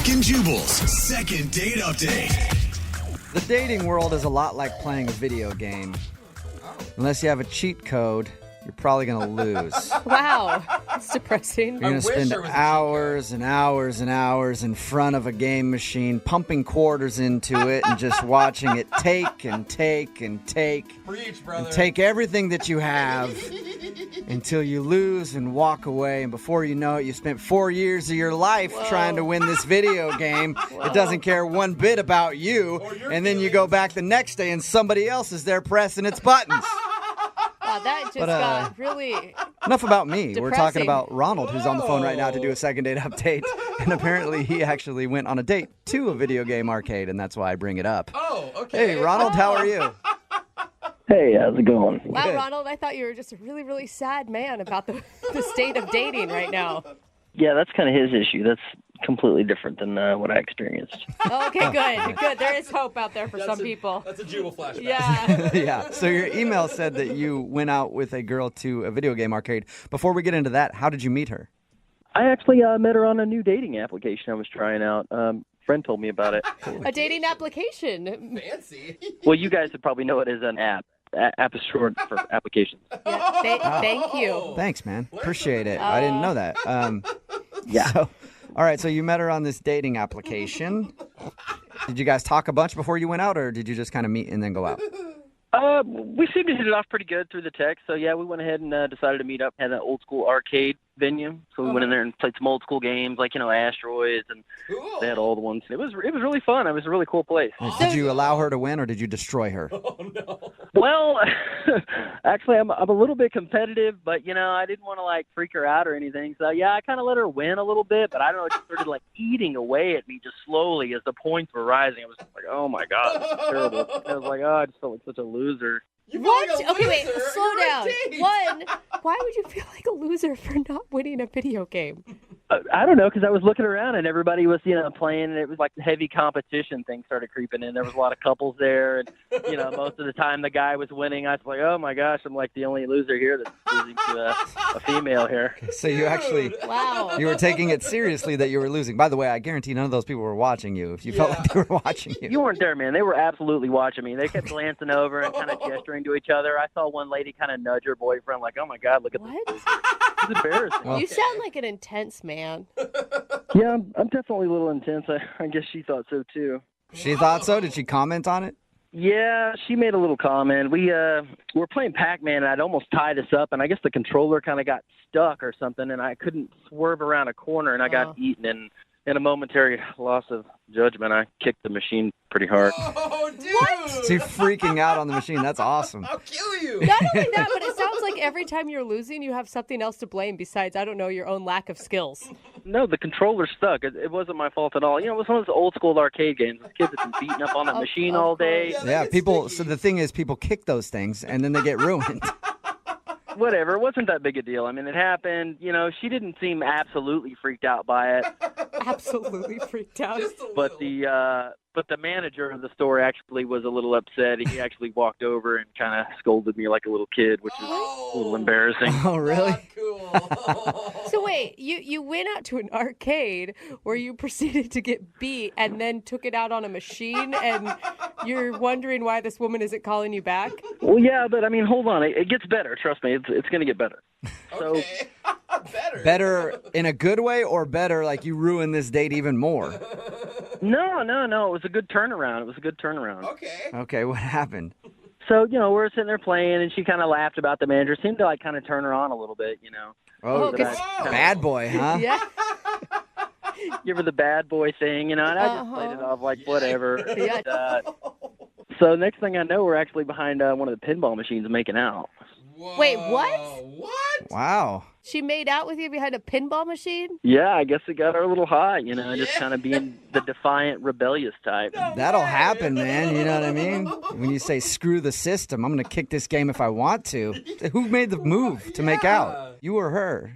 Brooke and Jubal's second date update. The dating world is a lot like playing a video game. Unless you have a cheat code, you're probably going to lose. Wow, that's depressing. You're going to spend hours and hours and hours in front of a game machine, pumping quarters into it and just watching it take and take and take. Preach, brother. And take everything that you have until you lose and walk away. And before you know it, you spent 4 years of your life trying to win this video game. It doesn't care one bit about you. And then you go back the next day and somebody else is there pressing its buttons. Wow, that just got really Enough about me. We're talking depressing. about Ronald, who's on the phone right now to do a second date update. And apparently he actually went on a date to a video game arcade, and that's why I bring it up. Oh, okay. Hey, Ronald, how are you? Hey, how's it going? Wow, Good. Ronald, I thought you were just a really, really sad man about the state of dating right now. Yeah, that's kind of his issue. That's completely different than what I experienced. Okay, good. There is hope out there for some people. That's a Jubal flashback. Yeah. Yeah, so your email said that you went out with a girl to a video game arcade. Before we get into that, how did you meet her? I actually met her on a new dating application I was trying out. Friend told me about it. A dating application. Fancy. Well, you guys would probably know it as an app. App is short for applications. Yeah, thank you. Thanks, man. Appreciate it. I didn't know that. Yeah. So, all right, so you met her on this dating application. Did you guys talk a bunch before you went out, or did you just kind of meet and then go out? We seemed to hit it off pretty good through the text. So, yeah, we went ahead and decided to meet up at an old school arcade venue. So we went in there and played some old school games like, Asteroids, and Cool. they had all the ones. It was really fun. It was a really cool place. Did you allow her to win, or did you destroy her? Oh, no. Well, actually, I'm a little bit competitive, but, I didn't want to, freak her out or anything. So, yeah, I kind of let her win a little bit, but I don't know, it just started, eating away at me just slowly as the points were rising. I was like, oh, my God, this is terrible. I was like, oh, I just felt like such a loser. You feel What? like a Okay, wait, loser. slow You're down. a date. One, why would you feel like a loser for not winning a video game? I don't know, because I was looking around and everybody was, playing, and it was like the heavy competition thing started creeping in. There was a lot of couples there, and, most of the time the guy was winning. I was like, oh, my gosh, I'm like the only loser here that's losing to a female here. So you actually, Wow. you were taking it seriously that you were losing. By the way, I guarantee none of those people were watching you if you felt like they were watching you. You weren't there, man. They were absolutely watching me. They kept glancing over and kind of gesturing to each other. I saw one lady kind of nudge her boyfriend, like, oh, my God, look at this. What? It's embarrassing. Well- You sound like an intense man. Yeah, I'm definitely a little intense. I guess she thought so, too. She thought so? Did she comment on it? Yeah, she made a little comment. We were playing Pac-Man, and I'd almost tied us up, and I guess the controller kind of got stuck or something, and I couldn't swerve around a corner, and I got eaten. And in a momentary loss of judgment, I kicked the machine pretty hard. Oh, dude. So you're freaking out on the machine. That's awesome. I'll kill you. Not only that, but it sounds like every time you're losing, you have something else to blame besides, I don't know, your own lack of skills. No, the controller stuck. It wasn't my fault at all. It was one of those old-school arcade games. Those kids have been beating up on that machine all day. Yeah, Yeah, get people. sticky. So the thing is, people kick those things and then they get ruined. Whatever, it wasn't that big a deal. I mean, it happened. She didn't seem absolutely freaked out by it. Absolutely freaked out. Just a But little. the manager of the store actually was a little upset. He actually walked over and kind of scolded me like a little kid, which is a little embarrassing. Oh, really? Not cool. So wait, you went out to an arcade where you proceeded to get beat and then took it out on a machine, and you're wondering why this woman isn't calling you back? Well, yeah, but I mean, hold on. It gets better. Trust me, it's going to get better. So Okay. Better. Better in a good way, or better like you ruined this date even more? no. It was a good turnaround. Okay. Okay, what happened? So we're sitting there playing, and she kind of laughed about the manager. Seemed to kind of turn her on a little bit. Oh, Oh, 'cause- bad boy, huh? Yeah. Give her the bad boy thing, and I just Uh-huh. played it off like whatever. Yeah. And, so next thing I know, we're actually behind one of the pinball machines making out. Whoa. Wait, what? What? Wow. She made out with you behind a pinball machine? Yeah, I guess it got her a little hot, just kind of being the defiant, rebellious type. That'll happen, man. You know what I mean? When you say screw the system, I'm going to kick this game if I want to. Who made the move to make out? You or her?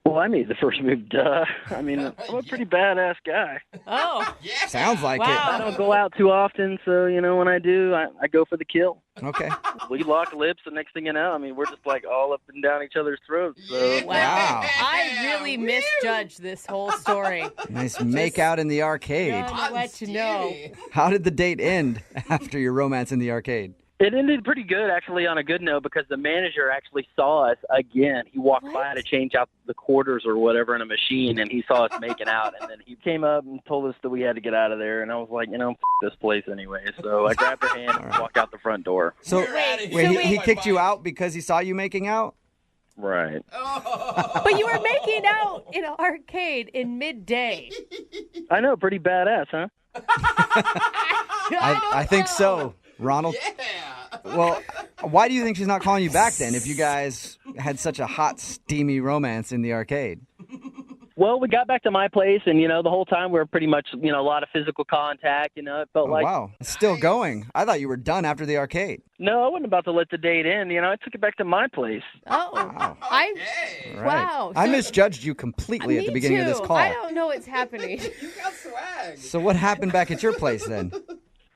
Well, I made the first move, duh. I mean, I'm a pretty badass guy. Oh, Sounds like I wow. don't go out too often, so, when I do, I go for the kill. it. Okay. We lock lips, the next thing you know, I mean, we're just like all up and down each other's throats. So. Wow. I really misjudged this whole story. Nice make out in the arcade. I'll let you know. How did the date end after your romance in the arcade? It ended pretty good, actually, on a good note, because the manager actually saw us again. He walked by to change out the quarters or whatever in a machine, and he saw us making out. And then he came up and told us that we had to get out of there. And I was like, this place anyway. So I grabbed her hand and walked out the front door. So, Wait, he kicked you out because he saw you making out? Right. But you were making out in an arcade in midday. I know, pretty badass, huh? I think so, Ronald. Well, why do you think she's not calling you back then if you guys had such a hot, steamy romance in the arcade? Well, we got back to my place, and, the whole time we were pretty much, a lot of physical contact, it felt like... Wow, it's still going. I thought you were done after the arcade. No, I wasn't about to let the date end, I took it back to my place. Oh, Wow. Right. Wow. I So- misjudged you completely at the beginning of this call. I don't know what's happening. So what happened back at your place then?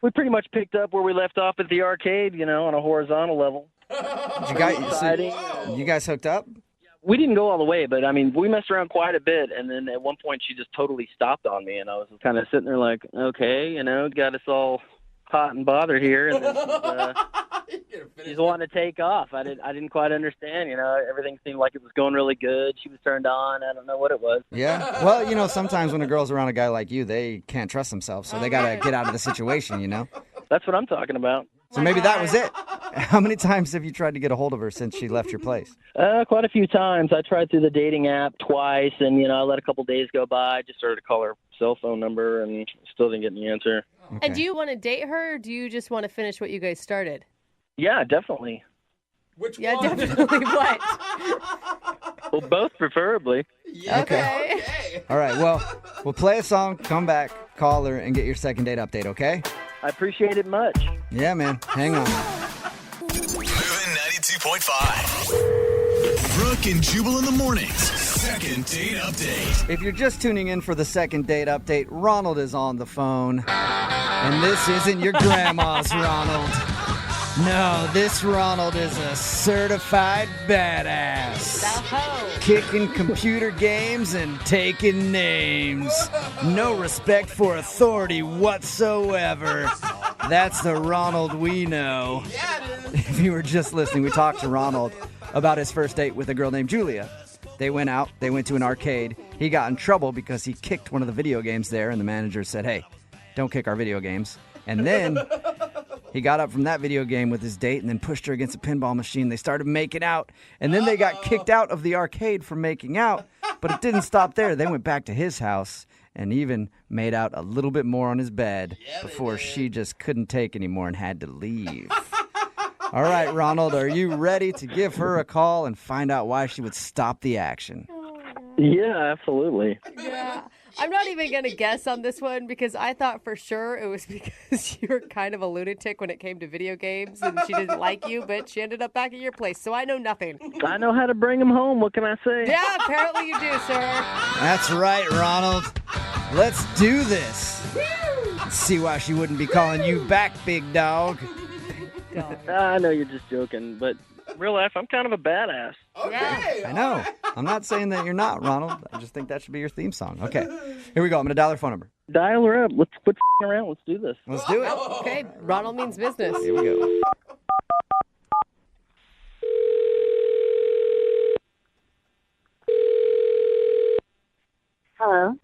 We pretty much picked up where we left off at the arcade, on a horizontal level. Did you guys hooked up? We didn't go all the way, but, we messed around quite a bit, and then at one point she just totally stopped on me, and I was kind of sitting there like, okay, got us all hot and bothered here, and then she's wanting to take off. I didn't quite understand, everything seemed like it was going really good. She was turned on. I don't know what it was. Yeah. Well, sometimes when a girl's around a guy like you, they can't trust themselves, so they got to get out of the situation, That's what I'm talking about. So maybe that was it. How many times have you tried to get a hold of her since she left your place? Quite a few times. I tried through the dating app twice, and, I let a couple days go by. I just started to call her cell phone number and still didn't get any answer. Okay. And do you want to date her, or do you just want to finish what you guys started? Yeah, definitely. Yeah, definitely. What? Well, both preferably. Okay. All right, well, we'll play a song, come back, call her, and get your second date update, okay? I appreciate it much. Yeah, man. Hang on. Moving 92.5. Brooke and Jubal in the mornings. Second date update. If you're just tuning in for the second date update, Ronald is on the phone. And this isn't your grandma's Ronald. No, this Ronald is a certified badass. Kicking computer games and taking names. No respect for authority whatsoever. That's the Ronald we know. If you were just listening, we talked to Ronald about his first date with a girl named Julia. They went out, they went to an arcade. He got in trouble because he kicked one of the video games there, and the manager said, hey, don't kick our video games. And then he got up from that video game with his date and then pushed her against a pinball machine. They started making out, and then they got kicked out of the arcade for making out, but it didn't stop there. They went back to his house and even made out a little bit more on his bed before she just couldn't take anymore and had to leave. All right, Ronald, are you ready to give her a call and find out why she would stop the action? Yeah, absolutely. Yeah. I'm not even going to guess on this one because I thought for sure it was because you were kind of a lunatic when it came to video games and she didn't like you, but she ended up back at your place, so I know nothing. I know how to bring them home. What can I say? Yeah, apparently you do, sir. That's right, Ronald. Let's do this. Let's see why she wouldn't be calling you back, big dog. I know you're just joking, but in real life, I'm kind of a badass. Yeah. I know. I'm not saying that you're not, Ronald. I just think that should be your theme song. Okay, here we go. I'm going to dial her phone number. Dial her up. Let's quit around. Let's do this. Let's do it. Okay, Ronald means business. Here we go. Hello.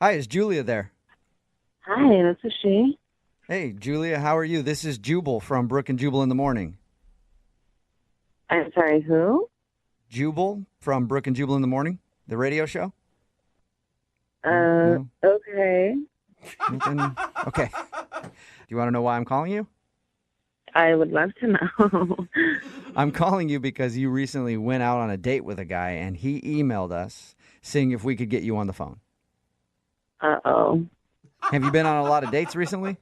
Hi, is Julia there? Hi, this is she. Hey, Julia, how are you? This is Jubal from Brooke and Jubal in the morning. I'm sorry, who? Jubal from Brooke and Jubal in the morning, the radio show? Okay. Nothing? Okay. Do you want to know why I'm calling you? I would love to know. I'm calling you because you recently went out on a date with a guy, and he emailed us seeing if we could get you on the phone. Uh-oh. Have you been on a lot of dates recently?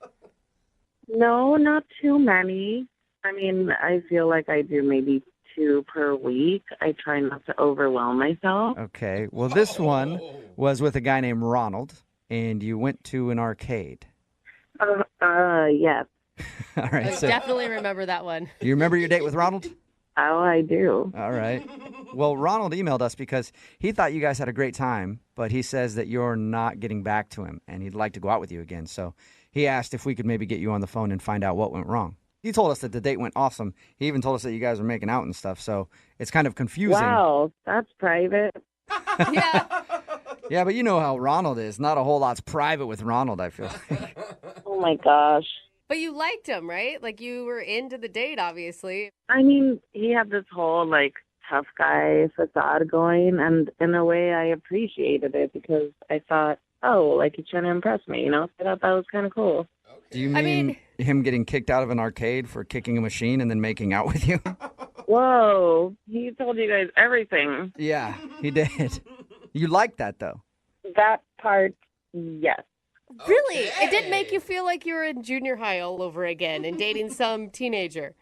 No, not too many. I mean, I feel like I do maybe 2 per week. I try not to overwhelm myself. Okay. Well, this one was with a guy named Ronald, and you went to an arcade. Yes. All right. I So, definitely remember that one. you remember your date with Ronald? Oh, I do. All right. Well, Ronald emailed us because he thought you guys had a great time, but he says that you're not getting back to him, and he'd like to go out with you again. So he asked if we could maybe get you on the phone and find out what went wrong. He told us that the date went awesome. He even told us that you guys were making out and stuff, so it's kind of confusing. Wow, that's private. Yeah. Yeah, but you know how Ronald is. Not a whole lot's private with Ronald, I feel like. Oh my gosh. But you liked him, right? Like you were into the date, obviously. I mean, he had this whole like tough guy facade going, and in a way I appreciated it because I thought, oh, like he's trying to impress me, you know? I thought that was kind of cool. Do you mean him getting kicked out of an arcade for kicking a machine and then making out with you? Whoa, he told you guys everything. Yeah, he did. You liked that, though. That part, yes. Really? It didn't make you feel like you were in junior high all over again and dating some teenager?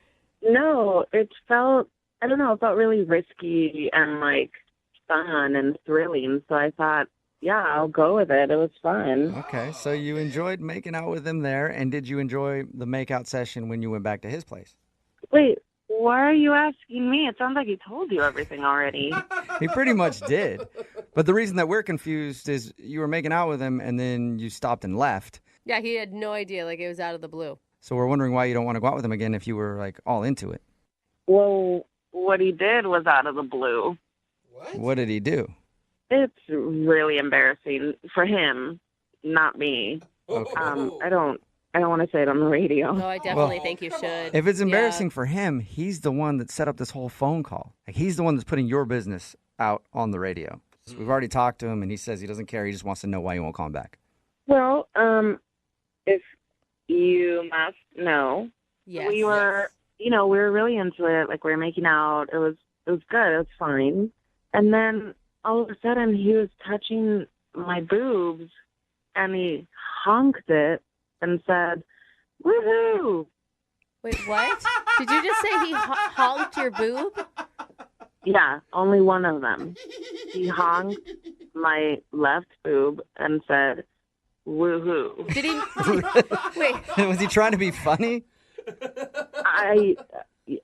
No, it felt, I don't know, it felt really risky and like fun and thrilling. So I thought, yeah, I'll go with it. It was fun. Okay, so you enjoyed making out with him there, and did you enjoy the makeout session when you went back to his place? Wait, why are you asking me? It sounds like he told you everything already. He pretty much did. But the reason that we're confused is you were making out with him, and then you stopped and left. Yeah, he had no idea. Like it was out of the blue. So we're wondering why you don't want to go out with him again if you were, like, all into it. Well, what he did was out of the blue. What did he do? It's really embarrassing for him, not me. Okay. I don't want to say it on the radio. No, I definitely think you should. If it's embarrassing for him, he's the one that set up this whole phone call. Like, he's the one that's putting your business out on the radio. So we've already talked to him, and he says he doesn't care. He just wants to know why you won't call him back. Well, if you must know, Yes. we were, we were really into it. Like we were making out. It was good. It was fine. And then all of a sudden, he was touching my boobs, and he honked it and said, "Woohoo!" Wait, what? Did you just say he honked your boob? Yeah, only one of them. He honked my left boob and said, "Woohoo!" Did he? Wait. Was he trying to be funny?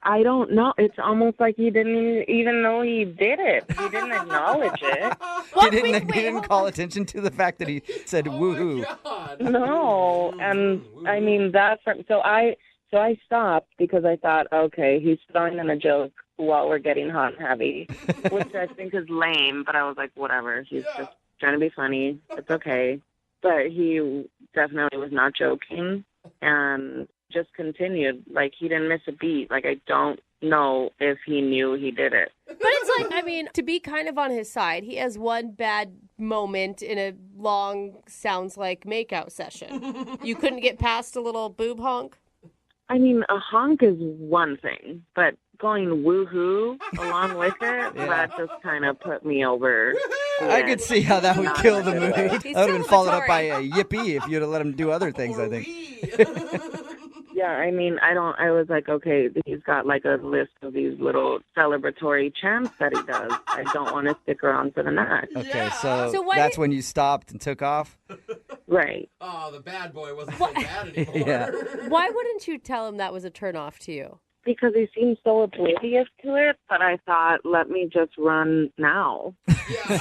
I don't know. It's almost like he didn't even know he did it. He didn't acknowledge it. He didn't call attention to the fact that he said woohoo. No, and I mean so I stopped because I thought, okay, he's throwing in a joke while we're getting hot and heavy, which I think is lame. But I was like, whatever. He's just trying to be funny. It's okay. But he definitely was not joking, and just continued. Like, he didn't miss a beat. Like, I don't know if he knew he did it. But it's like, I mean, to be kind of on his side, he has one bad moment in a long, sounds like, makeout session. You couldn't get past a little boob honk? I mean, a honk is one thing, but going woohoo along with it, that just kind of put me over. I could see how that would kill the mood. That would He's have been followed up celebratory. by a yippee if you'd have let him do other things, I think. Yeah, I mean, I was like, okay, he's got like a list of these little celebratory chants that he does. I don't want to stick around for the night. Okay, so So why that's did- when you stopped and took off? Right. Oh, the bad boy wasn't so bad anymore. Yeah. Why wouldn't you tell him that was a turnoff to you? Because he seemed so oblivious to it, but I thought, let me just run now.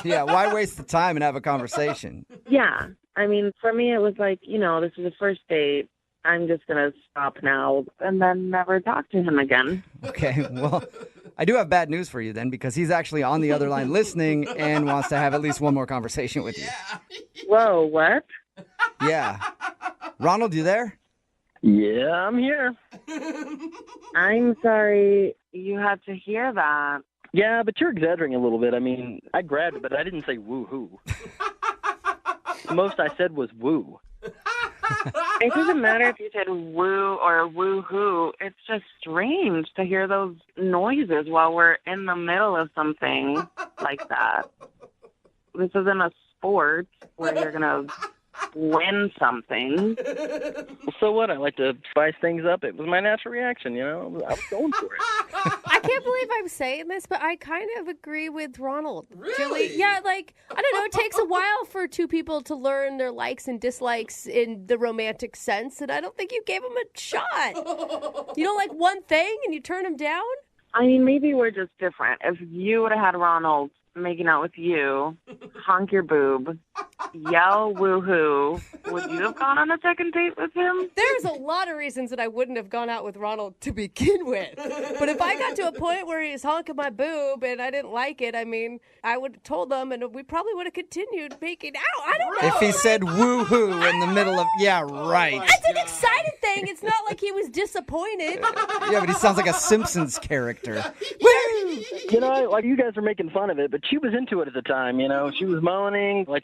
Yeah, why waste the time and have a conversation? Yeah. I mean, for me, it was like, this is the first date. I'm just going to stop now and then never talk to him again. Okay, well, I do have bad news for you then, because he's actually on the other line listening and wants to have at least one more conversation with you. Whoa, what? Yeah. Ronald, you there? Yeah, I'm here. I'm sorry you had to hear that. Yeah, but you're exaggerating a little bit. I mean, I grabbed it, but I didn't say woo-hoo. The most I said was woo. It doesn't matter if you said woo or woo-hoo. It's just strange to hear those noises while we're in the middle of something like that. This isn't a sport where you're going to win something. So what? I like to spice things up. It was my natural reaction, I was going for it. I can't believe I'm saying this, but I kind of agree with Ronald. Really? Julie. Yeah, like, I don't know, it takes a while for two people to learn their likes and dislikes in the romantic sense, and I don't think you gave them a shot. You don't like one thing and you turn them down? I mean, maybe we're just different. If you would have had Ronald making out with you, honk your boob, yell woohoo, would you have gone on a second date with him? There's a lot of reasons that I wouldn't have gone out with Ronald to begin with. But if I got to a point where he's honking my boob and I didn't like it, I mean, I would have told them and we probably would have continued making out. I don't know. If he said woohoo in the middle of, yeah, right. That's an excited thing. It's not like he was disappointed. Yeah, but he sounds like a Simpsons character. You know, like you guys are making fun of it, but she was into it at the time. You know, she was moaning like.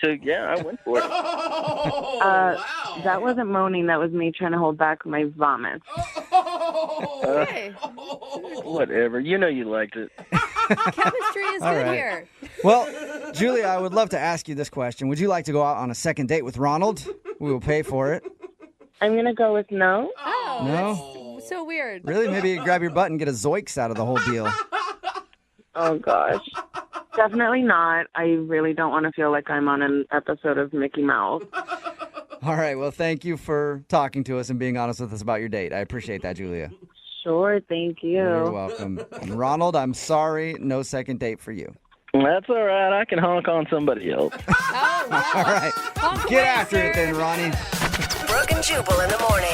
So yeah, I went for it. Oh, wow. That wasn't moaning. That was me trying to hold back my vomit. Okay. Whatever. You know you liked it. Chemistry is All good right. here. Well, Julia, I would love to ask you this question. Would you like to go out on a second date with Ronald? We will pay for it. I'm going to go with no. Oh, No? that's so weird. Really? Maybe you grab your butt and get a Zoiks out of the whole deal. Oh, gosh. Definitely not. I really don't want to feel like I'm on an episode of Mickey Mouse. All right. Well, thank you for talking to us and being honest with us about your date. I appreciate that, Julia. Sure, thank you. You're welcome. And Ronald, I'm sorry. No second date for you. That's all right. I can honk on somebody else. Oh, wow. All right. Honk Get away, after it sir. then, Ronnie. Brooke and Jubal in the morning.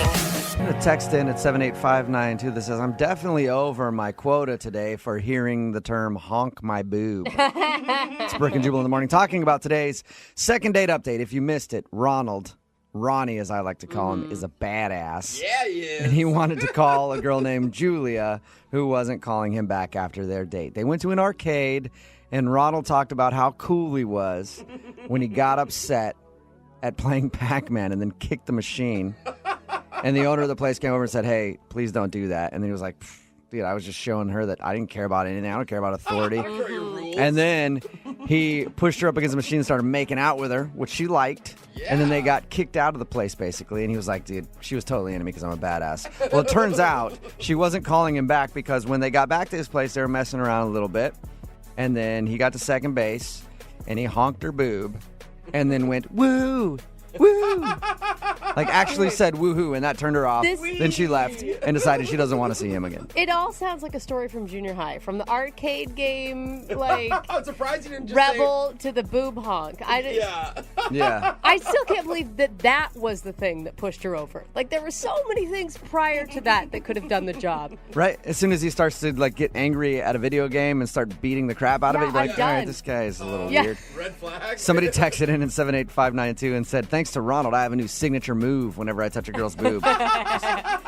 I'm going to text in at 78592 that says, I'm definitely over my quota today for hearing the term honk my boob. It's Brooke and Jubal in the morning talking about today's second date update. If you missed it, Ronnie as I like to call him, is a badass. Yeah, he is. And he wanted to call a girl named Julia who wasn't calling him back after their date. They went to an arcade, and Ronald talked about how cool he was when he got upset at playing Pac-Man and then kicked the machine. And the owner of the place came over and said, hey, please don't do that. And then he was like, dude, I was just showing her that I didn't care about anything. I don't care about authority. I don't care your rules. And then he pushed her up against the machine and started making out with her, which she liked. And then they got kicked out of the place, basically. And he was like, dude, she was totally into me because I'm a badass. Well, it turns out she wasn't calling him back because when they got back to his place, they were messing around a little bit. And then he got to second base, and he honked her boob, and then went, woo, woo. Like, actually said woohoo, and that turned her off. Then she left and decided she doesn't want to see him again. It all sounds like a story from junior high, from the arcade game, like I'm surprised you didn't just Rebel to the boob honk. Yeah. Yeah. I still can't believe that was the thing that pushed her over. Like, there were so many things prior to that could have done the job. Right? As soon as he starts to, like, get angry at a video game and start beating the crap out of it, you're like, I'm all right, done. this guy is a little Yeah. weird. Red flag. Somebody texted in at 78592 and said, thanks to Ronald, I have a new signature move whenever I touch a girl's boob.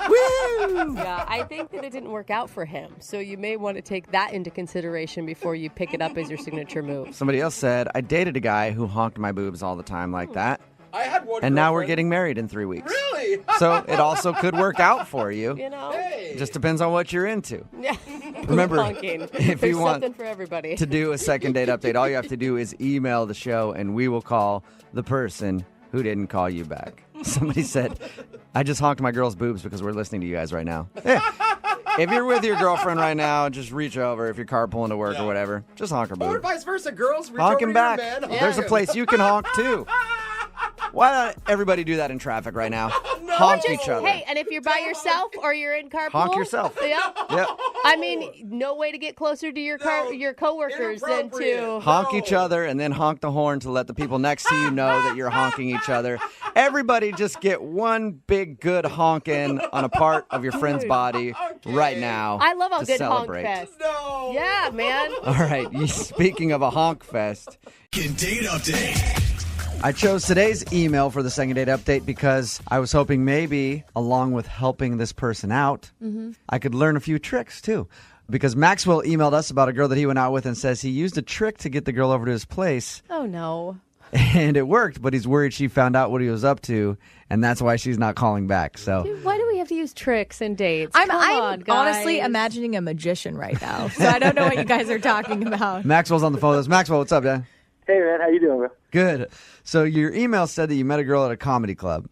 Woo! Yeah, I think that it didn't work out for him. So you may want to take that into consideration before you pick it up as your signature move. Somebody else said, I dated a guy who honked my boobs all the time like that. I had one. And now we're girlfriend- getting married in 3 weeks. Really? So it also could work out for you. You know? Hey. Just depends on what you're into. Yeah. Remember, Honking. if There's you want something for everybody. to do a second date update, all you have to do is email the show and we will call the person who didn't call you back. Somebody said, I just honked my girl's boobs because we're listening to you guys right now. Yeah. If you're with your girlfriend right now, just reach over. If you're carpooling to work or whatever, just honk her Or boob. vice versa, girls. Reach Honk over him to back. your man, There's a him. place you can honk too. Why not everybody do that in traffic right now? Honk each other. Hey, and if you're by yourself or you're in carpool, Honk yourself. Yeah. Yep. I mean, no way to get closer to your your coworkers than to Inappropriate. Honk each other and then honk the horn to let the people next to you know that you're honking each other. Everybody just get one big good honking on a part of your friend's body right now. I love a to good celebrate. honk fest. No. Yeah, man. All right, speaking of a honk fest, Second date update. I chose today's email for the second date update because I was hoping maybe, along with helping this person out, I could learn a few tricks too. Because Maxwell emailed us about a girl that he went out with and says he used a trick to get the girl over to his place, Oh, no. and it worked, but he's worried she found out what he was up to, and that's why she's not calling back. So, Dude, why do we have to use tricks and dates? I'm Come on, guys. honestly imagining a magician right now, so I don't know what you guys are talking about. Maxwell's on the phone with us. Maxwell, what's up, man? Hey, man, how you doing, bro? Good. So your email said that you met a girl at a comedy club.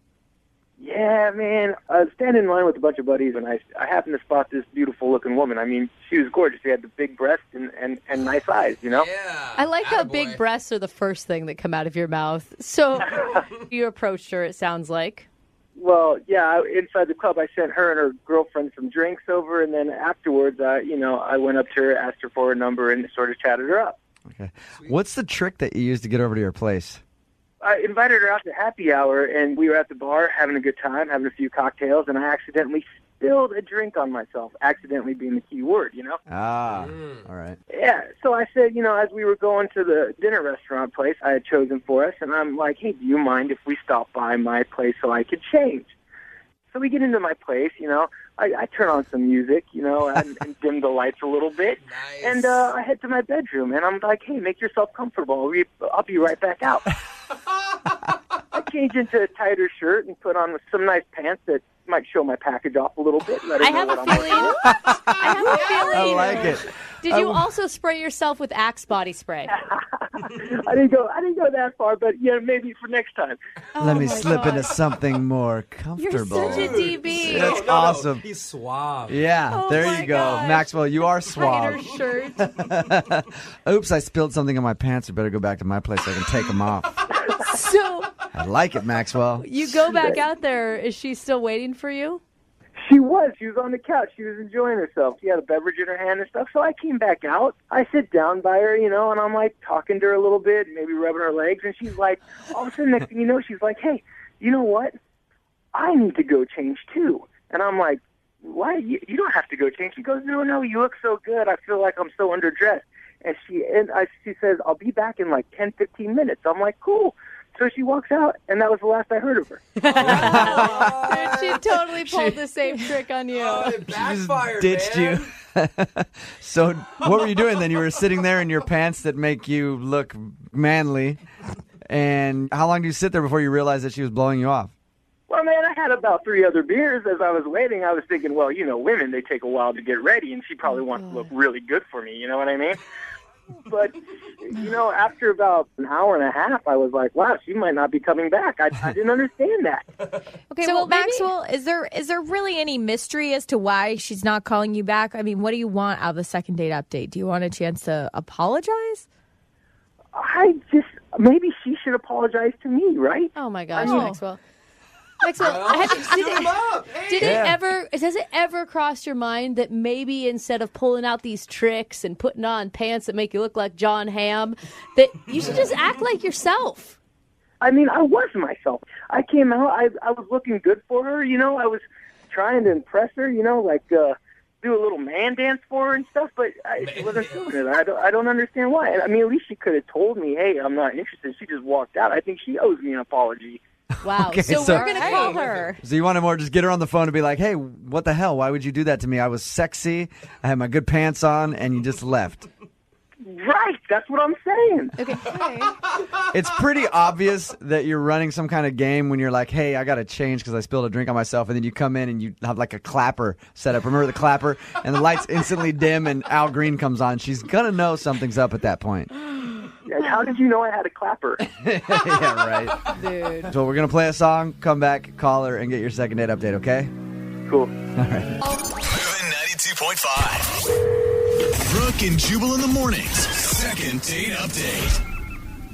Yeah, man. I was standing in line with a bunch of buddies, and I happened to spot this beautiful-looking woman. I mean, she was gorgeous. She had the big breasts and nice eyes, you know? Yeah. I like how Attaboy. big breasts are the first thing that come out of your mouth. So you approached her, it sounds like. Well, yeah, inside the club, I sent her and her girlfriend some drinks over, and then afterwards, I went up to her, asked her for her number, and sort of chatted her up. Okay. What's the trick that you used to get over to your place? I invited her out to happy hour, and we were at the bar having a good time, having a few cocktails, and I accidentally spilled a drink on myself, accidentally being the key word, you know? Ah, all right. Yeah, so I said, as we were going to the dinner restaurant place I had chosen for us, and I'm like, hey, do you mind if we stop by my place so I could change? So we get into my place, I turn on some music, and dim the lights a little bit, Nice. and I head to my bedroom, and I'm like, hey, make yourself comfortable. I'll be right back out. I change into a tighter shirt and put on some nice pants that might show my package off a little bit. I have a feeling. I like it. Did you also spray yourself with Axe body spray? I didn't go that far, but maybe for next time. Let me slip into something more You're comfortable. such a DB. That's awesome. He's suave. Yeah, Oh there my you go. gosh. Maxwell, you are Tighter suave. shirt. Oops, I spilled something on my pants. I better go back to my place so I can take them off. So I like it, Maxwell. you go back out there. Is she still waiting for you? She was on the couch. She was enjoying herself. She had a beverage in her hand and stuff. So I came back out. I sit down by her, and I'm like talking to her a little bit, maybe rubbing her legs. And she's like, all of a sudden, next thing you know, she's like, hey, you know what? I need to go change too. And I'm like, why? You don't have to go change. She goes, no, you look so good. I feel like I'm so underdressed. And she says, I'll be back in like 10, 15 minutes. I'm like, cool. So she walks out, and that was the last I heard of her. Dude, she totally pulled the same trick on you. Oh, it backfired, Ditched man. you. So what were you doing then? You were sitting there in your pants that make you look manly. And how long do you sit there before you realize that she was blowing you off? Well, man, I had about 3 other beers. As I was waiting, I was thinking, well, women, they take a while to get ready, and she probably wants to look really good for me, you know what I mean? But, after about an hour and a half, I was like, wow, she might not be coming back. I didn't understand that. Okay, so Maxwell, is there really any mystery as to why she's not calling you back? I mean, what do you want out of the second date update? Do you want a chance to apologize? Maybe she should apologize to me, right? Oh my gosh, Oh. Maxwell. Maxwell, does it ever cross your mind that maybe instead of pulling out these tricks and putting on pants that make you look like John Hamm, that you should just act like yourself? I mean, I was myself. I came out, I was looking good for her, I was trying to impress her, do a little man dance for her and stuff, but she wasn't doing it. I don't understand why. I mean, at least she could have told me, hey, I'm not interested. She just walked out. I think she owes me an apology. Wow. Okay, so so- we're going to call her. So you want to more just get her on the phone and be like, hey, what the hell? Why would you do that to me? I was sexy. I had my good pants on, and you just left. Right. That's what I'm saying. Okay. It's pretty obvious that you're running some kind of game when you're like, hey, I got to change because I spilled a drink on myself. And then you come in and you have like a clapper set up. Remember the clapper? And the lights instantly dim and Al Green comes on. She's going to know something's up at that point. How did you know I had a clapper? Yeah, right. Dude. So we're going to play a song, come back, call her, and get your second date update, okay? Cool. All right. Moving 92.5. Brooke and Jubal in the mornings. Second date update.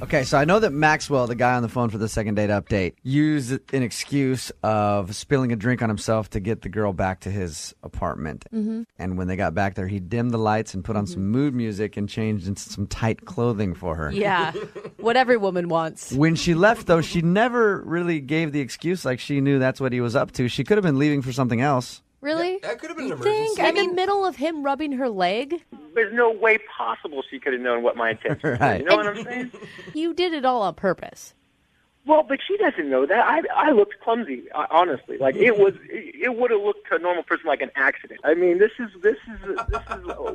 Okay, so I know that Maxwell, the guy on the phone for the second date update, used an excuse of spilling a drink on himself to get the girl back to his apartment. Mm-hmm. And when they got back there, he dimmed the lights and put on some mood music and changed into some tight clothing for her. Yeah. What every woman wants. When she left, though, she never really gave the excuse like she knew that's what he was up to. She could have been leaving for something else. Really? That could have been an You emergency. think? In the middle of him rubbing her leg? There's no way possible she could have known what my intentions were. Right. You know what I'm saying? You did it all on purpose. Well, but she doesn't know that. I looked clumsy, honestly. Like it would have looked to a normal person like an accident. I mean, this is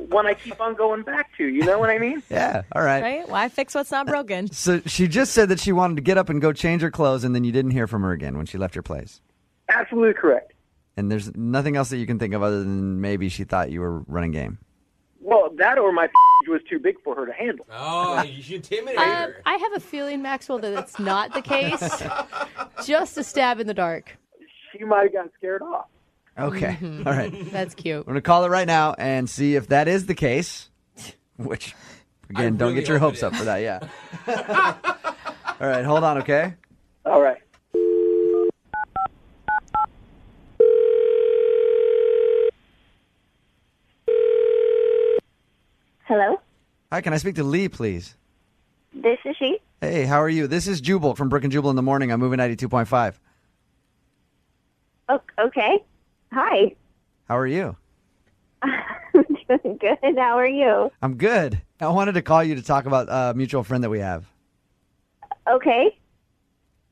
one I keep on going back to. You know what I mean? Yeah, all right. Right? Why fix what's not broken? So she just said that she wanted to get up and go change her clothes, and then you didn't hear from her again when she left your place. Absolutely correct. And there's nothing else that you can think of other than maybe she thought you were running game. Well, that or my was too big for her to handle. Oh, you intimidated her. I have a feeling, Maxwell, that it's not the case. Just a stab in the dark. you might have gotten scared off. Okay. All right. That's cute. I'm going to call it right now and see if that is the case, which, again, don't really get your hope hopes it up for that. Yeah. All right. Hold on, okay? All right. Hello, Hi, can I speak to Lee, please? this is she. Hey, how are you? This is Jubal from Brooke and Jubal in the morning. I'm moving 92.5. Oh, okay. Hi. How are you? I'm doing good. How are you? I'm good. I wanted to call you to talk about a mutual friend that we have. Okay.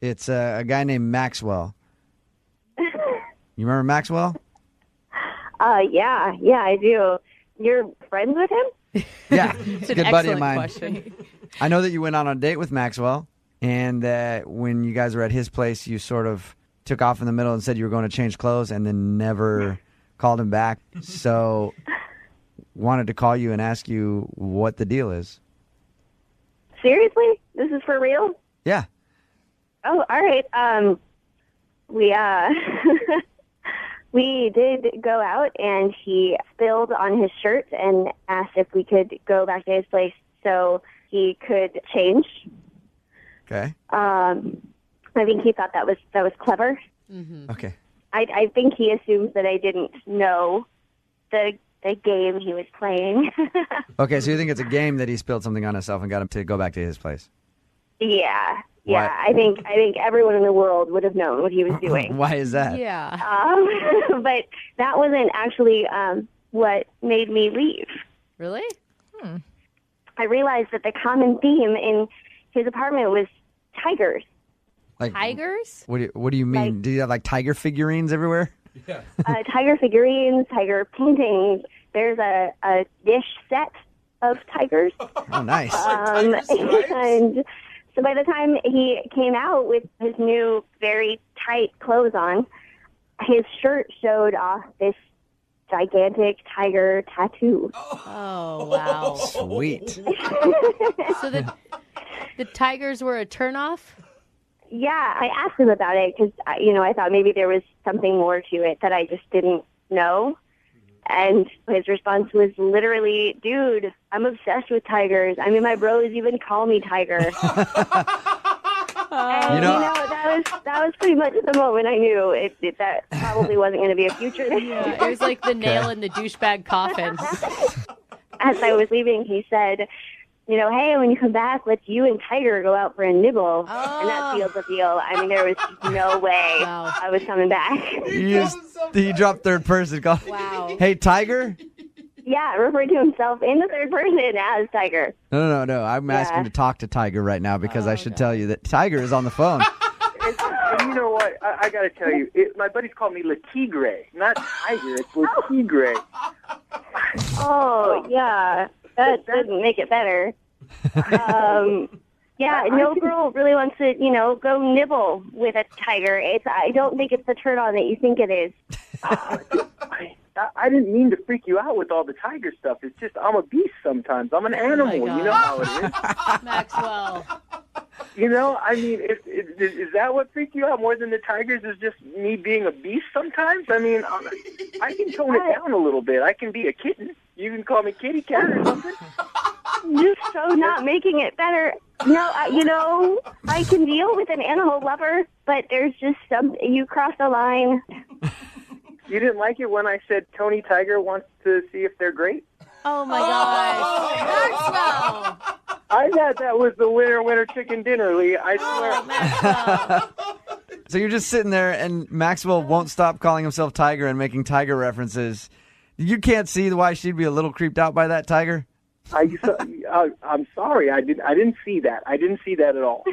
It's a guy named Maxwell. You remember Maxwell? Yeah, I do. You're friends with him? Yeah, It's a an good buddy of excellent mine. question. I know that you went on a date with Maxwell, and that when you guys were at his place, you sort of took off in the middle and said you were going to change clothes and then never called him back. So wanted to call you and ask you what the deal is. Seriously? This is for real? Yeah. Oh, all right. We we did go out, and he spilled on his shirt and asked if we could go back to his place so he could change. Okay. I think he thought that was clever. Okay. I think he assumes that I didn't know the game he was playing. Okay, so you think it's a game that he spilled something on himself and got him to go back to his place? Yeah. Why? I think everyone in the world would have known what he was doing. Why is that? Yeah. But that wasn't actually what made me leave. Really? I realized that the common theme in his apartment was tigers. Like, Tigers? what do you mean? Like- Do you have like tiger figurines everywhere? Tiger figurines, tiger paintings. There's a dish set of tigers. Oh, nice. And so by the time he came out with his new very tight clothes on, his shirt showed off this gigantic tiger tattoo. Oh, wow. Sweet. So the tigers were a turnoff? Yeah, I asked him about it because, I thought maybe there was something more to it that I just didn't know. And his response was literally, dude, I'm obsessed with tigers. I mean, my bros even call me Tiger. And, that was pretty much the moment I knew that probably wasn't going to be a future. Yeah, it was like the nail in the douchebag coffin. As I was leaving, he said, hey, when you come back, let's you and Tiger go out for a nibble. And that sealed the deal. I mean, there was no way I was coming back. He dropped third person. Called, Wow. Hey, Tiger? Yeah, referred to himself in the third person as Tiger. No. I'm asking to talk to Tiger right now because I should tell you that Tiger is on the phone. And you know what? I got to tell you, my buddies call me Le Tigre, not Tiger. It's Le Tigre. Oh, yeah. That doesn't make it better. Yeah, no girl really wants to, go nibble with a tiger. I don't think it's the turn on that you think it is. I didn't mean to freak you out with all the tiger stuff. It's just I'm a beast sometimes. I'm an animal. You know how it is. Maxwell. I mean, is that what freaked you out more than the tigers? Is just me being a beast sometimes? I mean, I can tone it down a little bit. I can be a kitten. You can call me kitty cat or something. You're so not making it better. No, I can deal with an animal lover, but there's just you crossed the line. You didn't like it when I said Tony Tiger wants to see if they're great? Oh, my gosh. Maxwell. I thought that was the winner chicken dinner, Lee. I swear. Maxwell. So you're just sitting there, and Maxwell won't stop calling himself Tiger and making Tiger references. You can't see why she'd be a little creeped out by that, Tiger? I'm sorry. I didn't see that. I didn't see that at all.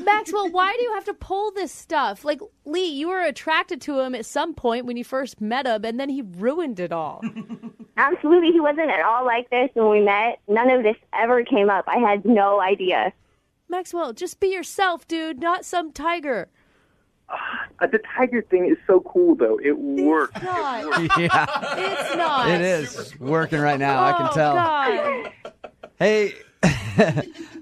Maxwell, why do you have to pull this stuff? Like, Lee, you were attracted to him at some point when you first met him, and then he ruined it all. Absolutely. He wasn't at all like this when we met. None of this ever came up. I had no idea. Maxwell, just be yourself, dude, not some tiger. The tiger thing is so cool, though. It works. It's not. Yeah. It's not. It is working right now. I can tell. God. Hey,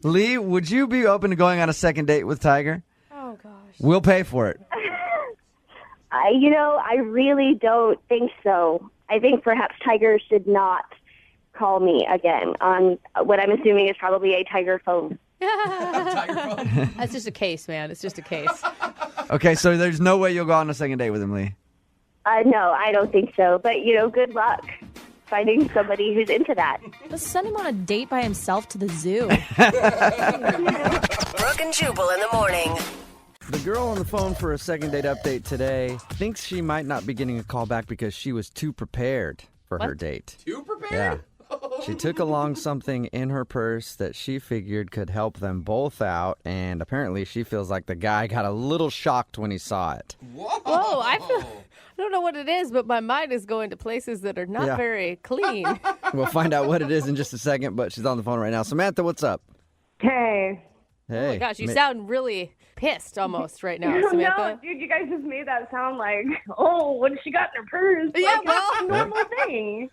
Lee, would you be open to going on a second date with Tiger? Oh, gosh. We'll pay for it. I really don't think so. I think perhaps Tiger should not call me again on what I'm assuming is probably a Tiger phone. That's just a case, man. It's just a case. Okay, so there's no way you'll go on a second date with him, Lee. No, I don't think so. But, good luck finding somebody who's into that. Let's send him on a date by himself to the zoo. Brooke and Jubal in the morning. The girl on the phone for a second date update today thinks she might not be getting a call back because she was too prepared for her date. Too prepared? Yeah. She took along something in her purse that she figured could help them both out, and apparently she feels like the guy got a little shocked when he saw it. Whoa, I don't know what it is, but my mind is going to places that are not very clean. We'll find out what it is in just a second, but she's on the phone right now. Samantha, what's up? Hey. Hey. Oh my gosh, you sound really pissed almost right now, Samantha. No, dude, you guys just made that sound like, oh, what did she got in her purse? Yeah, like, well. it's a normal thing.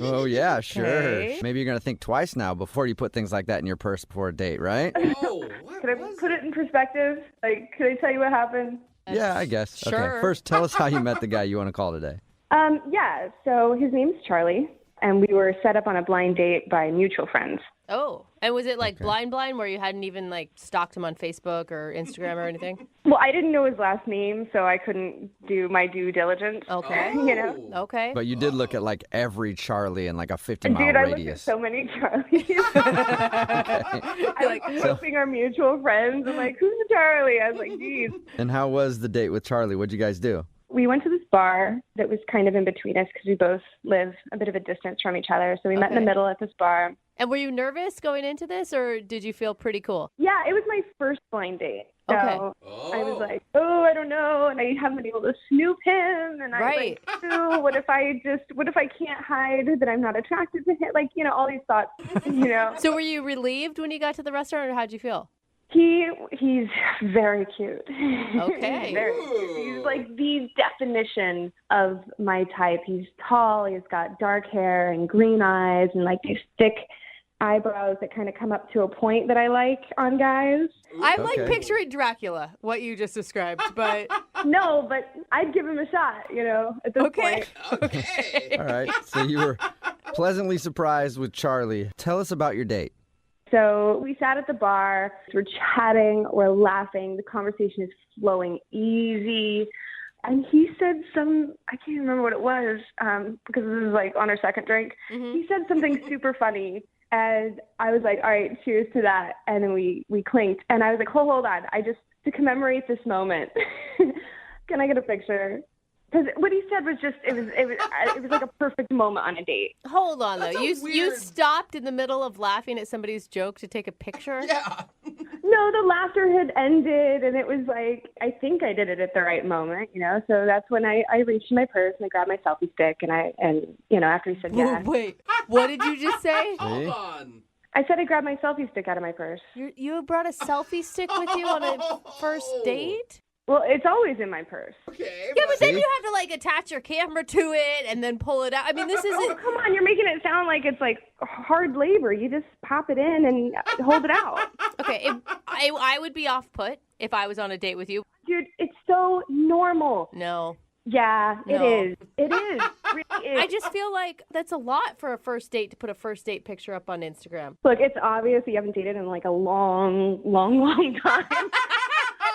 Oh, yeah, sure. Okay. Maybe you're going to think twice now before you put things like that in your purse before a date, right? Oh, Could I put it in perspective? Like, could I tell you what happened? Yeah, I guess. Sure. Okay, first tell us how you met the guy you want to call today. Yeah, so his name's Charlie, and we were set up on a blind date by mutual friends. Oh, and was it like blind where you hadn't even like stalked him on Facebook or Instagram or anything? Well, I didn't know his last name, so I couldn't do my due diligence. Okay. Okay. But you did look at like every Charlie in like a 50-mile Dude, I looked at radius. so many Charlies. I like hoping our mutual friends. I'm like, who's the Charlie? I was like, geez. And how was the date with Charlie? What'd you guys do? We went to this bar that was kind of in between us because we both live a bit of a distance from each other. So we met in the middle at this bar. And were you nervous going into this, or did you feel pretty cool? Yeah, it was my first blind date. So Okay. I was like, oh, I don't know. And I haven't been able to snoop him. And I was like, ooh, what if I can't hide that I'm not attracted to him? Like, all these thoughts, So were you relieved when you got to the restaurant, or how'd you feel? He's very cute. Okay. He's very cute. He's like the definition of my type. He's tall. He's got dark hair and green eyes and like these thick eyebrows that kind of come up to a point that I like on guys. I'm like picturing Dracula, what you just described, but no, but I'd give him a shot, at this point. Okay. All right. So you were pleasantly surprised with Charlie. Tell us about your date. So we sat at the bar, we're chatting, we're laughing, the conversation is flowing easy. And he said I can't remember what it was, because this is like on our second drink. Mm-hmm. He said something super funny, and I was like, all right, cheers to that. And then we clinked, and I was like, hold on, to commemorate this moment, can I get a picture? Because what he said was just, it was like a perfect moment on a date. Hold on, though. You stopped in the middle of laughing at somebody's joke to take a picture? Yeah. No, the laughter had ended, and it was like, I think I did it at the right moment, So that's when I reached in my purse, and I grabbed my selfie stick, and after he said yes. Wait, what did you just say? Hold on. I said I grabbed my selfie stick out of my purse. You brought a selfie stick with you on a first date? Well, it's always in my purse. Okay. Yeah, but then you have to like attach your camera to it and then pull it out. I mean, this isn't. Oh, come on, you're making it sound like it's like hard labor. You just pop it in and hold it out. Okay, I would be off put if I was on a date with you. Dude, it's so normal. No. Yeah, No. it is. It is. It really is. I just feel like that's a lot for a first date to put a first date picture up on Instagram. Look, it's obvious you haven't dated in like a long, long, long time.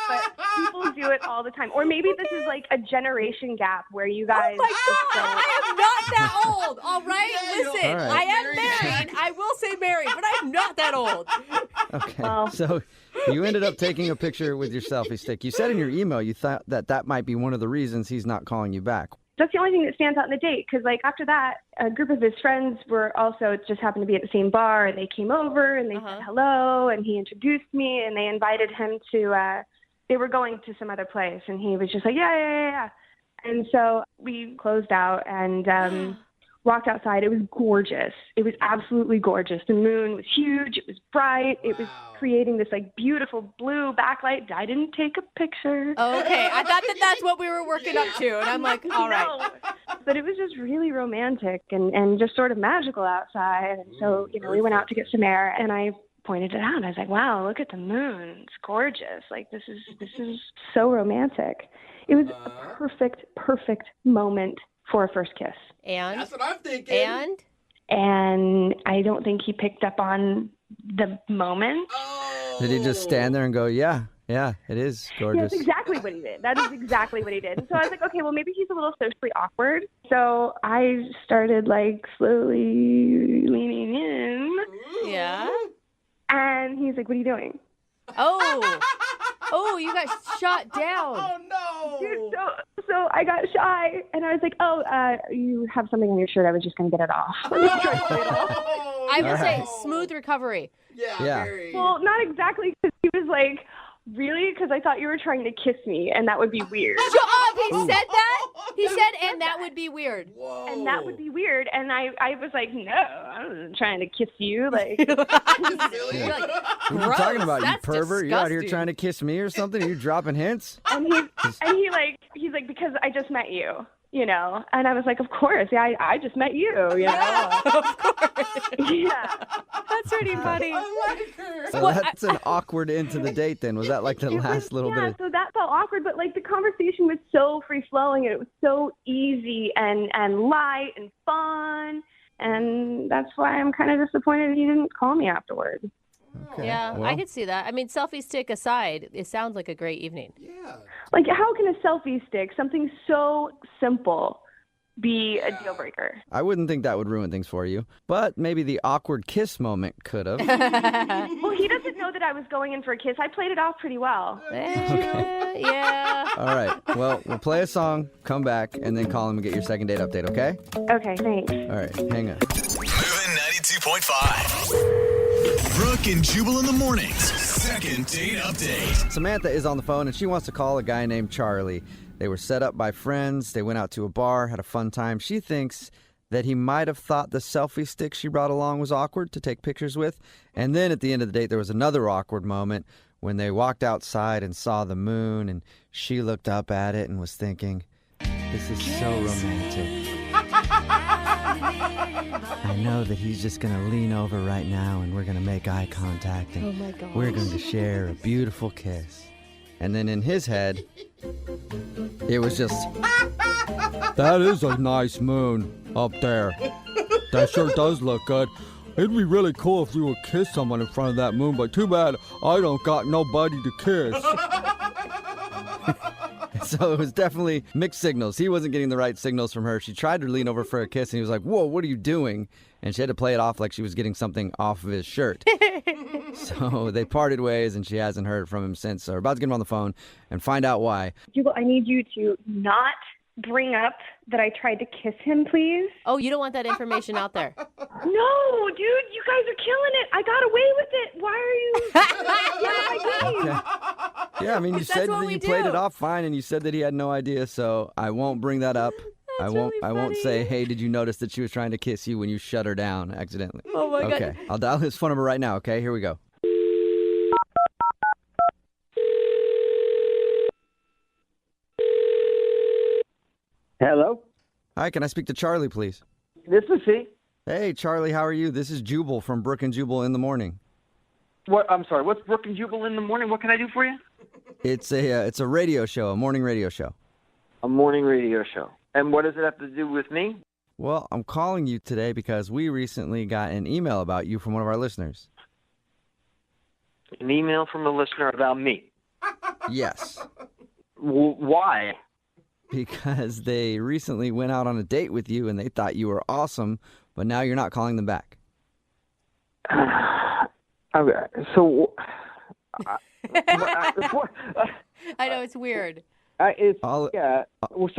But people do it all the time. Or maybe this is like a generation gap where you guys. Oh my God, I am not that old, all right? Listen, All right. I am married. I will say married, but I'm not that old. Okay. Well. So you ended up taking a picture with your selfie stick. You said in your email you thought that might be one of the reasons he's not calling you back. That's the only thing that stands out in the date, because like after that, a group of his friends were also just happened to be at the same bar, and they came over and they said hello, and he introduced me, and they invited him to. They were going to some other place, and he was just like, yeah. And so we closed out and walked outside. It was gorgeous. It was absolutely gorgeous. The moon was huge. It was bright. It was creating this like beautiful blue backlight. I didn't take a picture. Okay, I thought that's what we were working up to, and I'm like, all right. No. But it was just really romantic and just sort of magical outside. And so, we went out to get some air, and I pointed it out. I was like, wow, look at the moon. It's gorgeous. Like, this is so romantic. It was a perfect moment for a first kiss. And? That's what I'm thinking. And I don't think he picked up on the moment. Did he just stand there and go, yeah, it is gorgeous? Yeah, that's exactly what he did. That is exactly what he did. And so I was like, okay, well, maybe he's a little socially awkward. So I started, like, slowly leaning in. Yeah. And he's like, what are you doing? Oh, you got shot down. Oh, no. Dude, so I got shy, and I was like, you have something on your shirt. I was just going to get it off. I will say, smooth recovery. Yeah. Very. Well, not exactly, because he was like, really? Because I thought you were trying to kiss me, and that would be weird. Shut up! He said that? He said, and that would be weird. Whoa. And that would be weird. And I was like, no, I wasn't trying to kiss you. Like, You're like, What are you talking about, you That's pervert? You out here disgusting. trying to kiss me or something? Are you dropping hints? and he's like, because I just met you, you know? And I was like, of course. Yeah, I just met you, you know? Of course. Yeah. That's pretty funny. I like her. So that's an awkward end to the date then. Was that like the last little bit? So that felt awkward, but like the conversation was so free flowing and it was so easy and light and fun. And that's why I'm kind of disappointed he didn't call me afterwards. Okay, Yeah, well, I could see that. I mean, selfie stick aside, it sounds like a great evening. Yeah. Like, how can a selfie stick, something so simple, be a deal breaker? I wouldn't think that would ruin things for you, but maybe the awkward kiss moment could have. Well, he doesn't know that I was going in for a kiss. I played it off pretty well. Yeah. All right. Well, we'll play a song, come back, and then call him and get your second date update, okay? Okay, thanks. All right. Hang on. Moving 92.5. Brooke and Jubal in the mornings. Second date update. Samantha is on the phone, and she wants to call a guy named Charlie. They were set up by friends. They went out to a bar, had a fun time. She thinks that he might have thought the selfie stick she brought along was awkward to take pictures with. And then at the end of the date, there was another awkward moment when they walked outside and saw the moon, and she looked up at it and was thinking, this is so romantic. I know that he's just going to lean over right now and we're going to make eye contact and we're going to share a beautiful kiss. And then in his head, it was just, that is a nice moon up there. That sure does look good. It'd be really cool if you would kiss someone in front of that moon, but too bad I don't got nobody to kiss. So it was definitely mixed signals. He wasn't getting the right signals from her. She tried to lean over for a kiss, and he was like, whoa, what are you doing? And she had to play it off like she was getting something off of his shirt. So they parted ways, and she hasn't heard from him since. So we're about to get him on the phone and find out why. Jubal, I need you to not bring up that I tried to kiss him, please. Oh, you don't want that information out there. No, dude, you guys are killing it. I got away with it. Why are you getting my game? Yeah, I mean, you said that you played it off fine, and you said that he had no idea, so I won't bring that up. I won't say, hey, did you notice that she was trying to kiss you when you shut her down accidentally? Oh, my God. Okay, I'll dial his phone number right now, okay? Here we go. Hello? Hi, can I speak to Charlie, please? This is he. Hey, Charlie, how are you? This is Jubal from Brooke and Jubal in the morning. What? I'm sorry. What's Brooke and Jubal in the morning? What can I do for you? It's a radio show, a morning radio show. A morning radio show. And what does it have to do with me? Well, I'm calling you today because we recently got an email about you from one of our listeners. An email from a listener about me. Yes. Why? Because they recently went out on a date with you and they thought you were awesome, but now you're not calling them back. Okay, so... I know, it's weird. So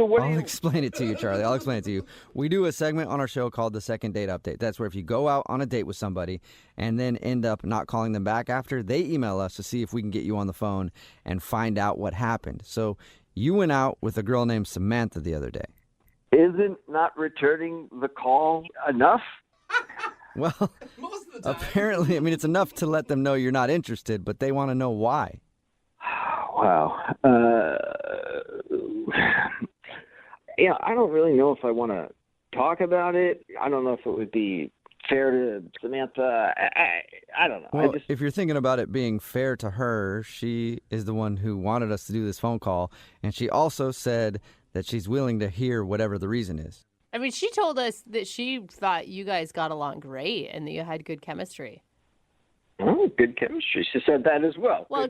what I'll explain it to you, Charlie. I'll explain it to you. We do a segment on our show called the Second Date Update. That's where if you go out on a date with somebody and then end up not calling them back after, they email us to see if we can get you on the phone and find out what happened. So you went out with a girl named Samantha the other day. Isn't not returning the call enough? Well, apparently, I mean, it's enough to let them know you're not interested, but they want to know why. Wow. Yeah, I don't really know if I want to talk about it. I don't know if it would be fair to Samantha. I don't know. Well, if you're thinking about it being fair to her, she is the one who wanted us to do this phone call, and she also said that she's willing to hear whatever the reason is. I mean, she told us that she thought you guys got along great and that you had good chemistry. Oh, good chemistry. She said that as well. Well,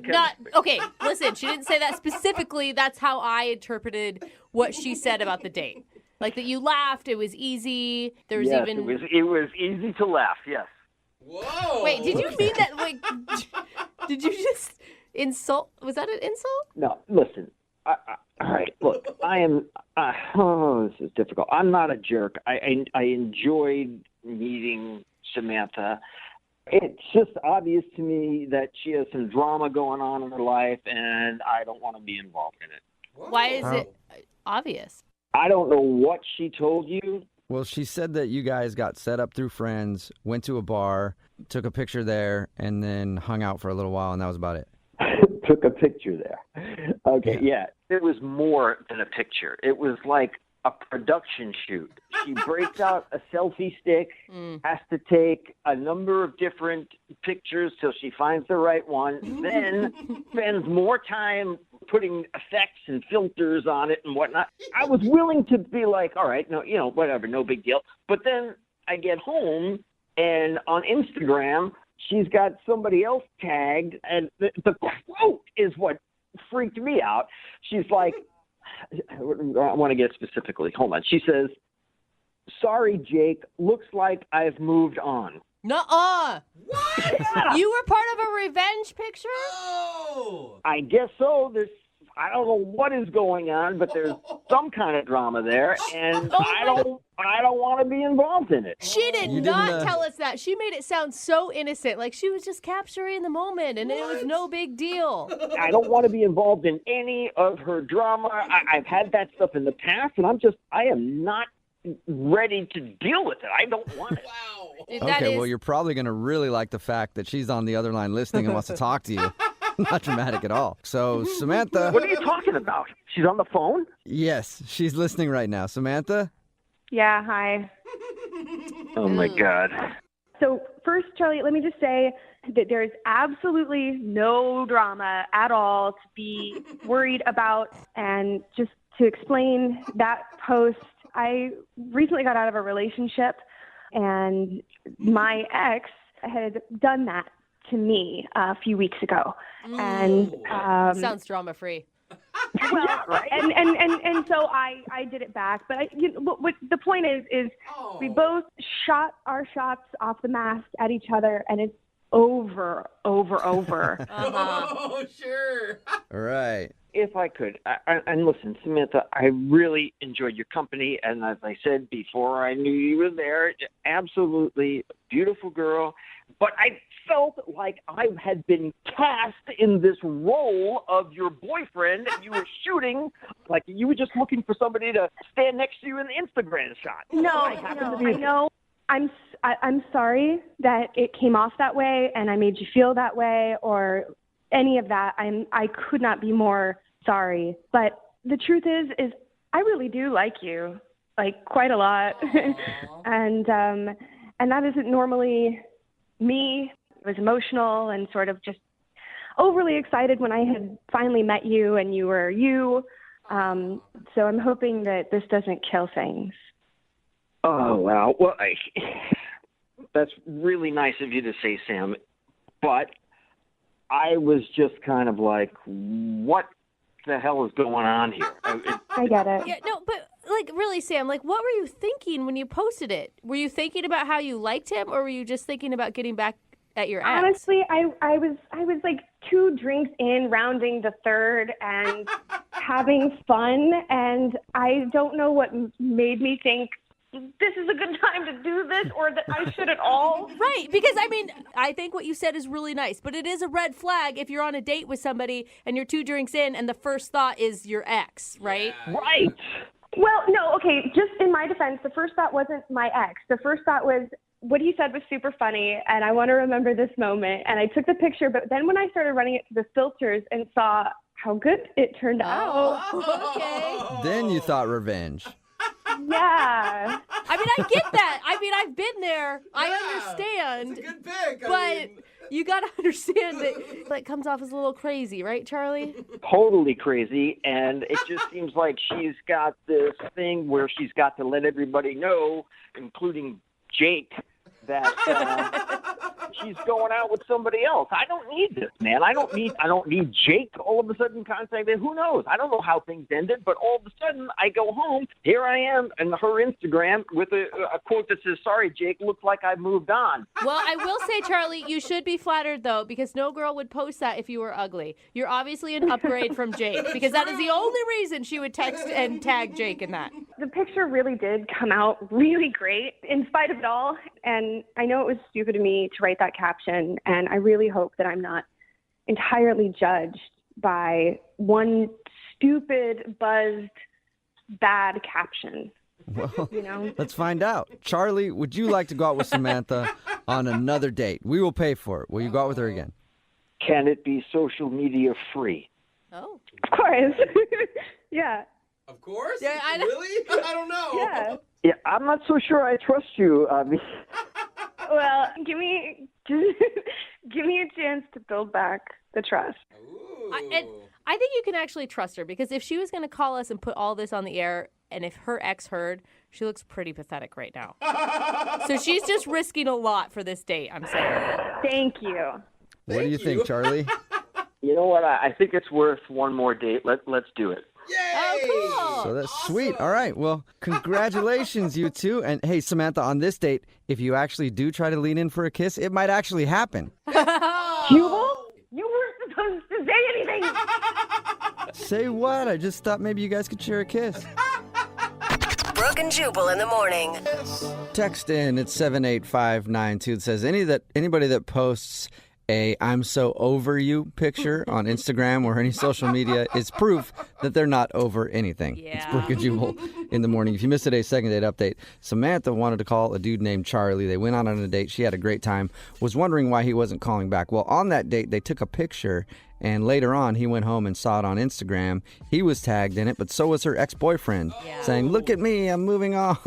okay, listen, she didn't say that specifically. That's how I interpreted what she said about the date. Like that you laughed, it was easy. There was yes, even it was easy to laugh, yes. Whoa. Wait, did you mean that did you just insult? Was that an insult? No, listen. All right, look, I am this is difficult. I'm not a jerk. I enjoyed meeting Samantha. It's just obvious to me that she has some drama going on in her life, and I don't want to be involved in it. Why is it obvious? I don't know what she told you. Well, she said that you guys got set up through friends, went to a bar, took a picture there, and then hung out for a little while, and that was about it. Took a picture there. Okay, yeah. It was more than a picture. It was like a production shoot. She breaks out a selfie stick, has to take a number of different pictures till she finds the right one, then spends more time putting effects and filters on it and whatnot. I was willing to be like, all right, no, whatever, no big deal. But then I get home and on Instagram, she's got somebody else tagged, and the quote is what freaked me out. She's like, I want to get specifically. Hold on. She says, "Sorry, Jake. Looks like I've moved on." Nuh-uh. What? You were part of a revenge picture? Oh. I guess so. I don't know what is going on, but there's some kind of drama there, and I don't want to be involved in it. She did not tell us that. She made it sound so innocent, like she was just capturing the moment, and it was no big deal. I don't want to be involved in any of her drama. I've had that stuff in the past, and I am not ready to deal with it. I don't want it. Wow. Okay, well, you're probably going to really like the fact that she's on the other line listening and wants to talk to you. Not dramatic at all. So, Samantha. What are you talking about? She's on the phone? Yes, she's listening right now. Samantha? Yeah, hi. Oh, my God. So first, Charlie, let me just say that there's absolutely no drama at all to be worried about. And just to explain that post, I recently got out of a relationship, and my ex had done that to me a few weeks ago. And sounds drama free. Well, right? and so I did it back. But what the point is we both shot our shots off the mast at each other, and it's over. Oh, sure. All right. If I could, and listen, Samantha, I really enjoyed your company, and as I said before, I knew you were there. Absolutely beautiful girl, but I felt like I had been cast in this role of your boyfriend, and you were shooting like you were just looking for somebody to stand next to you in the Instagram shot. I know. I'm sorry that it came off that way, and I made you feel that way, or any of that. I could not be more sorry. But the truth is I really do like you, like quite a lot. and that isn't normally me. I was emotional and sort of just overly excited when I had finally met you and you were you. So I'm hoping that this doesn't kill things. Oh, wow. Well, that's really nice of you to say, Sam. But I was just kind of like, what the hell is going on here? I get it. Yeah, no, but like really, Sam, like what were you thinking when you posted it? Were you thinking about how you liked him, or were you just thinking about getting back at your ex? Honestly, I was like 2 drinks in, rounding the third, and having fun, and I don't know what made me think this is a good time to do this, or that I should at all. Right, because I mean, I think what you said is really nice, but it is a red flag if you're on a date with somebody and you're 2 drinks in and the first thought is your ex, right? Yeah. Right. Well, no, okay, just in my defense, the first thought wasn't my ex. The first thought was, what he said was super funny, and I want to remember this moment. And I took the picture, but then when I started running it to the filters and saw how good it turned out. Okay. Then you thought revenge. Yeah. I mean, I get that. I mean, I've been there. I understand. It's a good pick. But you got to understand that it comes off as a little crazy, right, Charlie? Totally crazy, and it just seems like she's got this thing where she's got to let everybody know, including Jake, that she's going out with somebody else. I don't need this, man. I don't need Jake all of a sudden contacting. Who knows? I don't know how things ended, but all of a sudden I go home. Here I am in her Instagram with a quote that says, "Sorry, Jake, looks like I've moved on." Well, I will say, Charlie, you should be flattered, though, because no girl would post that if you were ugly. You're obviously an upgrade from Jake, because that is the only reason she would text and tag Jake in that. The picture really did come out really great in spite of it all. And I know it was stupid of me to write that caption, and I really hope that I'm not entirely judged by one stupid, buzzed, bad caption. Well, you know? Let's find out. Charlie, would you like to go out with Samantha on another date? We will pay for it. Will you go out with her again? Can it be social media free? Oh. Of course. Yeah. Of course? Yeah, Really? I don't know. Yeah. Yeah, I'm not so sure I trust you. Well, give me a chance to build back the trust. I think you can actually trust her, because if she was going to call us and put all this on the air, and if her ex heard, she looks pretty pathetic right now. So she's just risking a lot for this date, I'm saying. Thank you. What do you think, Charlie? You know what? I think it's worth one more date. Let's do it. Yay! Oh, cool. So that's sweet. All right. Well, congratulations, you two. And hey, Samantha, on this date, if you actually do try to lean in for a kiss, it might actually happen. Jubal, you weren't supposed to say anything. Say what? I just thought maybe you guys could share a kiss. Brooke and Jubal in the morning. Text in, it's 78592. It says anybody that posts a "I'm so over you" picture on Instagram or any social media is proof that they're not over anything. Yeah. It's Brooke and Jubal in the morning. If you missed today's second date update, Samantha wanted to call a dude named Charlie. They went out on a date. She had a great time. Was wondering why he wasn't calling back. Well, on that date, they took a picture, and later on, he went home and saw it on Instagram. He was tagged in it, but so was her ex-boyfriend, saying, "Look at me, I'm moving on."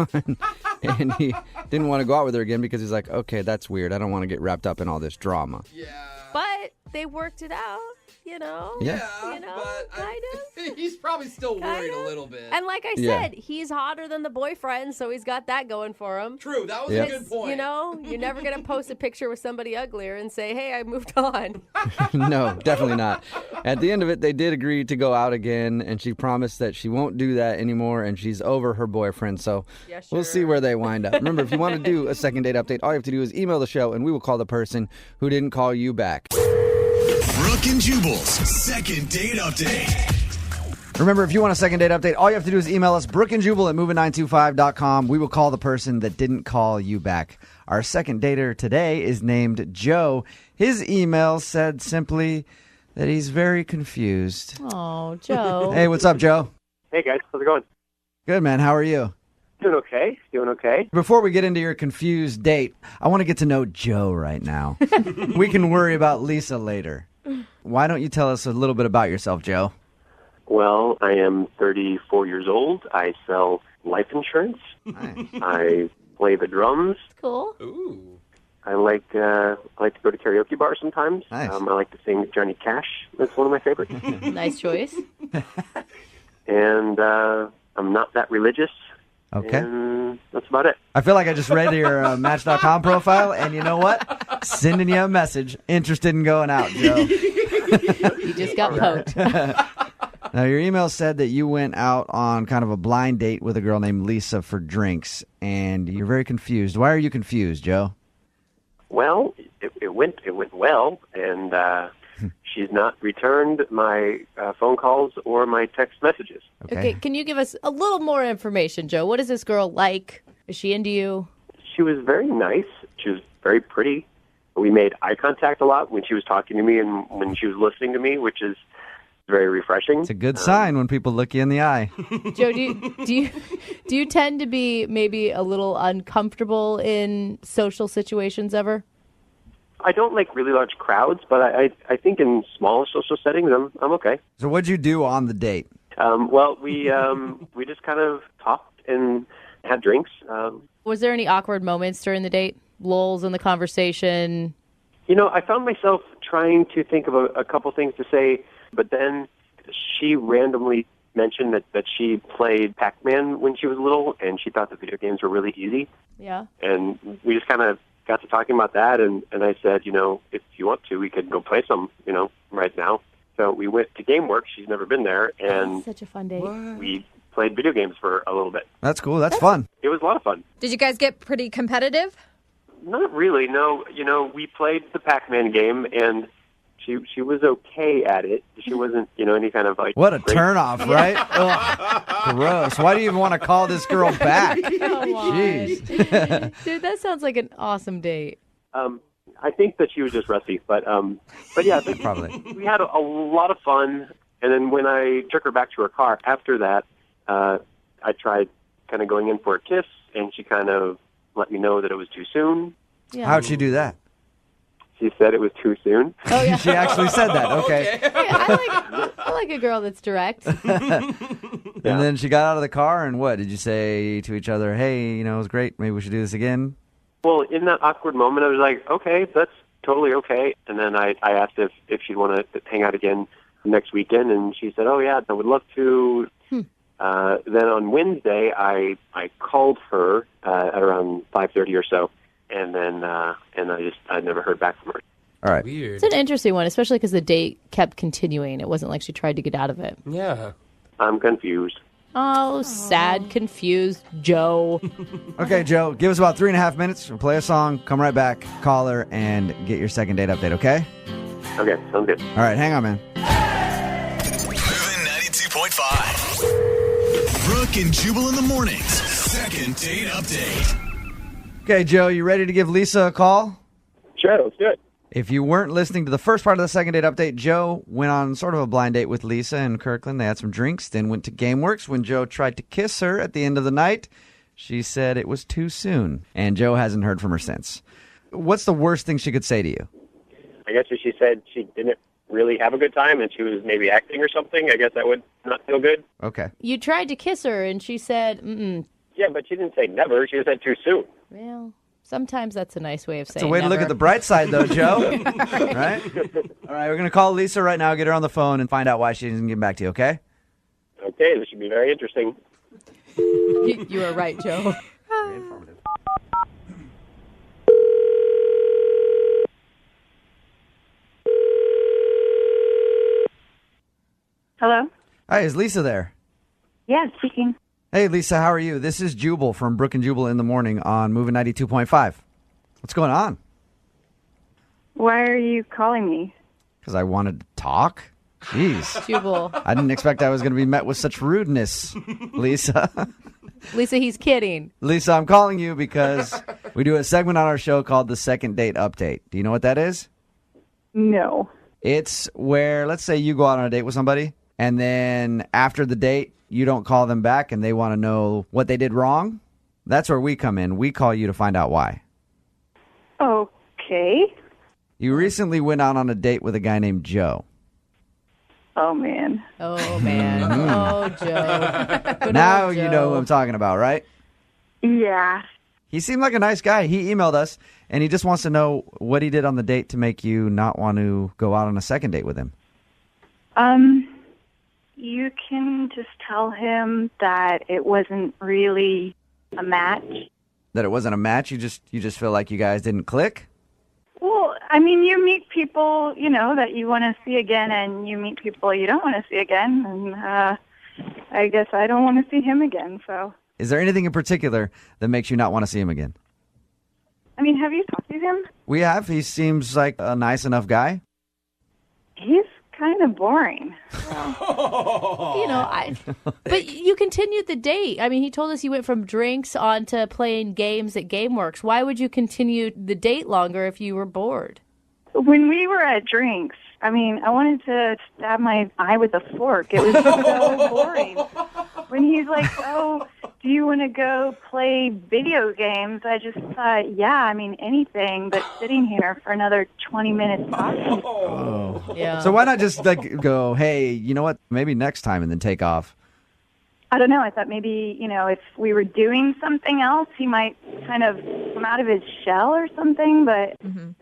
And he didn't want to go out with her again because he's like, okay, that's weird. I don't want to get wrapped up in all this drama. Yeah. But they worked it out, you know? Yeah. You know, but kind of. He's probably still worried Kind a of. little bit. And like I Yeah. said, he's hotter than the boyfriend, so he's got that going for him. True, that was Yeah. a good point. You know, you're never going to post a picture with somebody uglier and say, hey, I moved on. No, definitely not. At the end of it, they did agree to go out again, and she promised that she won't do that anymore, and she's over her boyfriend. So Yeah, we'll see sure. where they wind up. Remember, if you want to do a second date update, all you have to do is email the show, and we will call the person who didn't call you back. Brooke and Jubal's second date update. Remember, if you want a second date update, all you have to do is email us, brookeandjubal@moving925.com. We will call the person that didn't call you back. Our second dater today is named Joe. His email said simply that he's very confused. Oh, Joe. Hey, what's up, Joe? Hey, guys. How's it going? Good, man. How are you? Doing okay. Doing okay. Before we get into your confused date, I want to get to know Joe right now. We can worry about Lisa later. Why don't you tell us a little bit about yourself, Joe? Well, I am 34 years old. I sell life insurance. Nice. I play the drums. Cool. Ooh. I like to go to karaoke bars sometimes. Nice. I like to sing Johnny Cash. That's one of my favorites. Nice choice. And I'm not that religious. Okay. And that's about it. I feel like I just read your Match.com profile, and you know what? Sending you a message. Interested in going out, Joe. You just got poked. Now, your email said that you went out on kind of a blind date with a girl named Lisa for drinks, and you're very confused. Why are you confused, Joe? Well, it went well, and she's not returned my phone calls or my text messages. Okay, can you give us a little more information, Joe? What is this girl like? Is she into you? She was very nice. She was very pretty. We made eye contact a lot when she was talking to me and when she was listening to me, which is very refreshing. It's a good sign when people look you in the eye. Joe, do you tend to be maybe a little uncomfortable in social situations ever? I don't like really large crowds, but I think in small social settings, I'm okay. So what'd you do on the date? Well, we just kind of talked and had drinks. Was there any awkward moments during the date? Lulls in the conversation? I found myself trying to think of a couple things to say, but then she randomly mentioned that she played Pac-Man when she was little, and she thought the video games were really easy. Yeah. And we just kind of got to talking about that, and I said, if you want to, we could go play some, right now. So we went to GameWorks. She's never been there, and such a fun date. We played video games for a little bit. That's cool. That's fun. It was a lot of fun. Did you guys get pretty competitive? Not really, no. We played the Pac-Man game, and she was okay at it. She wasn't, any kind of like... What a great... turnoff, right? Ugh, gross. Why do you even want to call this girl back? Come on. Jeez. Dude, that sounds like an awesome date. I think that she was just rusty, but yeah, probably. We had a lot of fun, and then when I took her back to her car after that, I tried kind of going in for a kiss, and she kind of let me know that it was too soon. Yeah. How'd she do that? She said it was too soon. Oh, yeah. She actually said that. Okay. Yeah, I like a girl that's direct. And then she got out of the car, and what? Did you say to each other, hey, it was great, maybe we should do this again? Well, in that awkward moment, I was like, okay, that's totally okay. And then I asked if she'd want to hang out again next weekend, and she said, oh, yeah, I would love to. Then on Wednesday, I called her at around 5:30 or so, and then I never heard back from her. All right. Weird. It's an interesting one, especially because the date kept continuing. It wasn't like she tried to get out of it. Yeah. I'm confused. Oh, sad, confused Joe. Okay, Joe, give us about 3.5 minutes. We'll play a song, come right back, call her, and get your second date update, okay? Okay, sounds good. All right, hang on, man. Moving 92.5. Brooke and Jubal in the mornings. Second date update. Okay, Joe, you ready to give Lisa a call? Sure, let's do it. If you weren't listening to the first part of the second date update, Joe went on sort of a blind date with Lisa in Kirkland. They had some drinks, then went to GameWorks. When Joe tried to kiss her at the end of the night, she said it was too soon, and Joe hasn't heard from her since. What's the worst thing she could say to you? I guess if she said she didn't really have a good time and she was maybe acting or something, I guess that would not feel good. Okay. You tried to kiss her, and she said, mm-mm. Yeah, but she didn't say never. She said too soon. Well, sometimes that's a nice way of saying It's a way never. to look at the bright side, though, Joe. Right? All right, we're going to call Lisa right now, get her on the phone, and find out why she didn't get back to you, okay? Okay, this should be very interesting. You were right, Joe. Very informative. Hello? Hi, is Lisa there? Yeah, speaking. Hey, Lisa, how are you? This is Jubal from Brooke and Jubal in the morning on Moving 92.5. What's going on? Why are you calling me? Because I wanted to talk. Jeez. Jubal. I didn't expect I was going to be met with such rudeness, Lisa. Lisa, he's kidding. Lisa, I'm calling you because we do a segment on our show called the Second Date Update. Do you know what that is? No. It's where, let's say you go out on a date with somebody, and then after the date, you don't call them back and they want to know what they did wrong. That's where we come in. We call you to find out why. Okay. You recently went out on a date with a guy named Joe. Oh, man. Oh, man. Oh, Joe. Good Now old you Joe. know who I'm talking about, right? Yeah. He seemed like a nice guy. He emailed us, and he just wants to know what he did on the date to make you not want to go out on a second date with him. You can just tell him that it wasn't really a match. That it wasn't a match? You just feel like you guys didn't click? Well, I mean, you meet people, that you want to see again, and you meet people you don't want to see again, and I guess I don't want to see him again, so. Is there anything in particular that makes you not want to see him again? I mean, have you talked to him? We have. He seems like a nice enough guy. He's kind of boring. But you continued the date. I mean, he told us you went from drinks on to playing games at GameWorks. Why would you continue the date longer if you were bored? When we were at drinks, I mean, I wanted to stab my eye with a fork. It was so boring. When he's like, oh, do you want to go play video games? I just thought, yeah, I mean, anything but sitting here for another 20 minutes talking. Oh. Yeah. So why not just go, hey, you know what? Maybe next time, and then take off. I don't know. I thought maybe, if we were doing something else, he might kind of come out of his shell or something. But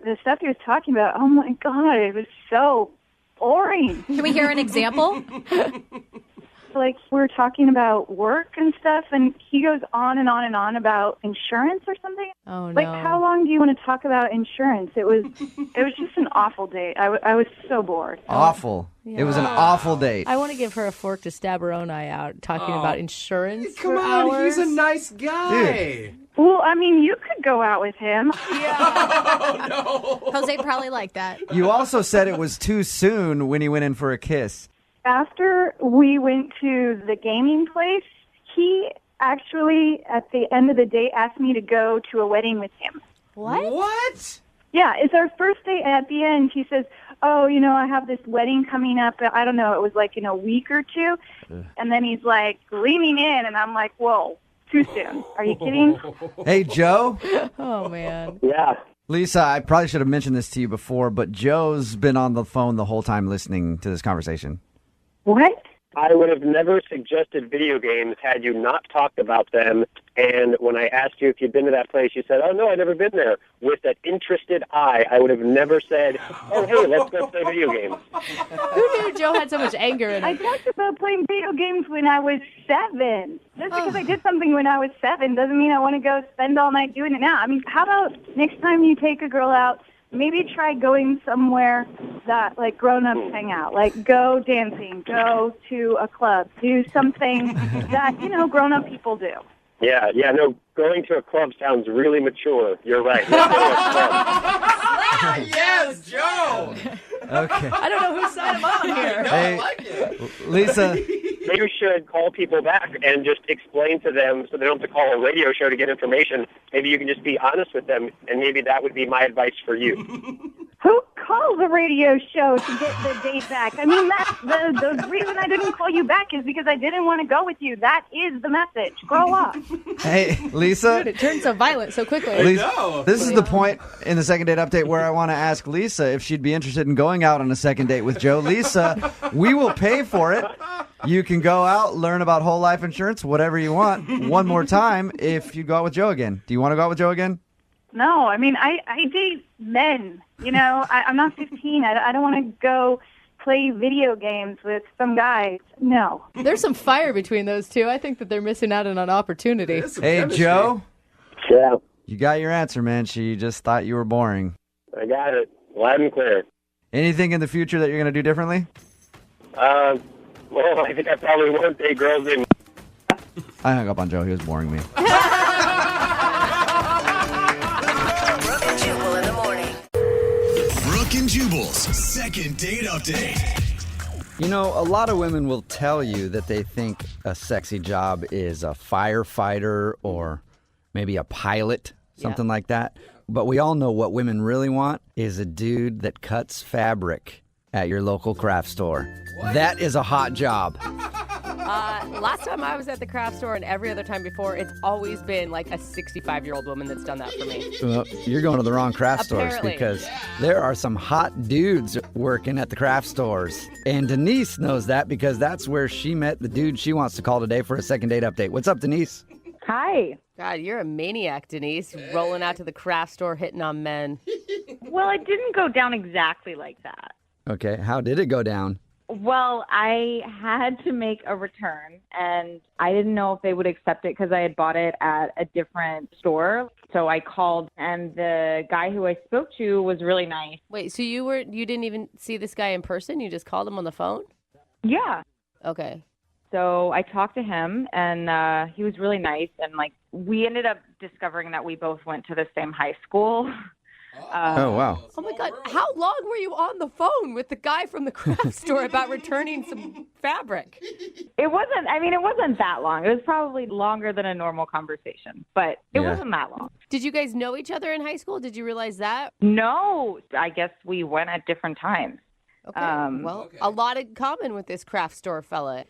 the stuff he was talking about, oh my God, it was so boring. Can we hear an example? Like, we were talking about work and stuff, and he goes on and on and on about insurance or something. Oh, no. Like, how long do you want to talk about insurance? It was just an awful date. I was so bored. Awful. Yeah. It was an awful date. I want to give her a fork to stab her own eye out talking about insurance. Come for on, hours. he's a nice guy. Well, I mean, you could go out with him. Jose probably liked that. You also said it was too soon when he went in for a kiss. After we went to the gaming place, he actually, at the end of the day, asked me to go to a wedding with him. What? Yeah, it's our first date. At the end, he says, oh, I have this wedding coming up. I don't know, it was like in a week or two. And then he's like leaning in, and I'm like, whoa, too soon. Are you kidding? Hey, Joe. Oh, man. Yeah. Lisa, I probably should have mentioned this to you before, but Joe's been on the phone the whole time listening to this conversation. What? I would have never suggested video games had you not talked about them. And when I asked you if you'd been to that place, you said, oh, no, I've never been there. With that interested eye, I would have never said, oh, hey, let's go play video games. Who knew Joe had so much anger in I him? talked about playing video games when I was 7. Just because I did something when I was 7 doesn't mean I want to go spend all night doing it now. I mean, how about next time you take a girl out, maybe try going somewhere that, like, grown-ups hang out. Like, go dancing, go to a club, do something that, grown-up people do. Yeah, no, going to a club sounds really mature. You're right. Yes, Joe. Okay. I don't know whose side I'm on here. Hey, Lisa. Maybe you should call people back and just explain to them so they don't have to call a radio show to get information. Maybe you can just be honest with them, and maybe that would be my advice for you. Who calls a radio show to get the date back? I mean, that's the reason I didn't call you back is because I didn't want to go with you. That is the message. Grow up. Hey, Lisa. Dude, it turned so violent so quickly. Lisa, this is the point in the second date update where I want to ask Lisa if she'd be interested in going out on a second date with Joe. Lisa, we will pay for it. You can go out, learn about whole life insurance, whatever you want, one more time if you go out with Joe again. Do you want to go out with Joe again? No, I mean, I date men. I'm not 15. I don't want to go play video games with some guys. No. There's some fire between those two. I think that they're missing out on an opportunity. Hey, chemistry. Joe. Yeah. You got your answer, man. She just thought you were boring. I got it. Loud and clear. Anything in the future that you're going to do differently? Well, I think I probably won't date girls in. I hung up on Joe. He was boring me. Brooke and Jubal in the morning. Brooke and Jubal's second date update. You know, a lot of women will tell you that they think a sexy job is a firefighter or maybe a pilot, something like that. But we all know what women really want is a dude that cuts fabric at your local craft store. What? That is a hot job. Last time I was at the craft store and every other time before, it's always been like a 65-year-old woman that's done that for me. Well, you're going to the wrong craft Apparently. stores because there are some hot dudes working at the craft stores. And Denise knows that because that's where she met the dude she wants to call today for a second date update. What's up, Denise? Hi. God, you're a maniac, Denise, rolling out to the craft store hitting on men. Well, it didn't go down exactly like that. Okay, how did it go down? Well, I had to make a return, and I didn't know if they would accept it because I had bought it at a different store. So I called, and the guy who I spoke to was really nice. Wait, so you didn't even see this guy in person? You just called him on the phone? Yeah. Okay. So I talked to him, and he was really nice. And, we ended up discovering that we both went to the same high school. Oh, wow. Oh, my God. How long were you on the phone with the guy from the craft store about returning some fabric? It wasn't that long. It was probably longer than a normal conversation, but it wasn't that long. Did you guys know each other in high school? Did you realize that? No, I guess we went at different times. Okay. A lot in common with this craft store fella.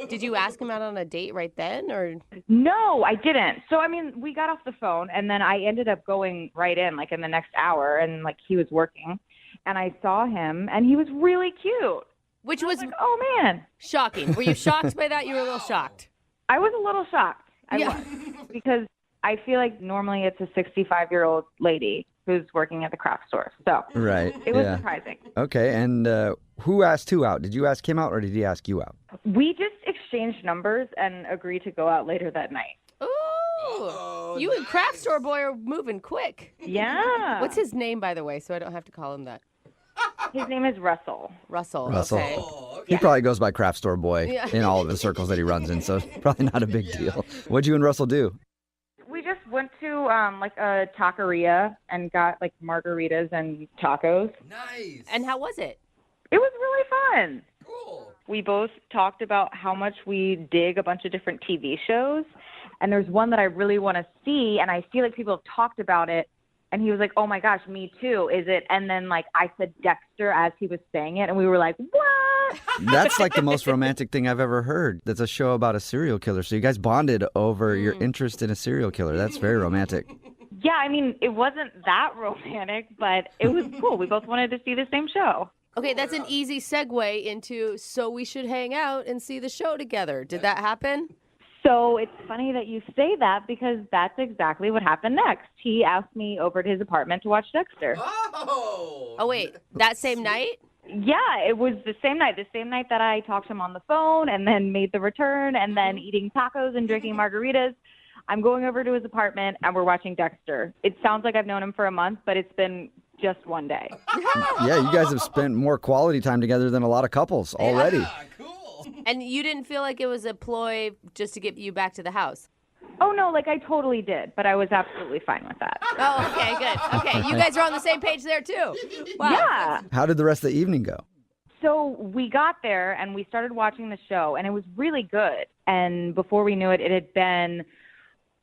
Did you ask him out on a date right then, or? No, I didn't. So, we got off the phone, and then I ended up going right in, in the next hour, and, he was working, and I saw him, and he was really cute. Which was, oh, man. Shocking. Were you shocked by that? You were a little shocked. I was a little shocked. I was, because I feel like normally it's a 65-year-old lady who's working at the craft store. So Right. it was surprising. Okay, and who asked who out? Did you ask him out or did he ask you out? We just exchanged numbers and agreed to go out later that night. Ooh. You and Craft Store Boy are moving quick. Yeah. What's his name, by the way, so I don't have to call him that? His name is Russell. Russell. Okay. Okay. He probably goes by Craft Store Boy Yeah. in all of the circles that he runs in, so it's probably not a big deal. What'd you and Russell do? We just went to like a taqueria and got like margaritas and tacos. Nice. And how was it? It was really fun. Cool. We both talked about how much we dig a bunch of different TV shows. And there's one that I really want to see, and I feel like people have talked about it. And he was like, oh, my gosh, me too. Is it? And then, like, I said Dexter as he was saying it, and we were like, what? That's like the most romantic thing I've ever heard. That's a show about a serial killer. So you guys bonded over your interest in a serial killer. That's very romantic. Yeah, I mean, it wasn't that romantic, but it was cool. We both wanted to see the same show. Okay, that's an easy segue into so we should hang out and see the show together. Did that happen? So it's funny that you say that because that's exactly what happened next. He asked me over to his apartment to watch Dexter. Oh, wait, that same night? Yeah, it was the same night that I talked to him on the phone and then made the return and then eating tacos and drinking margaritas. I'm going over to his apartment and we're watching Dexter. It sounds like I've known him for a month, but it's been just one day. Yeah, you guys have spent more quality time together than a lot of couples already. Yeah, cool. And you didn't feel like it was a ploy just to get you back to the house? Oh, no, like I totally did, but I was absolutely fine with that. Oh, okay, good. Okay, you guys are on the same page there, too. Wow. Yeah. How did the rest of the evening go? So we got there and we started watching the show, and it was really good. And before we knew it, it had been,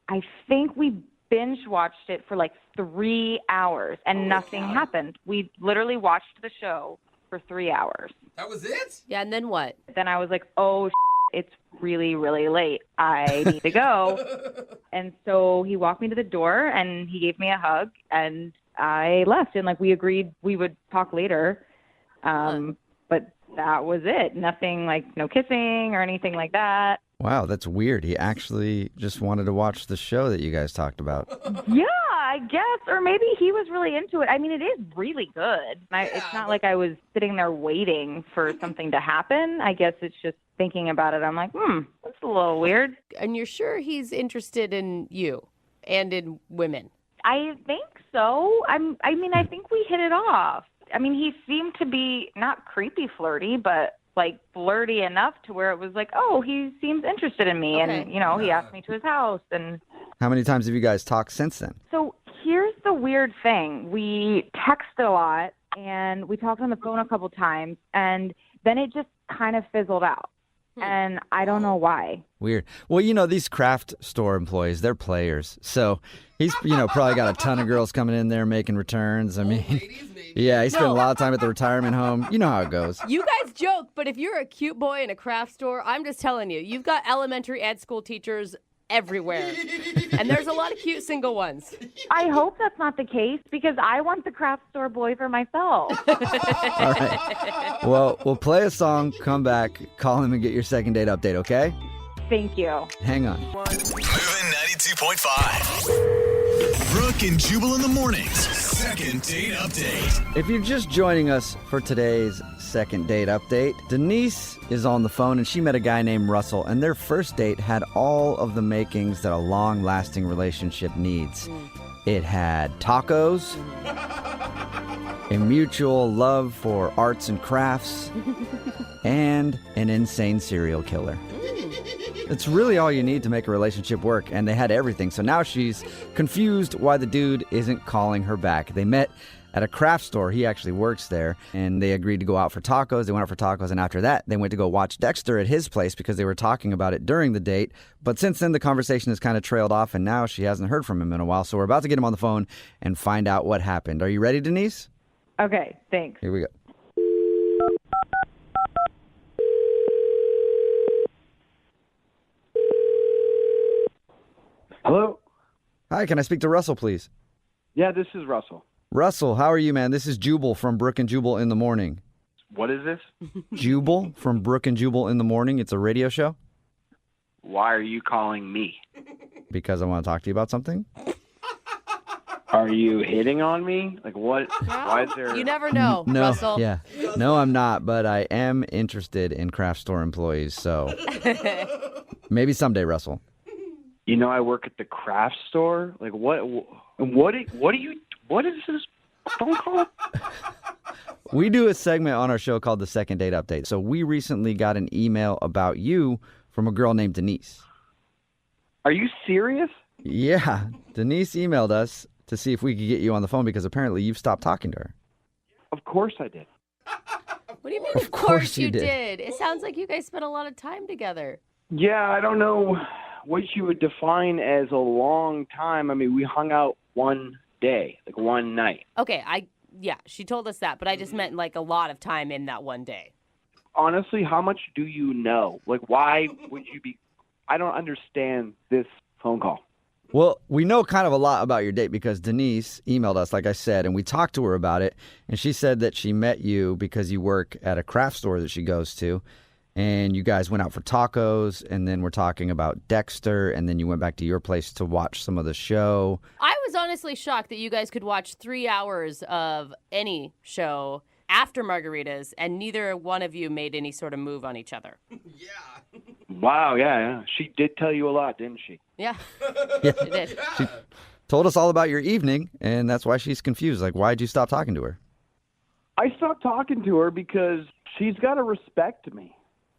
I think we binge watched it for like 3 hours, and nothing happened. We literally watched the show for 3 hours. That was it? Yeah, and then what? Then I was like, oh, it's really, really late. I need to go. And so he walked me to the door and he gave me a hug and I left. And like we agreed we would talk later. But that was it. Nothing like no kissing or anything like that. Wow, that's weird. He actually just wanted to watch the show that you guys talked about. Yeah, I guess. Or maybe he was really into it. I mean, it is really good. It's not like I was sitting there waiting for something to happen. I guess it's just thinking about it. I'm like, that's a little weird. And you're sure he's interested in you and in women? I think so. I think we hit it off. I mean, he seemed to be not creepy flirty, but like flirty enough to where it was like, oh, he seems interested in me. Okay. And, he asked me to his house. And How many times have you guys talked since then? so here's the weird thing. We texted a lot and we talked on the phone a couple times and then it just kind of fizzled out. And I don't know why. Weird. Well, these craft store employees, they're players. So he's, probably got a ton of girls coming in there making returns. I mean, yeah, he spent a lot of time at the retirement home. You know how it goes. You guys joke, but if you're a cute boy in a craft store, I'm just telling you, you've got elementary and school teachers everywhere. And there's a lot of cute single ones. I hope that's not the case because I want the craft store boy for myself. All right. Well, we'll play a song, come back, call him and get your second date update, okay? Thank you. Hang on. Moving 92.5. Brooke and Jubal in the mornings. Second date update. If you're just joining us for today's second date update, Denise is on the phone and she met a guy named Russell, and their first date had all of the makings that a long-lasting relationship needs. It had tacos, a mutual love for arts and crafts, and an insane serial killer. It's really all you need to make a relationship work, and they had everything. So now she's confused why the dude isn't calling her back. They met at a craft store. He actually works there, and they agreed to go out for tacos. They went out for tacos, and after that, they went to go watch Dexter at his place because they were talking about it during the date. But since then, the conversation has kind of trailed off, and now she hasn't heard from him in a while. So we're about to get him on the phone and find out what happened. Are you ready, Denise? Okay, thanks. Here we go. Hello? Hi, can I speak to Russell, please? Yeah, this is Russell. Russell, how are you, man? This is Jubal from Brooke and Jubal in the Morning. What is this? Jubal from Brooke and Jubal in the Morning. It's a radio show. Why are you calling me? Because I want to talk to you about something. Are you hitting on me? Like what? Why is there? You never know, No, Russell. yeah. No, I'm not, but I am interested in craft store employees, so maybe someday, Russell. You know, I work at the craft store. Like what is this phone call? We do a segment on our show called the Second Date Update. So we recently got an email about you from a girl named Denise. Are you serious? Yeah, Denise emailed us to see if we could get you on the phone because apparently you've stopped talking to her. Of course I did. What do you mean, Of of course you you did. did? It sounds like you guys spent a lot of time together. Yeah, I don't know what you would define as a long time. I mean, we hung out one day, like one night. Okay, yeah, she told us that, but I just meant like a lot of time in that one day. Honestly, how much do you know? Like, why would you be? I don't understand this phone call. Well, we know kind of a lot about your date because Denise emailed us, like I said, and we talked to her about it. And she said that she met you because you work at a craft store that she goes to. And you guys went out for tacos, and then we're talking about Dexter, and then you went back to your place to watch some of the show. I was honestly shocked that you guys could watch 3 hours of any show after margaritas, and neither one of you made any sort of move on each other. Wow, yeah. She did tell you a lot, didn't she? Yeah, Yeah. she did. She told us all about your evening, and that's why she's confused. Like, why'd you stop talking to her? I stopped talking to her because she's got to respect me.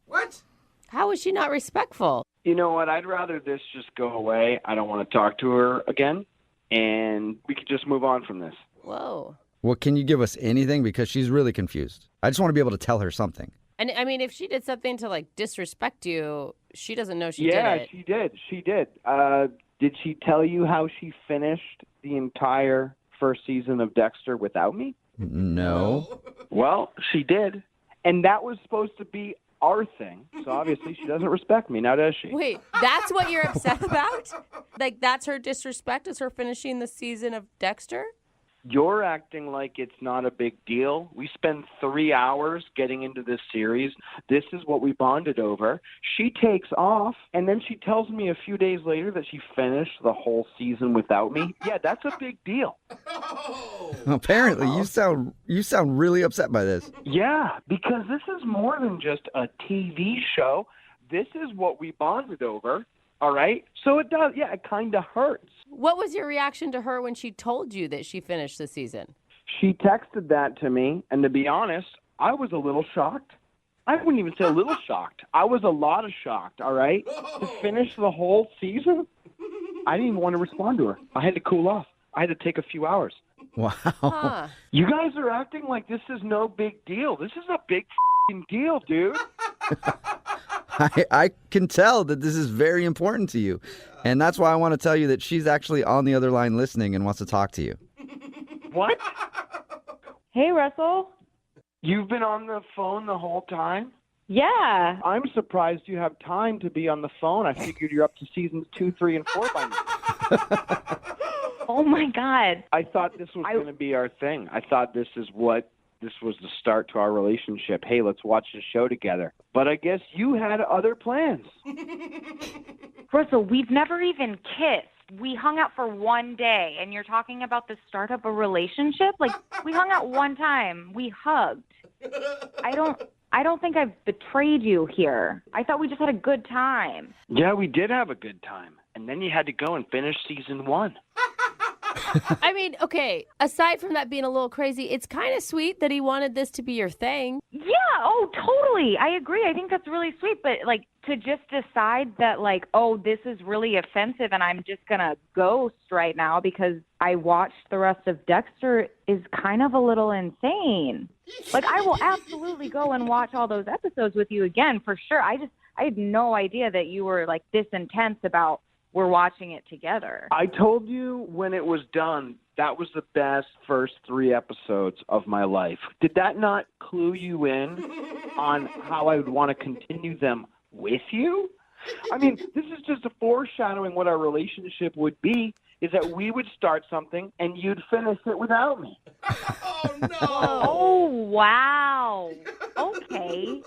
What? How is she not respectful? You know what? I'd rather this just go away. I don't want to talk to her again, and we could just move on from this. Whoa. Well, can you give us anything? Because she's really confused. I just want to be able to tell her something. And I mean, if she did something to like disrespect you, she doesn't know she did it. She did. She did. Did she tell you how she finished the entire first season of Dexter without me? No. Well, she did. And that was supposed to be our thing. So obviously she doesn't respect me now, does she? Wait, that's what you're upset about? Like, that's her disrespect, is her finishing the season of Dexter? You're acting like it's not a big deal. We spend 3 hours getting into this series. This is what we bonded over. She takes off, and then she tells me a few days later that she finished the whole season without me. Yeah, that's a big deal. Apparently, you sound really upset by this. Yeah, because this is more than just a TV show. This is what we bonded over, all right? So it does, yeah, it kind of hurts. What was your reaction to her when she told you that she finished the season? She texted that to me, and to be honest, I was a little shocked. I wouldn't even say a little shocked. I was a lot of shocked, all right? To finish the whole season, I didn't even want to respond to her. I had to cool off. I had to take a few hours. Wow. Huh. You guys are acting like this is no big deal. This is a big f***ing deal, dude. I can tell that this is very important to you. And that's why I want to tell you that she's actually on the other line listening and wants to talk to you. What? Hey, Russell. You've been on the phone the whole time? Yeah. I'm surprised you have time to be on the phone. I figured you're up to seasons 2, 3, and 4 by now. Oh, my God. I thought this was going to be our thing. I thought this was the start to our relationship. Hey, let's watch the show together. But I guess you had other plans. Russell, we've never even kissed. We hung out for one day, and you're talking about the start of a relationship? Like, we hung out one time. We hugged. I don't think I've betrayed you here. I thought we just had a good time. Yeah, we did have a good time. And then you had to go and finish season 1. I mean, okay, aside from that being a little crazy, it's kind of sweet that he wanted this to be your thing. Yeah, oh, totally. I agree. I think that's really sweet. But, like, to just decide that, like, oh, this is really offensive and I'm just going to ghost right now because I watched the rest of Dexter is kind of a little insane. Like, I will absolutely go and watch all those episodes with you again, for sure. I had no idea that you were, like, this intense about we're watching it together. I told you when it was done, that was the best first 3 episodes of my life. Did that not clue you in on how I would want to continue them with you? I mean, this is just a foreshadowing what our relationship would be, is that we would start something and you'd finish it without me. Oh, no. Oh, wow. Okay.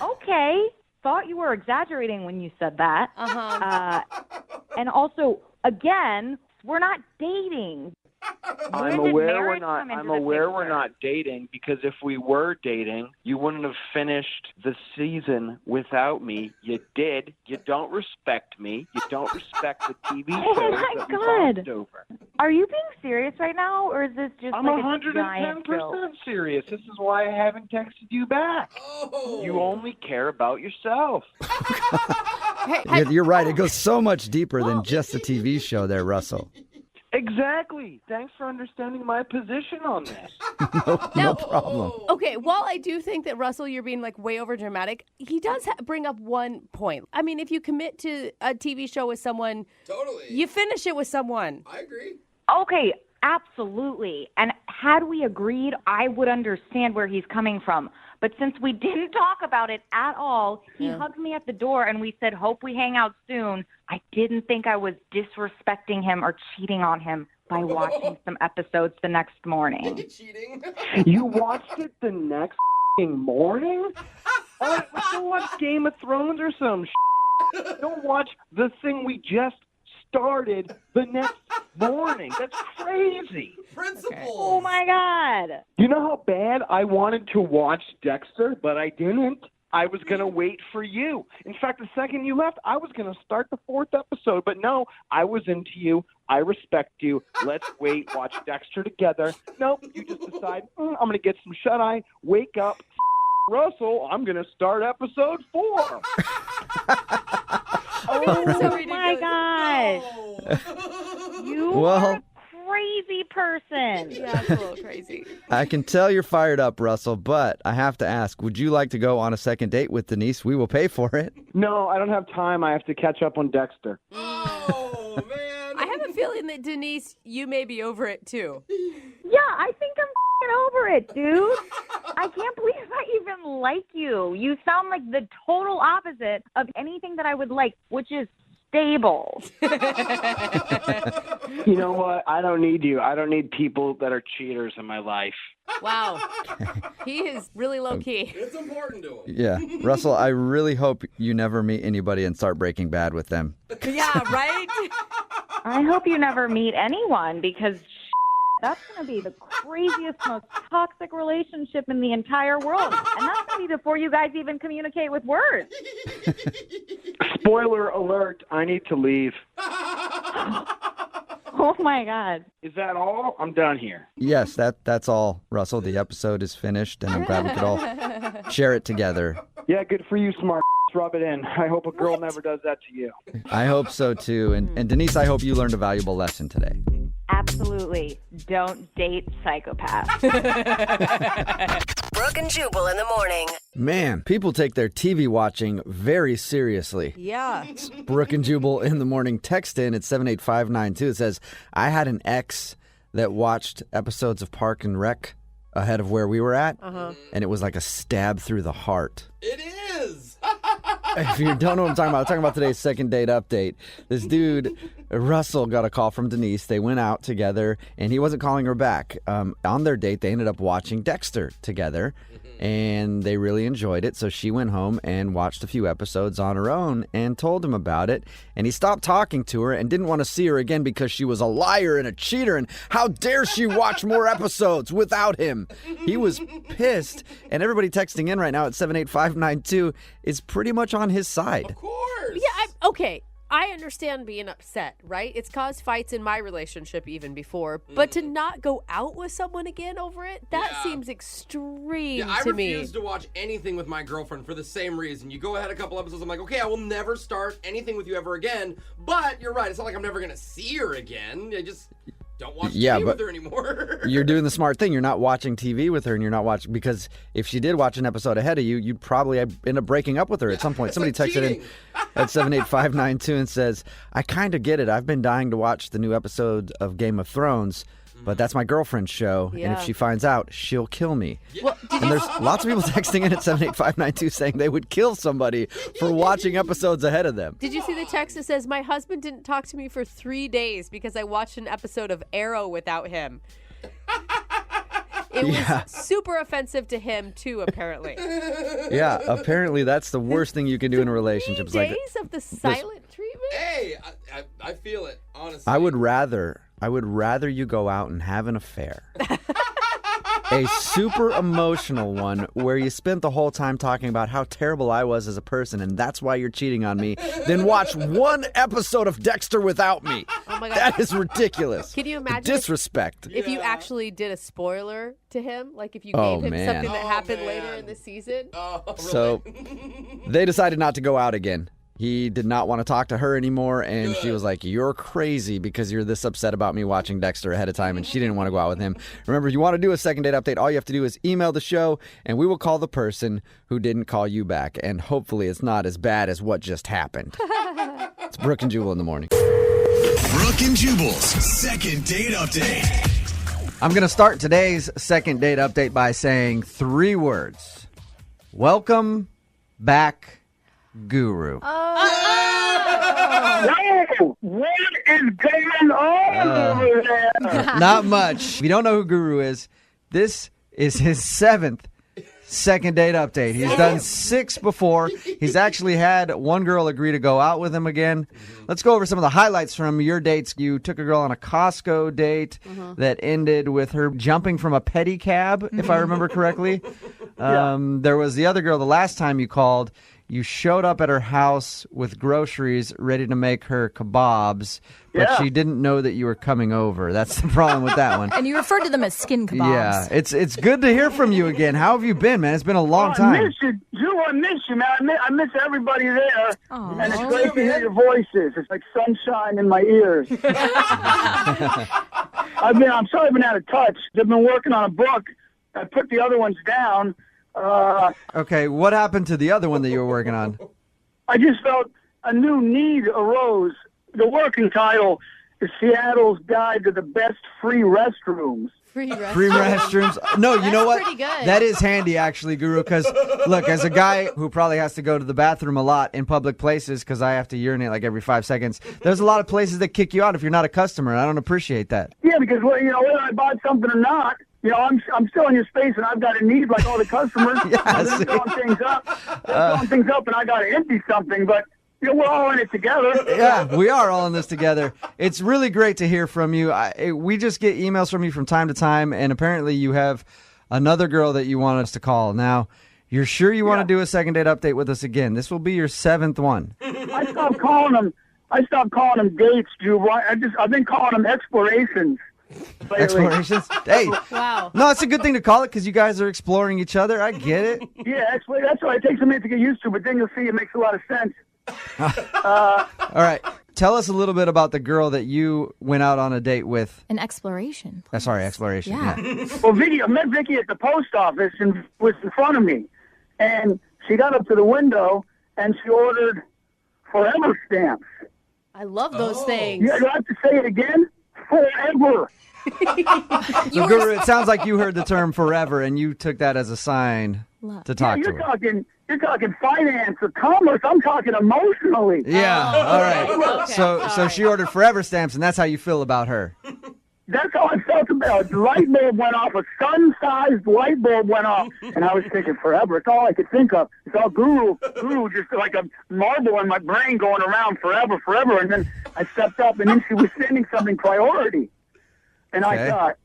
Okay. thought you were exaggerating when you said that. Uh-huh. And also, again, we're not dating. I'm When did aware we're marriage not. come into I'm the aware we're picture? not dating because if we were dating, you wouldn't have finished the season without me. You did. You don't respect me. You don't respect the TV shows Oh my that we God. bonded over. Are you being serious right now, or is this just I'm like a giant 110% joke? serious. This is why I haven't texted you back. You only care about yourself. You're right. It goes so much deeper than just a TV show there, Russell. Exactly. Thanks for understanding my position on this. No problem. Okay, while I do think that, Russell, you're being like way over dramatic, he does bring up one point. I mean, if you commit to a TV show with someone, you finish it with someone. I agree. Okay, absolutely. And had we agreed, I would understand where he's coming from. But since we didn't talk about it at all, he hugged me at the door and we said, hope we hang out soon. I didn't think I was disrespecting him or cheating on him by watching some episodes the next morning. Cheating. You watched it the next morning? All right, let's go watch Game of Thrones or some Don't watch the thing we just started the next morning. That's crazy. Principles. Oh my God. You know how bad I wanted to watch Dexter, but I didn't? I was going to wait for you. In fact, the second you left, I was going to start the 4th episode. But no, I was into you. I respect you. Let's wait, watch Dexter together. Nope, you just decide, I'm going to get some shut-eye, wake up, Russell, I'm going to start episode 4. Oh my God. You are a crazy person. Yeah, it's a little crazy. I can tell you're fired up, Russell, but I have to ask, would you like to go on a second date with Denise? We will pay for it. No, I don't have time. I have to catch up on Dexter. Oh, man. I have a feeling that, Denise, you may be over it too. Yeah, I think I'm over it, dude. I can't believe I even like you. You sound like the total opposite of anything that I would like, which is stable. You know what? I don't need you. I don't need people that are cheaters in my life. Wow. He is really low key. It's important to him. Yeah. Russell, I really hope you never meet anybody and start Breaking Bad with them. Yeah, right? I hope you never meet anyone because that's going to be the craziest, most toxic relationship in the entire world. And that's going to be before you guys even communicate with words. Spoiler alert, I need to leave. Oh, my God. Is that all? I'm done here. Yes, that's all, Russell. The episode is finished, and I'm glad we could all share it together. Yeah, good for you, smart. Rub it in. I hope a girl never does that to you. I hope so, too. And Denise, I hope you learned a valuable lesson today. Absolutely. Don't date psychopaths. Brooke and Jubal in the morning. Man, people take their TV watching very seriously. Yeah. Brooke and Jubal in the morning. Text in at 78592. It says, I had an ex that watched episodes of Park and Rec ahead of where we were at, and it was like a stab through the heart. It is. If you don't know what I'm talking about today's second date update. This dude, Russell, got a call from Denise. They went out together, and he wasn't calling her back. On their date, they ended up watching Dexter together, and they really enjoyed it. So she went home and watched a few episodes on her own and told him about it. And he stopped talking to her and didn't want to see her again because she was a liar and a cheater. And how dare she watch more episodes without him? He was pissed. And everybody texting in right now at 78592 is pretty much on his side. Of course. Yeah, okay. I understand being upset, right? It's caused fights in my relationship even before. But to not go out with someone again over it, that seems extreme Yeah, I to me. refuse to watch anything with my girlfriend for the same reason. You go ahead a couple episodes, I'm like, okay, I will never start anything with you ever again. But you're right, it's not like I'm never going to see her again. I just don't watch TV with her anymore. You're doing the smart thing. You're not watching TV with her, and you're not watching, because if she did watch an episode ahead of you, you'd probably end up breaking up with her at some point. Somebody texted in at 78592 and says, I kind of get it. I've been dying to watch the new episode of Game of Thrones, but that's my girlfriend's show, and if she finds out, she'll kill me. Well, and there's lots of people texting in at 78592 saying they would kill somebody for watching episodes ahead of them. Did you see the text that says, my husband didn't talk to me for 3 days because I watched an episode of Arrow without him? It was super offensive to him, too, apparently. Yeah, apparently that's the worst thing you can do in a relationship. It's Days of the silent treatment? Hey, I feel it, honestly. I would rather you go out and have an affair. A super emotional one where you spent the whole time talking about how terrible I was as a person and that's why you're cheating on me, then watch one episode of Dexter without me. Oh my God. That is ridiculous. Can you imagine disrespect? if you actually did a spoiler to him? Like if you gave him something that happened later in the season? So they decided not to go out again. He did not want to talk to her anymore, and she was like, you're crazy because you're this upset about me watching Dexter ahead of time, and she didn't want to go out with him. Remember, if you want to do a second date update, all you have to do is email the show, and we will call the person who didn't call you back, and hopefully it's not as bad as what just happened. It's Brooke and Jubal in the morning. Brooke and Jubal's second date update. I'm going to start today's second date update by saying 3 words. Welcome back, Guru. Whoa, what is going on over there? Not much. If you don't know who Guru is, this is his 7th second date update. He's done 6 before. He's actually had one girl agree to go out with him again. Let's go over some of the highlights from your dates. You took a girl on a Costco date that ended with her jumping from a pedicab, if I remember correctly. There was the other girl the last time you called. You showed up at her house with groceries ready to make her kebabs, but she didn't know that you were coming over. That's the problem with that one. And you referred to them as skin kebabs. Yeah, it's good to hear from you again. How have you been, man? It's been a long time. I miss you. Drew, I miss you, man. I miss everybody there. Aww. And it's great to hear your voices. It's like sunshine in my ears. I'm sorry I've been out of touch. I've been working on a book. I put the other ones down. Okay, what happened to the other one that you were working on? I just felt a new need arose. The working title is Seattle's Guide to the Best Free Restrooms. Free restrooms. Free restrooms. No, you know what? pretty good. That is handy, actually, Guru, because, look, as a guy who probably has to go to the bathroom a lot in public places because I have to urinate like every 5 seconds, there's a lot of places that kick you out if you're not a customer, and I don't appreciate that. Yeah, because, whether I bought something or not, I'm still in your space, and I've got a need like all the customers. They're filling things up. And I got to empty something, but we're all in it together. Yeah, we are all in this together. It's really great to hear from you. We just get emails from you from time to time, and apparently you have another girl that you want us to call. Now, you're sure you want to do a second date update with us again? This will be your 7th one. I stopped calling them dates, Drew. I've been calling them explorations. Lately. Explorations? Hey. Wow. No, it's a good thing to call it because you guys are exploring each other. I get it. Yeah, that's why it takes a minute to get used to, but then you'll see it makes a lot of sense. All right. Tell us a little bit about the girl that you went out on a date with. An exploration. Sorry, exploration. Yeah. Well, I met Vicky at the post office and was in front of me. And she got up to the window and she ordered forever stamps. I love those things. Yeah, do I have to say it again? Forever. So, Guru, it sounds like you heard the term forever and you took that as a sign to talk to her. You're talking finance or commerce. I'm talking emotionally. Yeah, all right. Okay, So she ordered forever stamps, and that's how you feel about her. That's how I felt about it. The light bulb went off. A sun-sized light bulb went off. And I was thinking forever. It's all I could think of. It's all Guru, just like a marble in my brain going around forever. And then I stepped up, and then she was sending something priority. And I thought,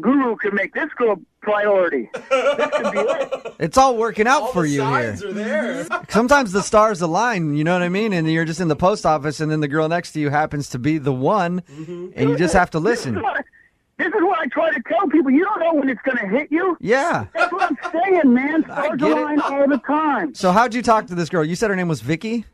Guru could make this girl priority. This could be it. It's all working out for you here. Signs are there. Sometimes the stars align, you know what I mean? And you're just in the post office, and then the girl next to you happens to be the one, and you just have to listen. This is what I try to tell people. You don't know when it's going to hit you. Yeah. That's what I'm saying, man. Stars align all the time. So how'd you talk to this girl? You said her name was Vicky?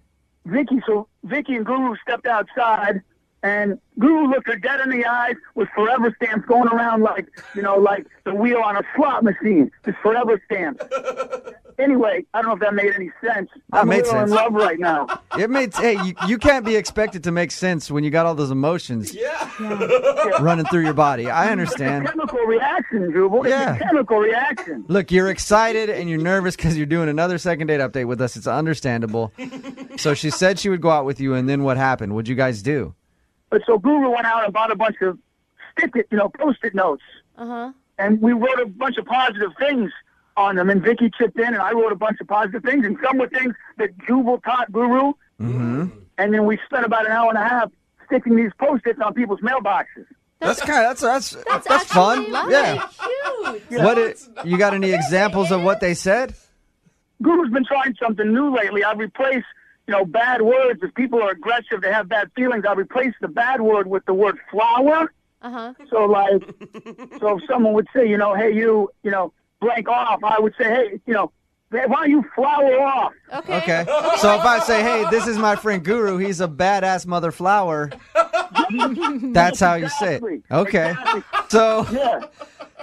Vicky. So Vicky and Guru stepped outside, and Guru looked her dead in the eyes with forever stamps going around like the wheel on a slot machine. Just forever stamps. Anyway, I don't know if that made any sense. I'm a little in love right now. It made. Hey, you can't be expected to make sense when you got all those emotions running through your body. I understand. It's a chemical reaction, Jubal. Yeah. It's a chemical reaction. Look, you're excited and you're nervous because you're doing another second date update with us. It's understandable. So she said she would go out with you, and then what happened? What'd you guys do? But so Guru went out and bought a bunch of Post-it notes. and we wrote a bunch of positive things on them, and Vicky chipped in, and I wrote a bunch of positive things, and some were things that Jubal taught Guru, Mm-hmm. and then we spent about an hour and a half sticking these Post-its on people's mailboxes. That's fun. Yeah. You got any examples of what they said? Guru's been trying something new lately. I've replaced, bad words. If people are aggressive, they have bad feelings, I've replaced the bad word with the word flower. Uh-huh. So if someone would say, hey, you, blank off, I would say, hey, why don't you flower off? Okay. So if I say, hey, this is my friend Guru, he's a badass mother flower, that's how you say it. Okay. Exactly.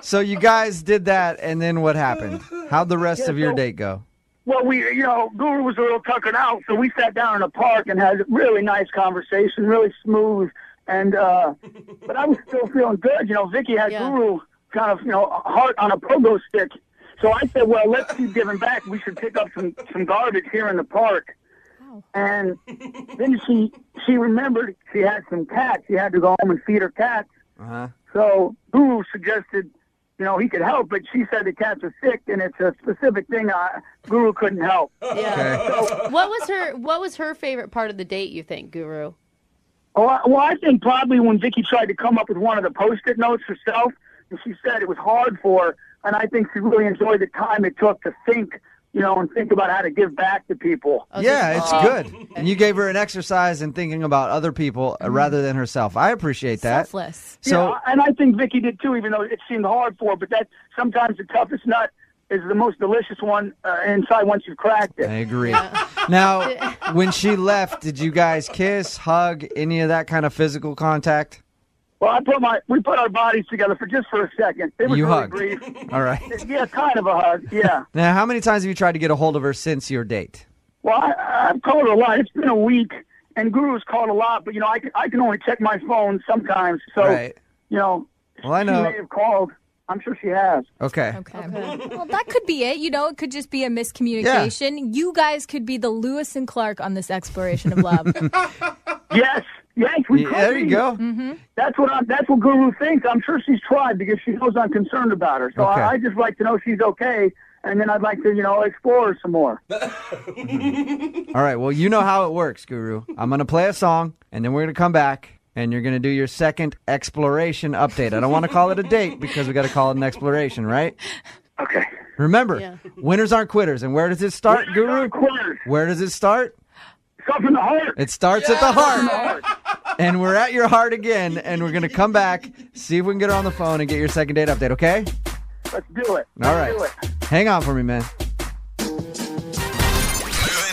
So you guys did that, and then what happened? How'd the rest of your date go? Well, Guru was a little tuckered out, so we sat down in a park and had a really nice conversation, really smooth. And but I was still feeling good. Vicky had Guru kind of, heart on a pogo stick. So I said, well, let's keep giving back. We should pick up some garbage here in the park. Oh. And then she remembered she had some cats. She had to go home and feed her cats. Uh-huh. So Guru suggested, he could help, but she said the cats are sick, and it's a specific thing Guru couldn't help. Yeah. Okay. So, What was her favorite part of the date, you think, Guru? well, I think probably when Vicky tried to come up with one of the Post-it notes herself, and she said it was hard for her, and I think she really enjoyed the time it took to think, and think about how to give back to people. Yeah, it's good. And you gave her an exercise in thinking about other people rather than herself. I appreciate that. Selfless. So, and I think Vicky did too, even though it seemed hard for her. But that sometimes the toughest nut is the most delicious one inside once you've cracked it. I agree. Now, when she left, did you guys kiss, hug, any of that kind of physical contact? Well, we put our bodies together for a second. It was You really hugged. brief. All right. Yeah, kind of a hug. Yeah. Now, how many times have you tried to get a hold of her since your date? Well, I've called her a lot. It's been a week, and Guru's called a lot, but I can only check my phone sometimes. So, Right. Well, I know. She may have called. I'm sure she has. Okay. Well, that could be it. It could just be a miscommunication. You guys could be the Lewis and Clark on this exploration of love. Yes, we could. There you be. go. Mm-hmm. That's what Guru thinks. I'm sure she's tried because she knows I'm concerned about her. So Okay. I just like to know she's okay, and then I'd like to, explore her some more. All right. Well, you know how it works, Guru. I'm going to play a song, and then we're going to come back, and you're going to do your second exploration update. I don't want to call it a date because we got to call it an exploration, right? Okay. Remember, winners aren't quitters. And where does it start, Winners Guru? aren't quitters. Where does it start? Starts in the heart. It starts at the heart. And we're at your heart again, and we're going to come back, see if we can get her on the phone and get your second date update, okay? Let's do it. All right. Let's do it. Hang on for me, man. Moving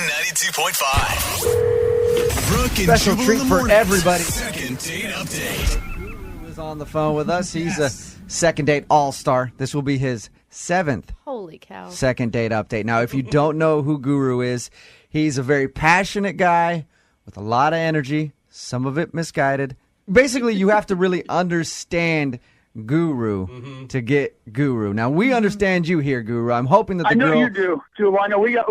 92.5. Brooke and Special Jubal treat in the for morning. everybody. Second date update. Guru is on the phone with us. He's a second date all-star. This will be his 7th Holy cow. second date update. Now, if you don't know who Guru is, he's a very passionate guy with a lot of energy, some of it misguided. Basically, you have to really understand Guru to get Guru. Now, we understand you here, Guru. I'm hoping that the I know girl... you do, Jubal. I know we got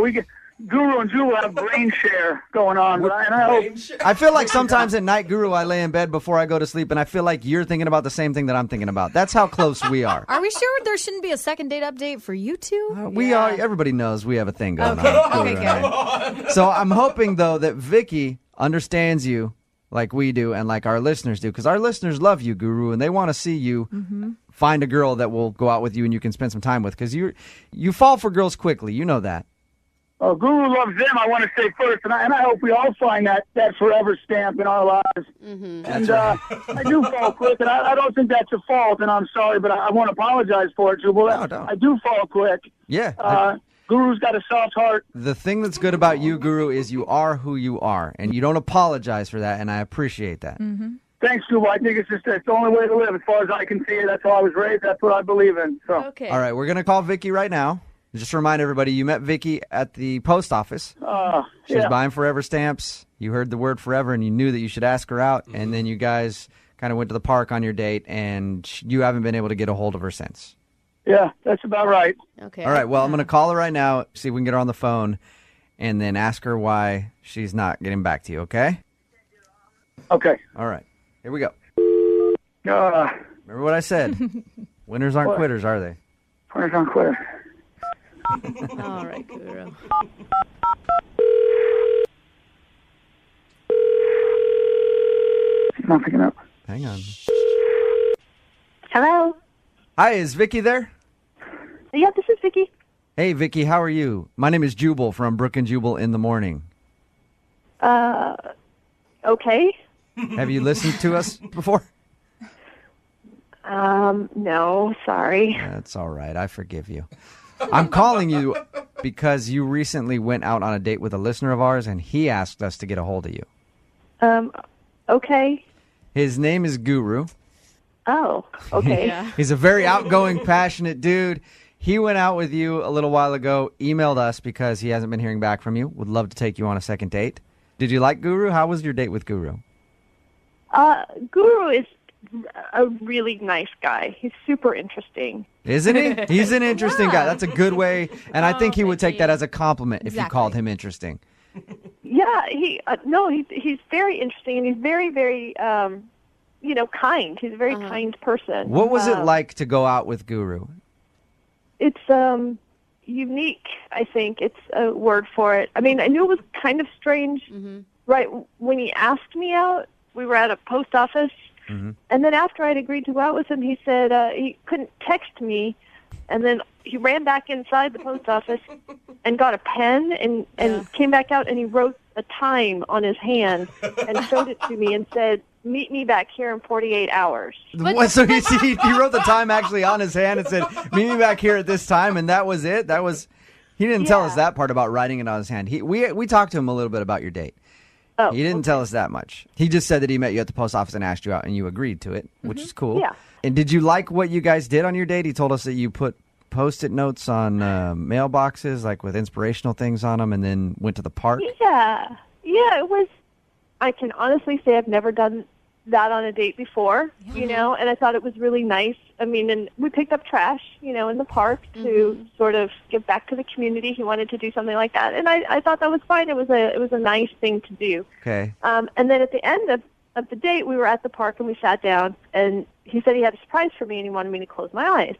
Guru and Jubal have brain share going on, and I hope. I feel like sometimes at night, Guru, I lay in bed before I go to sleep, and I feel like you're thinking about the same thing that I'm thinking about. That's how close we are. Are we sure there shouldn't be a second date update for you two? We are. Everybody knows we have a thing going on. Okay, Guru and I. So I'm hoping, though, that Vicky understands you like we do and like our listeners do, because our listeners love you, Guru, and they want to see you find a girl that will go out with you and you can spend some time with, because you fall for girls quickly. You know that. Oh, Guru loves them, I want to say first, and I hope we all find that forever stamp in our lives. Mm-hmm. And I do fall quick, and I don't think that's a fault, and I'm sorry, but I want to apologize for it, Jubal. No, don't. I do fall quick. Yeah. Guru's got a soft heart. The thing that's good about you, Guru, is you are who you are, and you don't apologize for that, and I appreciate that. Thanks, Jubal. I think it's the only way to live as far as I can see it. That's how I was raised. That's what I believe in. So. Okay. All right, we're going to call Vicky right now. Just to remind everybody, you met Vicky at the post office. She was buying forever stamps. You heard the word forever, and you knew that you should ask her out, and then you guys kind of went to the park on your date, and you haven't been able to get a hold of her since. Yeah, that's about right. Okay. All right, well, I'm going to call her right now, see if we can get her on the phone, and then ask her why she's not getting back to you, okay? Okay. All right, here we go. Uh, Remember what I said. Winners aren't quitters, are they? Winners aren't quitters. All right, Guru. He's not picking up. Hang on. Hello. Hi, is Vicky there? Yeah, this is Vicky. Hey, Vicky, how are you? My name is Jubal from Brooke and Jubal in the Morning. Okay. Have you listened to us before? No, sorry. That's all right. I forgive you. I'm calling you because you recently went out on a date with a listener of ours, and he asked us to get a hold of you. Okay. His name is Guru. Oh, okay. He's a very outgoing, passionate dude. He went out with you a little while ago, emailed us because he hasn't been hearing back from you. Would love to take you on a second date. Did you like Guru? How was your date with Guru? Guru is a really nice guy. He's super interesting. Isn't he? He's an interesting guy. That's a good way, and I think he would take that as a compliment if you called him interesting. Yeah, he's very interesting, and he's very, very, kind. He's a very kind person. What was it like to go out with Guru? It's unique, I think. It's a word for it. I mean, I knew it was kind of strange. Right when he asked me out, we were at a post office. And then after I'd agreed to go out with him, he said he couldn't text me. And then he ran back inside the post office and got a pen and came back out, and he wrote a time on his hand and showed it to me and said, "Meet me back here in 48 hours." What? So he wrote the time actually on his hand and said, "Meet me back here at this time," and that was it? He didn't tell us that part about writing it on his hand. We talked to him a little bit about your date. Oh, he didn't tell us that much. He just said that he met you at the post office and asked you out, and you agreed to it, which is cool. Yeah. And did you like what you guys did on your date? He told us that you put Post-it notes on mailboxes, like with inspirational things on them, and then went to the park. Yeah, it was. I can honestly say I've never done that on a date before, and I thought it was really nice. I mean, and we picked up trash, in the park to sort of give back to the community. He wanted to do something like that, and I thought that was fine. It was a nice thing to do. Okay. And then at the end of the date, we were at the park and we sat down, and he said he had a surprise for me and he wanted me to close my eyes.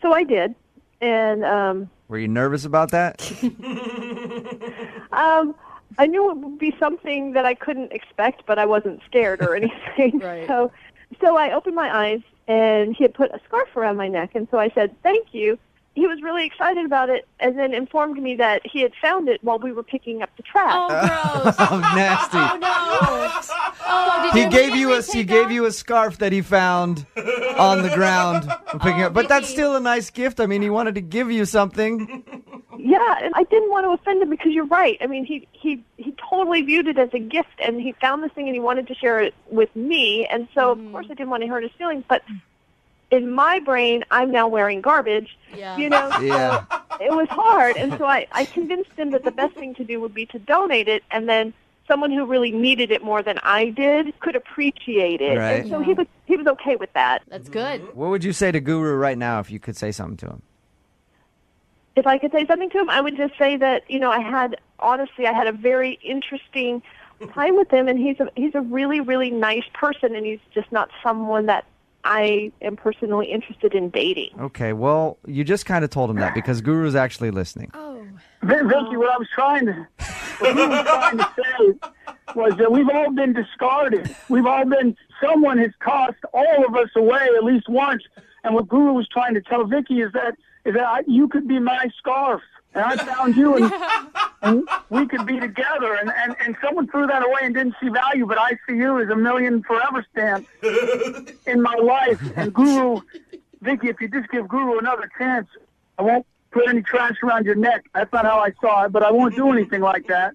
So I did, and were you nervous about that? I knew it would be something that I couldn't expect, but I wasn't scared or anything. Right. So I opened my eyes, and he had put a scarf around my neck, and so I said, "Thank you." He was really excited about it, and then informed me that he had found it while we were picking up the trash. Oh, gross. Oh, nasty. Oh, no. Oh, He gave you a scarf that he found on the ground for picking up. But that's still a nice gift. I mean, he wanted to give you something. Yeah, and I didn't want to offend him because you're right. I mean, he totally viewed it as a gift, and he found this thing and he wanted to share it with me. And so, of course, I didn't want to hurt his feelings. But in my brain, I'm now wearing garbage. Yeah. Yeah. So it was hard. And so I convinced him that the best thing to do would be to donate it, and then someone who really needed it more than I did could appreciate it. Right. And so he was okay with that. That's good. What would you say to Guru right now if you could say something to him? If I could say something to him, I would just say that, I had a very interesting time with him, and he's a really, really nice person, and he's just not someone that I am personally interested in dating. Okay, well, you just kind of told him that because Guru's actually listening. Oh. Vicky, what I was trying to say was that we've all been discarded. Someone has tossed all of us away at least once. And what Guru was trying to tell Vicky is that you could be my scarf. And I found you, and we could be together. And someone threw that away and didn't see value, but I see you as a million forever stamps in my life. And Guru, Vicky, if you just give Guru another chance, I won't put any trash around your neck. That's not how I saw it, but I won't do anything like that.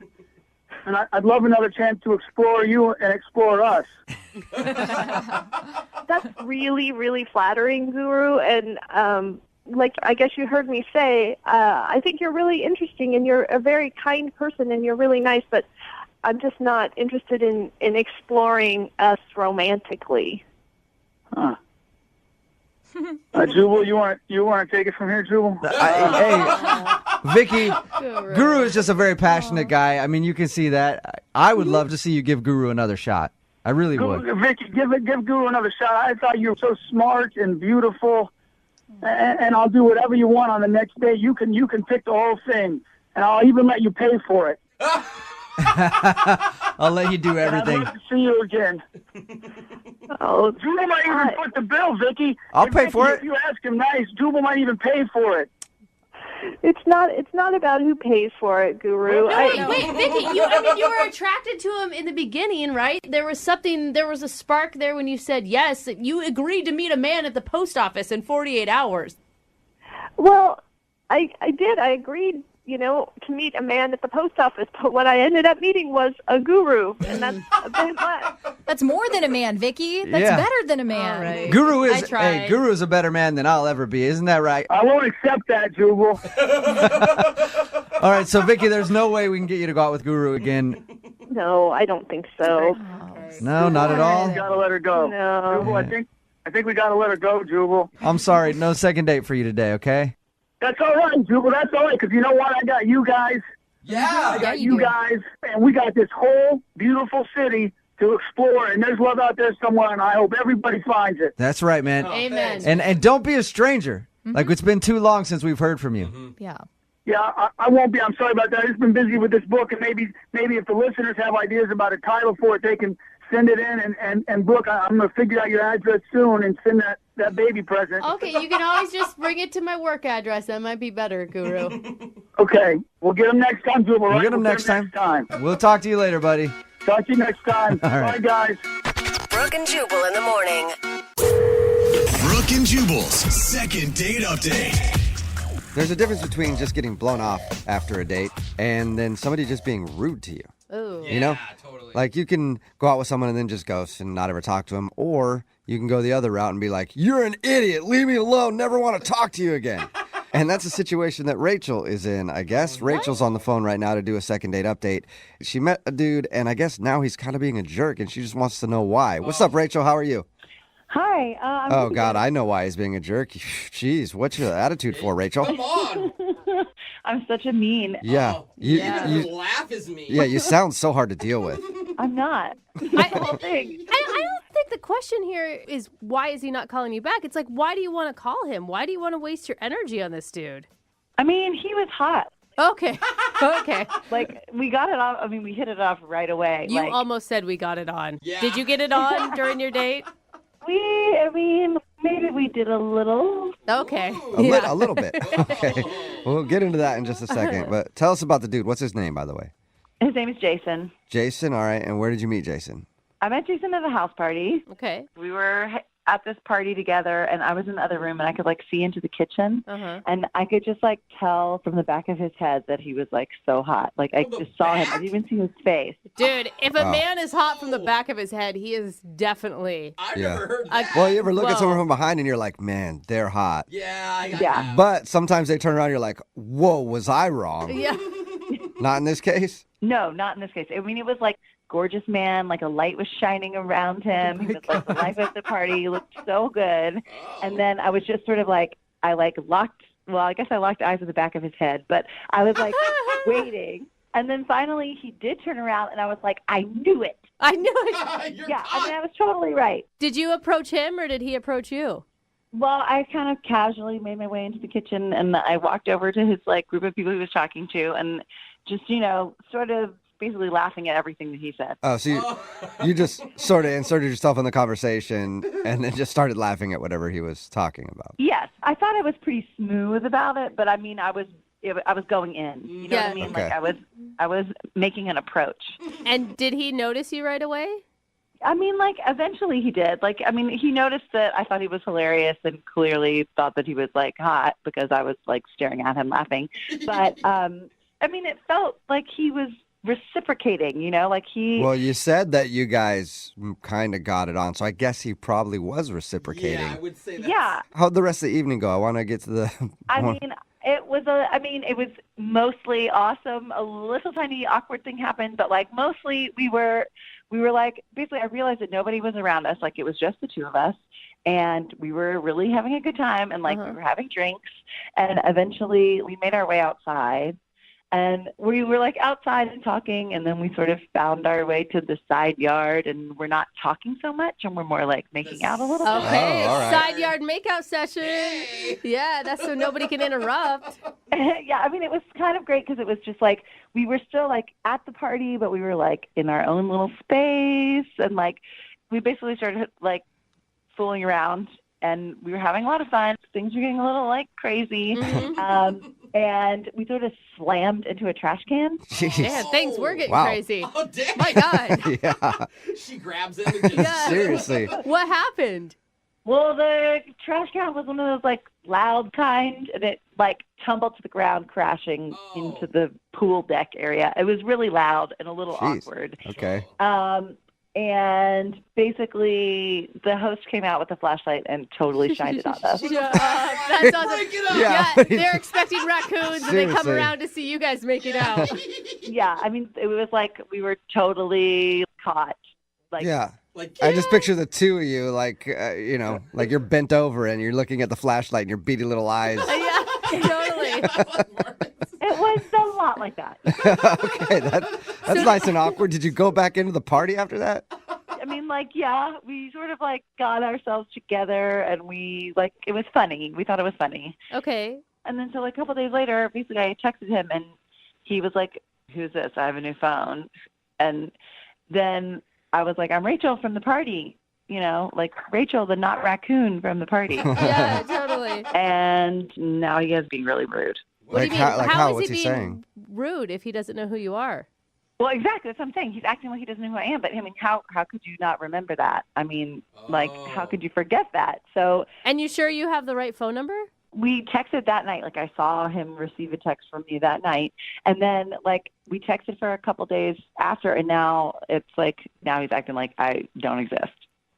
And I'd love another chance to explore you and explore us. That's really, really flattering, Guru. And I guess you heard me say, I think you're really interesting, and you're a very kind person, and you're really nice, but I'm just not interested in exploring us romantically. Huh. Jubal, you want to take it from here, Jubal? Hey, Vicky, Guru is just a very passionate guy. I mean, you can see that. I would love to see you give Guru another shot. I really would. Vicky, give Guru another shot. I thought you were so smart and beautiful and I'll do whatever you want on the next day. You can pick the whole thing, and I'll even let you pay for it. I'll let you do everything. I'd love to see you again. Oh, Jubal might even put the bill, Vicky. I'll pay for it. If you ask him nice, Jubal might even pay for it. It's not about who pays for it, Guru. Wait, Vicky, you were attracted to him in the beginning, right? There was a spark there when you said yes. You agreed to meet a man at the post office in 48 hours. Well, I did. I agreed, to meet a man at the post office, but what I ended up meeting was a guru, and that's a bit less. That's more than a man, Vicky. That's Yeah. better than a man. Right. Guru I is tried. Guru is a better man than I'll ever be. Isn't that right? I won't accept that, Jubal. All right, so Vicky, there's no way we can get you to go out with Guru again. No, I don't think so. No, not at all. We gotta let her go. No. Jubal, I think we gotta let her go, Jubal. I'm sorry, no second date for you today, okay? That's all right, Jubal. That's all right, because you know what? I got you guys. Yeah. I got you guys, and we got this whole beautiful city to explore, and there's love out there somewhere, and I hope everybody finds it. That's right, man. Amen. And don't be a stranger. Like, it's been too long since we've heard from you. Yeah. Yeah, I won't be. I'm sorry about that. I've just been busy with this book, and maybe if the listeners have ideas about a title for it, they can send it in. And Brooke, I'm going to figure out your address soon and send that baby present. Okay, you can always just bring it to my work address. That might be better, Guru. Okay, we'll get them next time, Jubal. We'll get them next time. We'll talk to you later, buddy. Talk to you next time. All Bye, right. guys. Brooke and Jubal in the morning. Brooke and Jubal's second date update. There's a difference between just getting blown off after a date and then somebody just being rude to you. Ooh. You know? Totally. Like, you can go out with someone and then just ghost and not ever talk to them, or you can go the other route and be like, you're an idiot, leave me alone, never want to talk to you again. And that's a situation that Rachel is in, I guess. Rachel's on the phone right now to do a second date update. She met a dude, and I guess now he's kind of being a jerk, and she just wants to know why. What's up, Rachel? How are you? Hi. Oh, God, I know why he's being a jerk. Jeez, what's your attitude for, Rachel? Come on. I'm such a mean. Yeah. Your laugh is mean. Yeah, you sound so hard to deal with. I'm not. I don't think the question here is why is he not calling you back? It's like, why do you want to call him? Why do you want to waste your energy on this dude? I mean, he was hot. Okay. Okay. Like, we got it off. I mean, we hit it off right away. You like, almost said we got it on. Yeah. Did you get it on during your date? Maybe we did a little. Okay. A little bit. Okay. We'll get into that in just a second. But tell us about the dude. What's his name, by the way? His name is Jason. Jason, all right. And where did you meet Jason? I met Jason at a house party. Okay. We were at this party together, and I was in the other room, and I could, like, see into the kitchen. Uh-huh. And I could just, like, tell from the back of his head that he was, like, so hot. Like, I just saw him. I didn't even see his face. Dude, if a Wow. man is hot from the back of his head, he is definitely. I've never heard that. Well, you ever look at someone from behind and you're like, man, they're hot. Yeah. But sometimes they turn around and you're like, whoa, was I wrong? Yeah. Not in this case? No, not in this case. I mean, it was like gorgeous man, like a light was shining around him. He was like the life of the party. He looked so good. And then I was just sort of like, I locked eyes with the back of his head, but I was like waiting. And then finally he did turn around and I was like, I knew it. I knew it. Yeah, I mean, I was totally right. Did you approach him or did he approach you? Well, I kind of casually made my way into the kitchen and I walked over to his like group of people he was talking to and just, sort of basically laughing at everything that he said. Oh, so you just sort of inserted yourself in the conversation and then just started laughing at whatever he was talking about. Yes, I thought I was pretty smooth about it, but I mean, I was going in. You know what I mean? Okay. Like I was making an approach. And did he notice you right away? I mean, like eventually he did. Like, I mean, he noticed that I thought he was hilarious and clearly thought that he was like hot because I was like staring at him laughing. But I mean, it felt like he was reciprocating, like he... Well, you said that you guys kind of got it on, so I guess he probably was reciprocating. Yeah, I would say that. Yeah. How'd the rest of the evening go? I want to get to the... I mean, it was mostly awesome. A little tiny awkward thing happened, but like mostly we were like, basically I realized that nobody was around us. Like it was just the two of us. And we were really having a good time and like we were having drinks. And eventually we made our way outside. And we were like outside and talking, and then we sort of found our way to the side yard, and we're not talking so much, and we're more like making out a little bit. Okay, all right. side yard makeout session. Yeah, that's so nobody can interrupt. Yeah, I mean, it was kind of great because it was just like we were still like at the party, but we were like in our own little space, and like we basically started like fooling around, and we were having a lot of fun. Things were getting a little like crazy. And we sort of slammed into a trash can. Jeez. Man, things were getting Wow. crazy. Oh, damn. My God. Yeah. She grabs him and just... Seriously. What happened? Well, the trash can was one of those like loud kind, and it like tumbled to the ground, crashing into the pool deck area. It was really loud and a little Jeez. awkward. Okay. And basically, the host came out with a flashlight and totally shined it on us. That's awesome. Break it up. Yeah, they're expecting raccoons and they come Seriously. around to see you guys make it out. Yeah, I mean, it was like we were totally caught. Like, Yeah. Like, I just picture the two of you, like, like you're bent over and you're looking at the flashlight and your beady little eyes. Yeah, totally. it was a lot like that. Okay, that's nice and awkward. Did you go back into the party after that? I mean, like, yeah, we sort of like got ourselves together, and we like it was funny. We thought it was funny. Okay. And then so like a couple days later, basically I texted him, and he was like, "Who's this? I have a new phone." And then I was like, "I'm Rachel from the party." You know, like Rachel, the not raccoon from the party. Yeah, totally. And now he is being really rude. What do you mean? How? Is What's he he being saying? rude if he doesn't know who you are? Well, exactly. That's what I'm saying. He's acting like he doesn't know who I am. But I mean, how could you not remember that? I mean, like, how could you forget that? So. And you sure you have the right phone number? We texted that night. Like, I saw him receive a text from me that night. And then, like, we texted for a couple days after. And now it's like, now he's acting like I don't exist.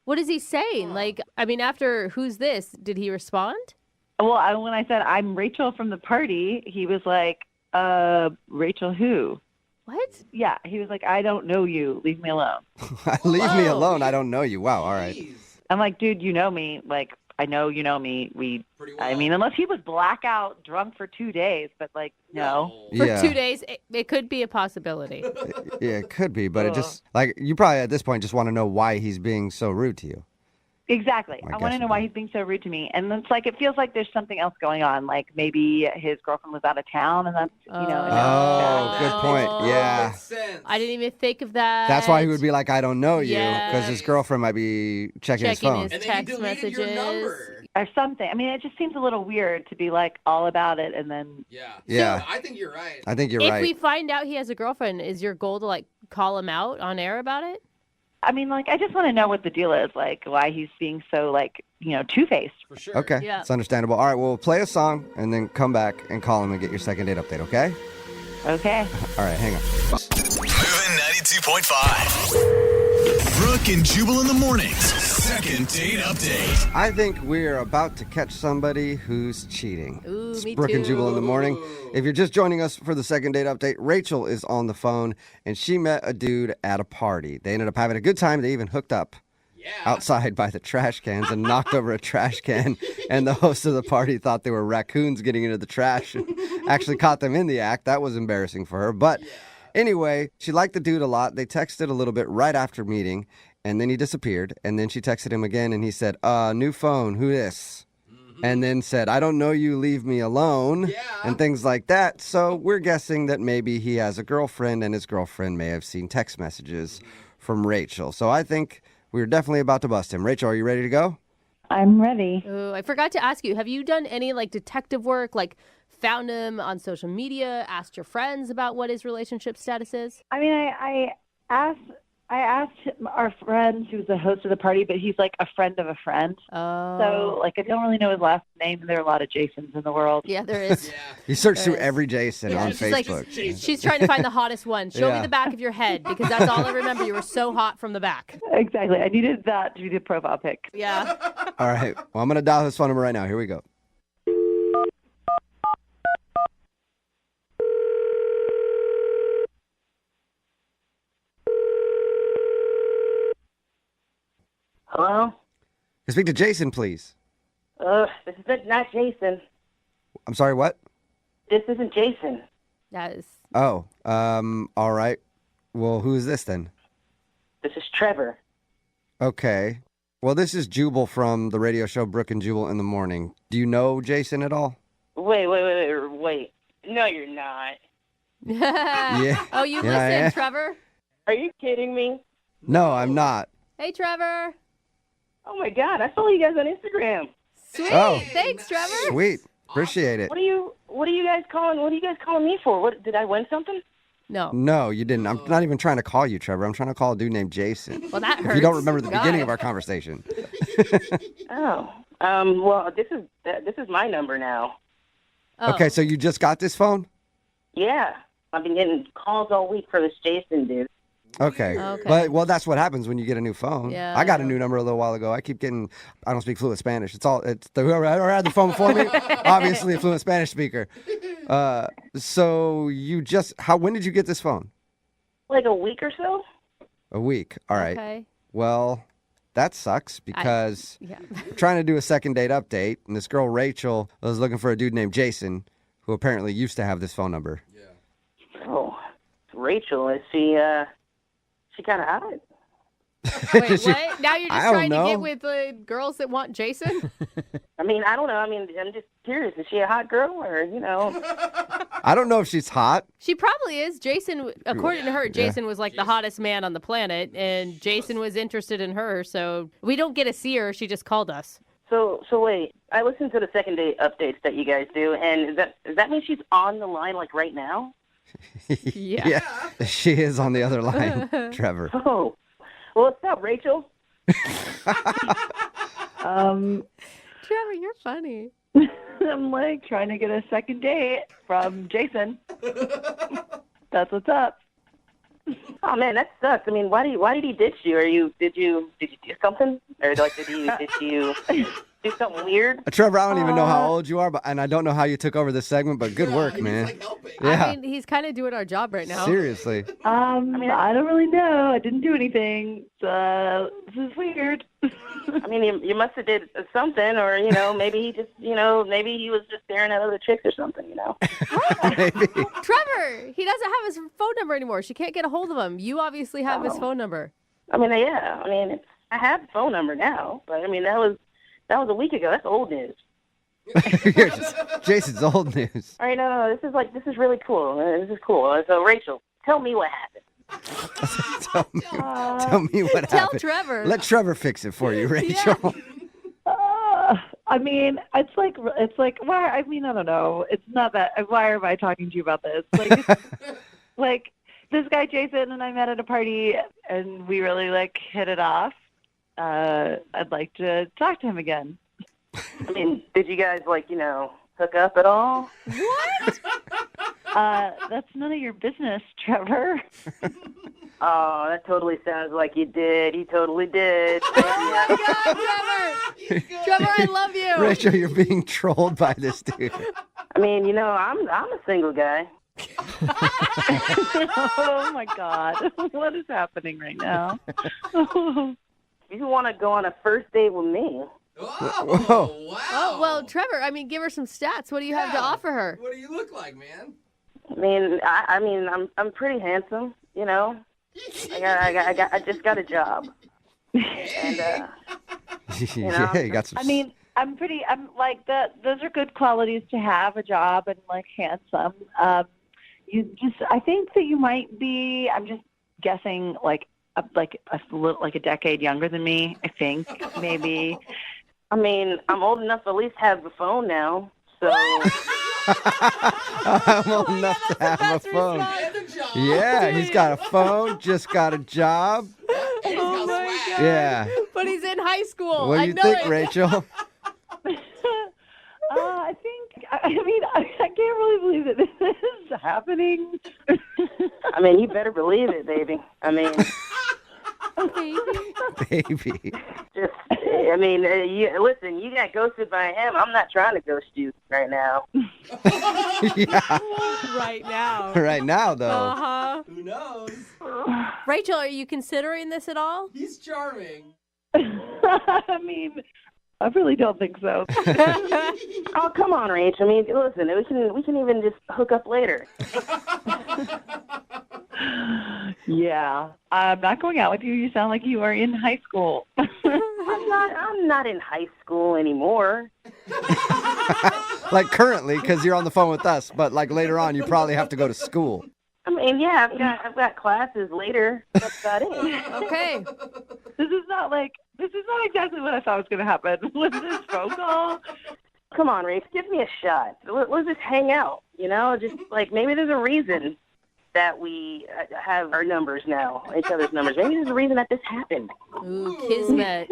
What is he saying? Like, I mean, after who's this? Did he respond? Well, when I said I'm Rachel from the party, he was like, Rachel who? What? Yeah, he was like, I don't know you. Leave me alone. Leave me alone. I don't know you. Wow. All right. I'm like, dude, you know me. Like, I know you know me. I mean, unless he was blackout drunk for 2 days, but like, no. For Yeah. 2 days, it could be a possibility. Yeah, it could be, but it just like you probably at this point just want to know why he's being so rude to you. Exactly. I I want to guess know why he's being so rude to me. And it's like, it feels like there's something else going on. Like maybe his girlfriend was out of town, and that's, you know. Oh, good point. Yeah. I didn't even think of that. That's why he would be like, I don't know you, Yes. because his girlfriend might be checking his phone. his text messages. Or something. I mean, it just seems a little weird to be like all about it and then. Yeah. I think you're right. I think you're If right. we find out he has a girlfriend, is your goal to like call him out on air about it? I mean, like, I just want to know what the deal is, like, why he's being so, like, you know, two-faced. For sure. Okay, it's understandable. All right, well, we'll play a song and then come back and call him and get your second date update, okay? Okay. All right, hang on. Moving 92.5. Brooke and Jubal in the mornings. Second date update. I think we're about to catch somebody who's cheating. Ooh, It's me Brooke and too. Jubal in the morning. If you're just joining us for the second date update, Rachel is on the phone, and she met a dude at a party. They ended up having a good time. They even hooked up outside by the trash cans and knocked over a trash can. And the host of the party thought they were raccoons getting into the trash and actually caught them in the act. That was embarrassing for her. But anyway, she liked the dude a lot. They texted a little bit right after meeting, and then he disappeared. And then she texted him again, and he said, new phone, who this? And then said, I don't know you, leave me alone, and things like that. So we're guessing that maybe he has a girlfriend, and his girlfriend may have seen text messages from Rachel. So I think we're definitely about to bust him. Rachel, are you ready to go? I'm ready. Ooh, I forgot to ask you, have you done any like detective work, like found him on social media, asked your friends about what his relationship status is? I mean, I asked our friend who's the host of the party, but he's like a friend of a friend. Oh. So, like, I don't really know his last name. There are a lot of Jasons in the world. Yeah, there is. You search There through is. every Jason on she's like, Facebook. she's trying to find the hottest one. Show me Yeah. the back of your head because that's all I remember. You were so hot from the back. Exactly. I needed that to be the profile pic. Yeah. All right. Well, I'm going to dial his phone number right now. Here we go. Hello? Can I speak to Jason, please? This is not Jason. I'm sorry, what? This isn't Jason. Yes. Oh, all right. Well, who is this then? This is Trevor. Okay. Well, this is Jubal from the radio show Brooke and Jubal in the Morning. Do you know Jason at all? Wait. No, you're not. Yeah. Oh, you Yeah, I am. listen, Trevor? Are you kidding me? No, I'm not. Hey, Trevor. Oh my God, I follow you guys on Instagram. Sweet. Oh. Thanks, Trevor. Sweet. Appreciate it. What are you guys calling me for? What, did I win something? No. No, you didn't. I'm not even trying to call you, Trevor. I'm trying to call a dude named Jason. Well, that hurts. If you don't remember the God. beginning of our conversation. Oh. Well, this is my number now. Oh. Okay, so you just got this phone? Yeah. I've been getting calls all week for this Jason dude. Okay. Okay. But, well, that's what happens when you get a new phone. Yeah. I got a new number a little while ago. I keep getting, I don't speak fluent Spanish. Whoever had the phone before me, obviously a fluent Spanish speaker. So when did you get this phone? Like a week or so? A week. All right. Okay. Well, that sucks because I'm trying to do a second date update, and this girl, Rachel, was looking for a dude named Jason, who apparently used to have this phone number. Oh, Rachel, is she kind of hot? Wait, what? Now you're I just don't trying to know. get with girls that want Jason? I mean, I don't know. I mean, I'm just curious. Is she a hot girl or, I don't know if she's hot. She probably is. Jason, according to her, Jason was like the hottest man on the planet, and Jason was interested in her, so we don't get to see her. She just called us. So wait. I listened to the second date updates that you guys do, and does that mean she's on the line like right now? Yeah. She is on the other line, Trevor. Oh, well, what's up, Rachel? Trevor, you're funny. I'm like trying to get a second date from Jason. That's what's up. Oh man, that sucks. I mean, why did he ditch you? Did you do something, or like did you do something weird? Trevor, I don't even know how old you are, and I don't know how you took over this segment, but good work, man. Yeah. I mean, he's kind of doing our job right now. Seriously. I don't really know. I didn't do anything. This is weird. I mean, you must have did something, or maybe he just, maybe he was just staring at other chicks or something, Maybe. Trevor, he doesn't have his phone number anymore. She can't get a hold of him. You obviously have his phone number. I mean, yeah. I mean, I have the phone number now, but I mean, that was a week ago. That's old news. Jason's old news. All right, no, this is really cool. This is cool. So, Rachel, tell me what happened. Tell me what happened. Tell Trevor. Let Trevor fix it for you, Rachel. I mean, it's like, why? I mean, I don't know. It's not that. Why am I talking to you about this? Like, like this guy Jason and I met at a party, and we really hit it off. I'd like to talk to him again. I mean, did you guys hook up at all? What? That's none of your business, Trevor. Oh, that totally sounds like you did. He totally did. Oh my God, Trevor! Trevor, I love you. Rachel, you're being trolled by this dude. I mean, I'm a single guy. Oh my God, what is happening right now? You want to go on a first date with me? Oh, wow. Oh, well, Trevor, I mean, give her some stats. What do you have to offer her? What do you look like, man? I mean, I'm pretty handsome, I just got a job. And Yeah, you got some. I mean, I'm like that. Those are good qualities to have, a job and handsome. I think that you might be. I'm just guessing, a decade younger than me. I think maybe. I mean, I'm old enough to at least have the phone now. So. I'm old enough to have a phone. Yeah, he's got a phone. Just got a job. Oh my God. Yeah. But he's in high school. What do you think, Rachel? I think. I mean, I can't really believe that this is happening. I mean, you better believe it, baby. I mean. Baby. Just, I mean, listen, you got ghosted by him. I'm not trying to ghost you right now. Yeah. Right now. Right now, though. Uh-huh. Who knows? Rachel, are you considering this at all? He's charming. I mean, I really don't think so. Oh, come on, Rach. I mean, listen, we can even just hook up later. Yeah, I'm not going out with you. You sound like you are in high school. I'm not in high school anymore. Like currently, because you're on the phone with us, but like later on, you probably have to go to school. I mean, yeah, I've got classes later. That's about it. Okay. This is not exactly what I thought was going to happen. Was this phone call? Come on, Rafe, give me a shot. Let's just hang out, just like maybe there's a reason that we have our numbers now, each other's numbers. Maybe there's a reason that this happened. Ooh, kismet.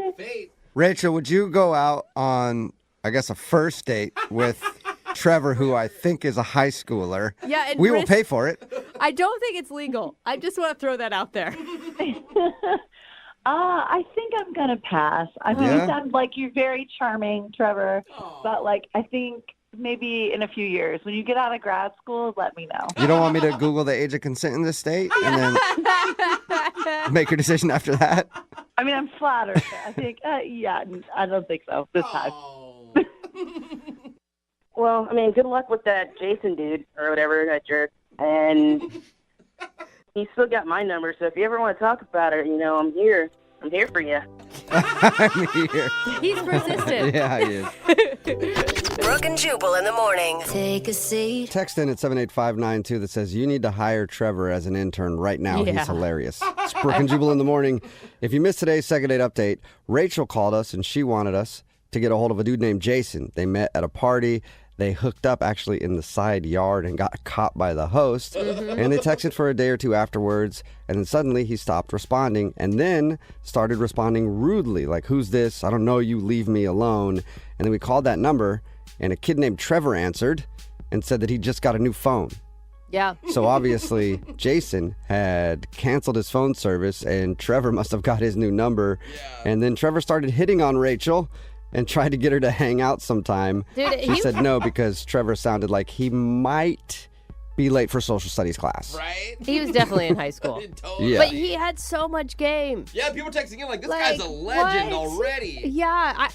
Rachel, would you go out on, I guess, a first date with Trevor, who I think is a high schooler? Yeah, and we will pay for it. I don't think it's legal. I just want to throw that out there. I think I'm going to pass. I mean, you sound like you're very charming, Trevor, but I think maybe in a few years, when you get out of grad school, let me know. You don't want me to Google the age of consent in this state and then make your decision after that? I mean, I'm flattered. I think, I don't think so this time. Well, I mean, good luck with that Jason dude or whatever, that jerk. And he's still got my number, so if you ever want to talk about it, I'm here. I'm here for you. I'm here. He's persistent. Yeah, he is. Brooke and Jubal in the morning. Take a seat. Text in at 78592 that says, you need to hire Trevor as an intern right now. Yeah. He's hilarious. It's Brooke and Jubal in the morning. If you missed today's second date update, Rachel called us and she wanted us to get a hold of a dude named Jason. They met at a party. They hooked up actually in the side yard and got caught by the host. Mm-hmm. And they texted for a day or two afterwards. And then suddenly he stopped responding and then started responding rudely. Like, who's this? I don't know you. Leave me alone. And then we called that number and a kid named Trevor answered and said that he just got a new phone. Yeah. So obviously Jason had canceled his phone service and Trevor must have got his new number. Yeah. And then Trevor started hitting on Rachel and tried to get her to hang out sometime. Dude, she said no because Trevor sounded like he might be late for social studies class. Right? He was definitely in high school. Totally. Yeah. But he had so much game. Yeah, people texting in like, this guy's a legend what? already. Yeah,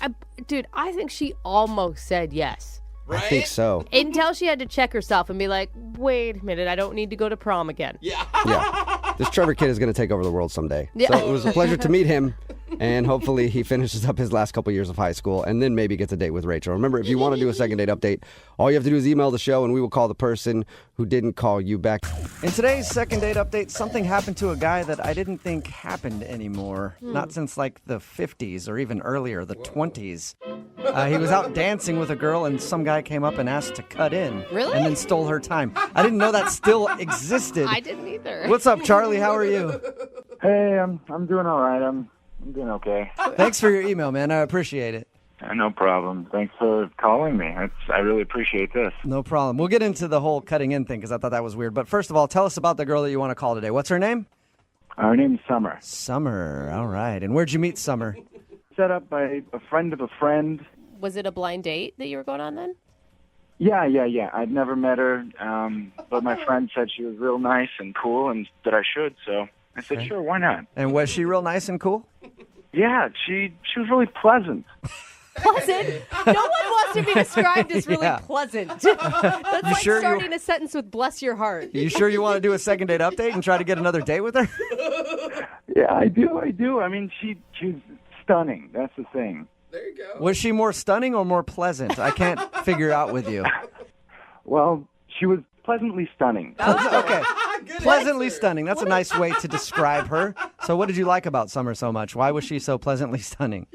dude, I think she almost said yes. Right? I think so. Until she had to check herself and be like, wait a minute, I don't need to go to prom again. Yeah. Yeah. This Trevor kid is going to take over the world someday. Yeah. So it was a pleasure to meet him. And hopefully he finishes up his last couple years of high school and then maybe gets a date with Rachel. Remember, if you want to do a second date update, all you have to do is email the show and we will call the person who didn't call you back. In today's second date update, something happened to a guy that I didn't think happened anymore. Not since like the 50s or even earlier, the 20s. He was out dancing with a girl and some guy came up and asked to cut in. Really? And then stole her time. I didn't know that still existed. I didn't either. What's up, Charlie? How are you? Hey, I'm doing all right. I'm doing okay. Thanks for your email, man. I appreciate it. No problem. Thanks for calling me. I really appreciate this. No problem. We'll get into the whole cutting in thing because I thought that was weird. But first of all, tell us about the girl that you want to call today. What's her name? Her name's Summer. Summer. All right. And where'd you meet Summer? Set up by a friend of a friend. Was it a blind date that you were going on then? Yeah. I'd never met her, but my friend said she was real nice and cool and that I should, so I said, Sure, why not? And was she real nice and cool? Yeah, she was really pleasant. Pleasant? No one wants to be described as really pleasant. That's like sure starting a sentence with bless your heart. You sure you want to do a second date update and try to get another date with her? Yeah, I do. I mean, she's stunning. That's the thing. There you go. Was she more stunning or more pleasant? I can't figure out with you. Well, she was pleasantly stunning. Okay. Pleasantly stunning. That's a nice way to describe her. So what did you like about Summer so much? Why was she so pleasantly stunning?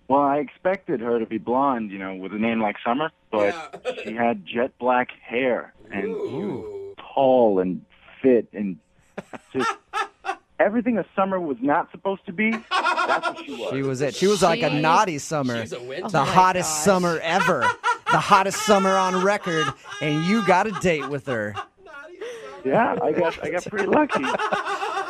Well, I expected her to be blonde, with a name like Summer, but she had jet black hair and tall and fit and just everything a Summer was not supposed to be. That's what she was. She was it. She was like a naughty Summer. She's a winter. The hottest Summer ever. The hottest Summer on record. And you got a date with her. Yeah, I got pretty lucky.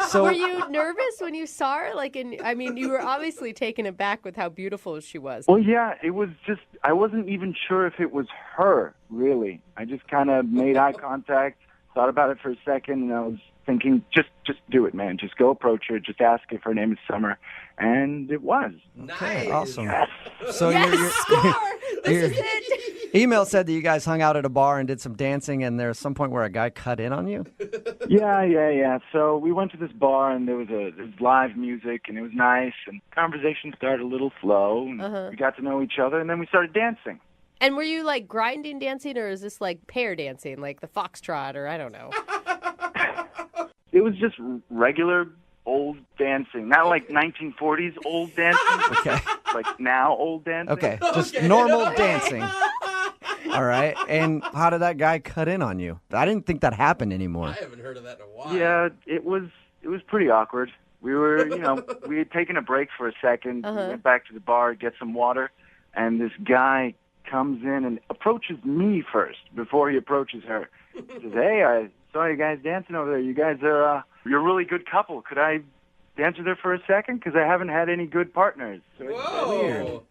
So, were you nervous when you saw her? You were obviously taken aback with how beautiful she was. Well, yeah, it was just, I wasn't even sure if it was her, really. I just kind of made eye contact, thought about it for a second, and I was thinking, just do it, man. Just go approach her. Just ask if her name is Summer. And it was. Okay, awesome. Yes. So your email said that you guys hung out at a bar and did some dancing, and there's some point where a guy cut in on you? Yeah. So we went to this bar, and there was live music, and it was nice, and conversation started a little slow, and we got to know each other, and then we started dancing. And were you like grinding dancing, or is this like pair dancing, like the foxtrot, or I don't know? It was just regular old dancing, not like 1940s old dancing. Okay. Like now old dancing. Okay, just normal dancing. All right. And how did that guy cut in on you? I didn't think that happened anymore. I haven't heard of that in a while. Yeah, it was pretty awkward. We were, we had taken a break for a second. We went back to the bar to get some water, and this guy comes in and approaches me first before he approaches her. He says, "Hey, I saw you guys dancing over there. You guys are you're a really good couple. Could I dance with her for a second? Because I haven't had any good partners." So it's weird.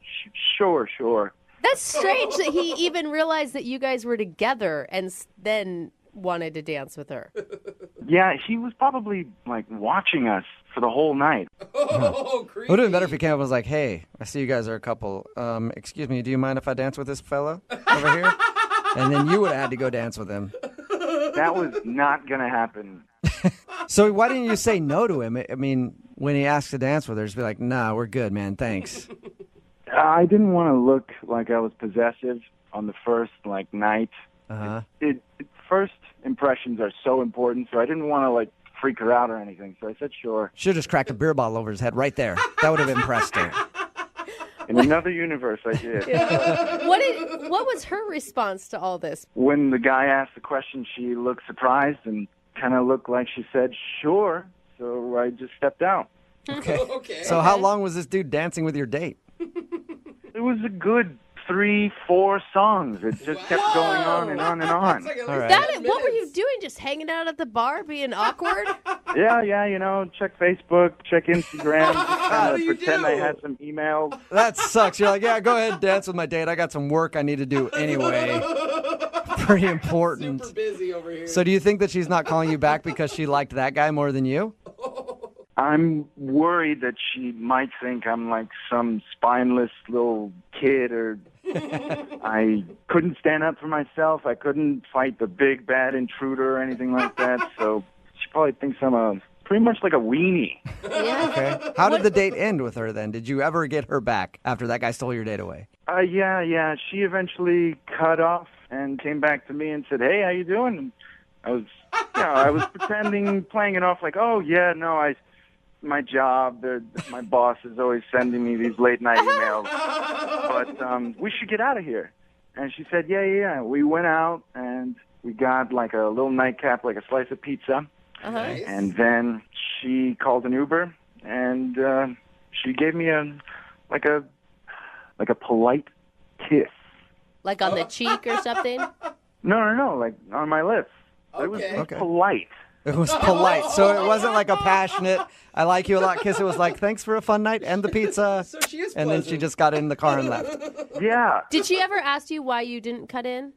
Sure. That's strange that he even realized that you guys were together and then wanted to dance with her. Yeah, he was probably like watching us for the whole night. Oh, creepy. It would have been better if he came up and was like, "Hey, I see you guys are a couple. Excuse me, do you mind if I dance with this fella over here?" And then you would have had to go dance with him. That was not going to happen. So why didn't you say no to him? I mean, when he asked to dance with her, just be like, "Nah, we're good, man. Thanks." I didn't want to look like I was possessive on the first night. First impressions are so important, so I didn't want to freak her out or anything. So I said sure. Should have just cracked a beer bottle over his head right there. That would have impressed her. In another universe, I did. Yeah. What was her response to all this? When the guy asked the question, she looked surprised and kind of looked like she said sure. So I just stepped out. Okay. So how long was this dude dancing with your date? It was a good 3-4 songs. It just kept going on and on and on. All right. What were you doing? Just hanging out at the bar, being awkward? Yeah, check Facebook, check Instagram, just kind of pretend I had some emails. That sucks. You're like, yeah, go ahead, dance with my date. I got some work I need to do anyway. Pretty important. Super busy over here. So do you think that she's not calling you back because she liked that guy more than you? I'm worried that she might think I'm like some spineless little kid, or I couldn't stand up for myself. I couldn't fight the big bad intruder or anything like that. So she probably thinks I'm pretty much like a weenie. Yeah. Okay. How did the date end with her then? Did you ever get her back after that guy stole your date away? Yeah. She eventually cut off and came back to me and said, "Hey, how you doing?" And I was pretending, playing it off like, "Oh yeah, no, my job, my boss is always sending me these late night emails, but we should get out of here." And she said, yeah. We went out and we got like a little nightcap, like a slice of pizza. Nice. And then she called an Uber, and she gave me a polite kiss. Like on the cheek or something? No, like on my lips. It was polite. It was polite. So it wasn't like a passionate, "I like you a lot" kiss. It was like, "Thanks for a fun night and the pizza." So she is and then she just got in the car and left. Yeah. Did she ever ask you why you didn't cut in?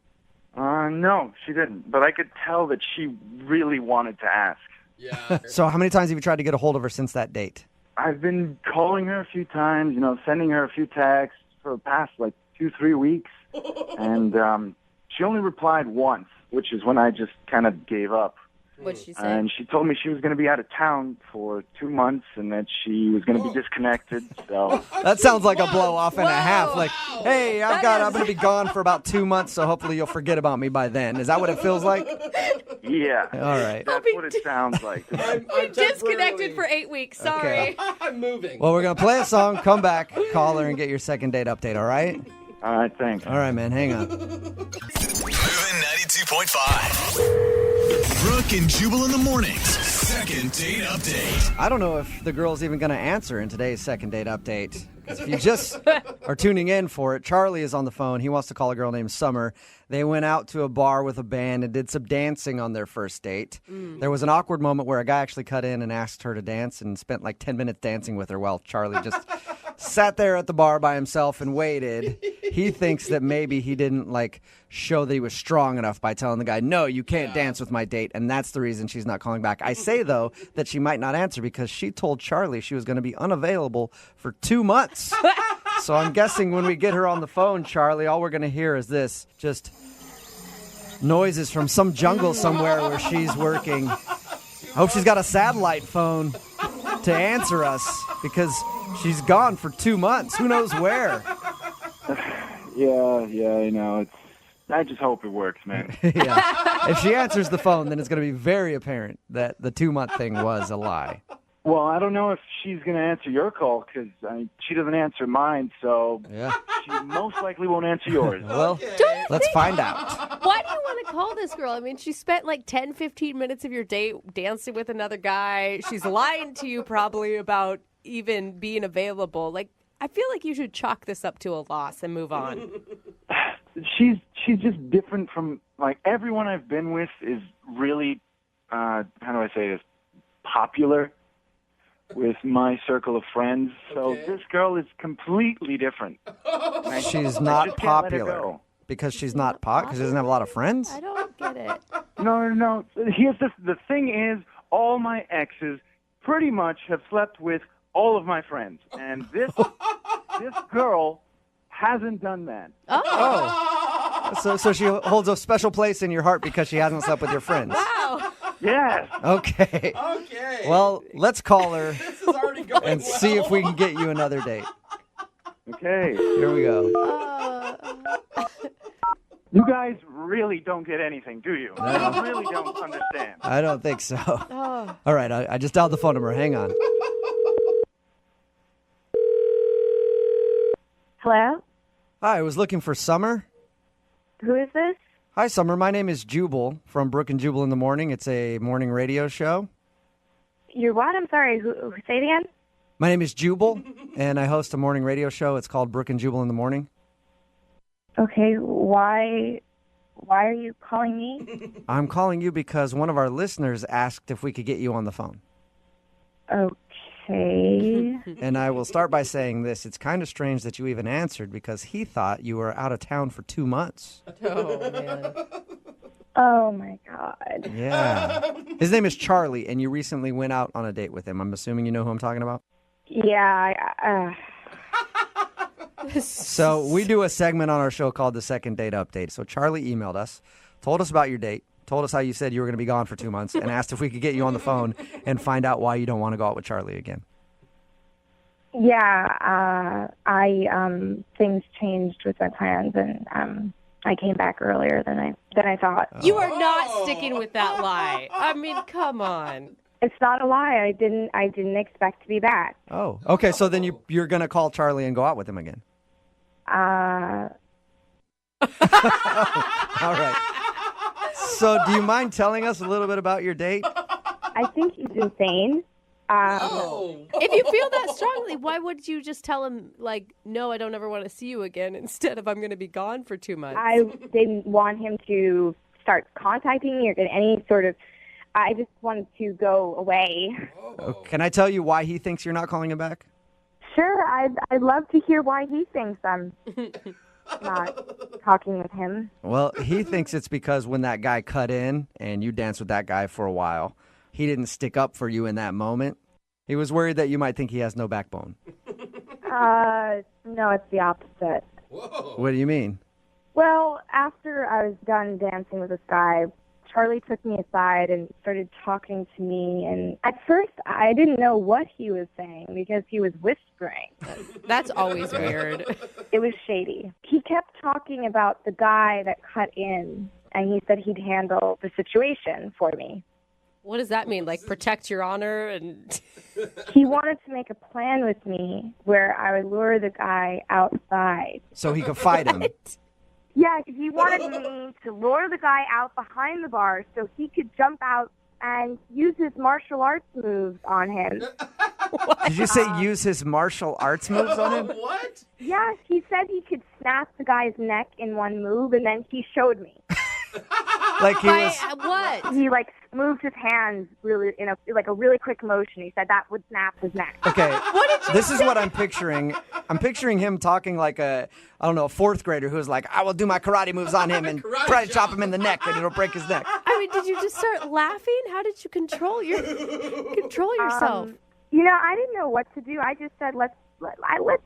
No, she didn't. But I could tell that she really wanted to ask. Yeah. So how many times have you tried to get a hold of her since that date? I've been calling her a few times, sending her a few texts for the past 2-3 weeks. And she only replied once, which is when I just kind of gave up. What'd she say? And she told me she was going to be out of town for 2 months and that she was going to be disconnected. So that sounds like a blow off and a half. Like, "Hey, I'm going to be gone for about 2 months, so hopefully you'll forget about me by then." Is that what it feels like? Yeah. All right. That's what it sounds like. We disconnected for 8 weeks. Sorry. Okay. I'm moving. Well, we're going to play a song, come back, call her, and get your second date update, all right? All right, thanks. All right, man, hang on. Moving 92.5. Brooke and Jubal in the mornings. Second date update. I don't know if the girl's even going to answer in today's second date update. Because if you just are tuning in for it, Charlie is on the phone. He wants to call a girl named Summer. They went out to a bar with a band and did some dancing on their first date. There was an awkward moment where a guy actually cut in and asked her to dance and spent like 10 minutes dancing with her while Charlie just sat there at the bar by himself and waited. he thinks that maybe he didn't like show that he was strong enough by telling the guy, no, you can't dance with my date, and that's the reason she's not calling back. I say, though, that she might not answer because she told Charlie she was going to be unavailable for 2 months. So I'm guessing when we get her on the phone, Charlie, all we're going to hear is this, just noises from some jungle somewhere where she's working. I hope she's got a satellite phone to answer us because she's gone for 2 months. Who knows where? Yeah, I know. I just hope it works, man. Yeah. If she answers the phone, then it's going to be very apparent that the 2-month thing was a lie. Well, I don't know if she's going to answer your call because she doesn't answer mine, so she most likely won't answer yours. Well, let's find out. Why do you want to call this girl? I mean, she spent like 10, 15 minutes of your date dancing with another guy. She's lying to you probably about even being available. Like, I feel like you should chalk this up to a loss and move on. She's just different from, like, everyone I've been with is really, how do I say this, popular with my circle of friends. So this girl is completely different. She's not popular because she's not because she doesn't have a lot of friends? I don't get it. No. Here's the thing is, all my exes pretty much have slept with all of my friends. And this girl hasn't done that. Oh. So she holds a special place in your heart because she hasn't slept with your friends. Wow. Yes. Okay. Well, let's call her and see if we can get you another date. Okay. Here we go. You guys really don't get anything, do you? No. You really don't understand. I don't think so. All right, I just dialed the phone number. Hang on. Hello? Hi, I was looking for Summer. Who is this? Hi, Summer. My name is Jubal from Brooke and Jubal in the Morning. It's a morning radio show. You're what? I'm sorry. Who say it again? My name is Jubal, and I host a morning radio show. It's called Brooke and Jubal in the Morning. Okay, why are you calling me? I'm calling you because one of our listeners asked if we could get you on the phone. Okay. And I will start by saying this. It's kind of strange that you even answered because he thought you were out of town for 2 months. Oh, man. Oh, my God. Yeah. His name is Charlie, and you recently went out on a date with him. I'm assuming you know who I'm talking about? Yeah, So we do a segment on our show called the Second Date Update. So Charlie emailed us, told us about your date, told us how you said you were going to be gone for 2 months, and asked if we could get you on the phone and find out why you don't want to go out with Charlie again. Yeah, things changed with my plans, and I came back earlier than I thought. You are not sticking with that lie. I mean, come on. It's not a lie. I didn't expect to be back. Oh, okay. So then you're going to call Charlie and go out with him again. All right. So do you mind telling us a little bit about your date? I think he's insane. If you feel that strongly, why would you just tell him, like, no, I don't ever want to see you again, instead of I'm going to be gone for 2 months? I didn't want him to start contacting me or get any sort of... I just wanted to go away. Oh, can I tell you why he thinks you're not calling him back? Sure, I'd love to hear why he thinks I'm not talking with him. Well, he thinks it's because when that guy cut in and you danced with that guy for a while, he didn't stick up for you in that moment. He was worried that you might think he has no backbone. No, it's the opposite. Whoa. What do you mean? Well, after I was done dancing with this guy, Charlie took me aside and started talking to me. And at first, I didn't know what he was saying because he was whispering. That's always weird. It was shady. He kept talking about the guy that cut in, and he said he'd handle the situation for me. What does that mean? Like, protect your honor? And He wanted to make a plan with me where I would lure the guy outside. So he could fight him. Yeah, he wanted me to lure the guy out behind the bar so he could jump out and use his martial arts moves on him. Did you say use his martial arts moves on him? What? Yeah, he said he could snap the guy's neck in one move, and then he showed me. Like he was... What? He, like, moved his hands really in a really quick motion. He said that would snap his neck. Okay, this is what I'm picturing. I'm picturing him talking like a fourth grader who's like, I will do my karate moves on him and try to chop him in the neck and it'll break his neck. I mean, did you just start laughing? How did you control yourself? I didn't know what to do. I just said, let's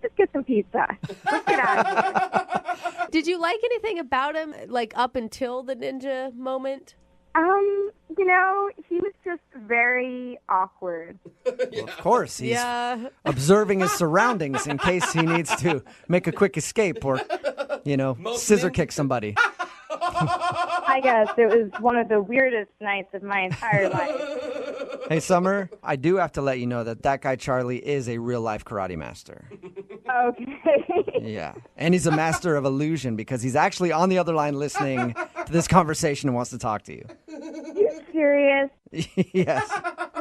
just get some pizza. Let's get out of here. Did you like anything about him, like up until the ninja moment? He was just very awkward. Well, of course, he's observing his surroundings in case he needs to make a quick escape or, scissor kick somebody. I guess it was one of the weirdest nights of my entire life. Hey, Summer, I do have to let you know that guy Charlie is a real-life karate master. Okay. Yeah, and he's a master of illusion because he's actually on the other line listening to this conversation and wants to talk to you. You serious? Yes.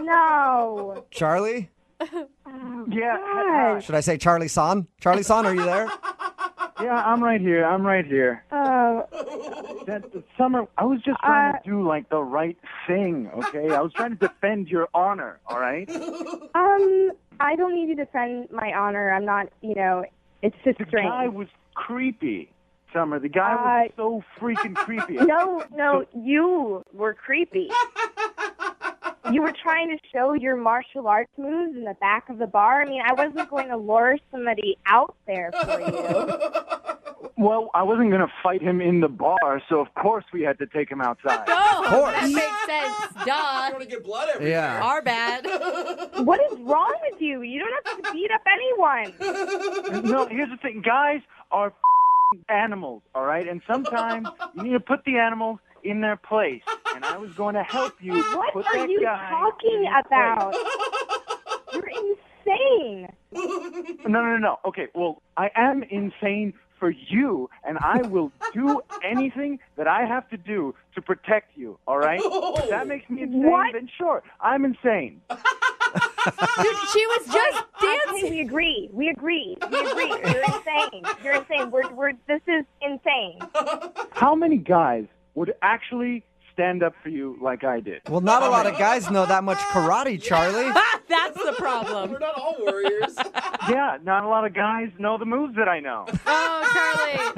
No. Charlie? Yeah. Should I say Charlie-san? Charlie-san, are you there? Yeah, I'm right here. Summer, I was just trying to do like the right thing, okay? I was trying to defend your honor, all right? I don't need to defend my honor. I'm not, it's just strange. The guy was creepy, Summer. The guy was so freaking creepy. No, you were creepy. You were trying to show your martial arts moves in the back of the bar. I mean, I wasn't going to lure somebody out there for you. Well, I wasn't going to fight him in the bar, so of course we had to take him outside. Oh, of course. That makes sense. Duh. You want to get blood everywhere. Yeah. Our bad. What is wrong with you? You don't have to beat up anyone. No, here's the thing. Guys are animals, all right? And sometimes you need to put the animals in their place. And I was going to help you What put are that you guy talking in his about? You're insane. No. Okay, well, I am insane for you, and I will do anything that I have to do to protect you, all right? If that makes me insane, What? then sure, I'm insane. Dude, she was just dancing. Okay, we agree. You're insane. You're insane. This is insane. How many guys would actually stand up for you like I did? Well, not a lot of guys know that much karate, Charlie. That's the problem. We're not all warriors. Yeah, not a lot of guys know the moves that I know. Oh,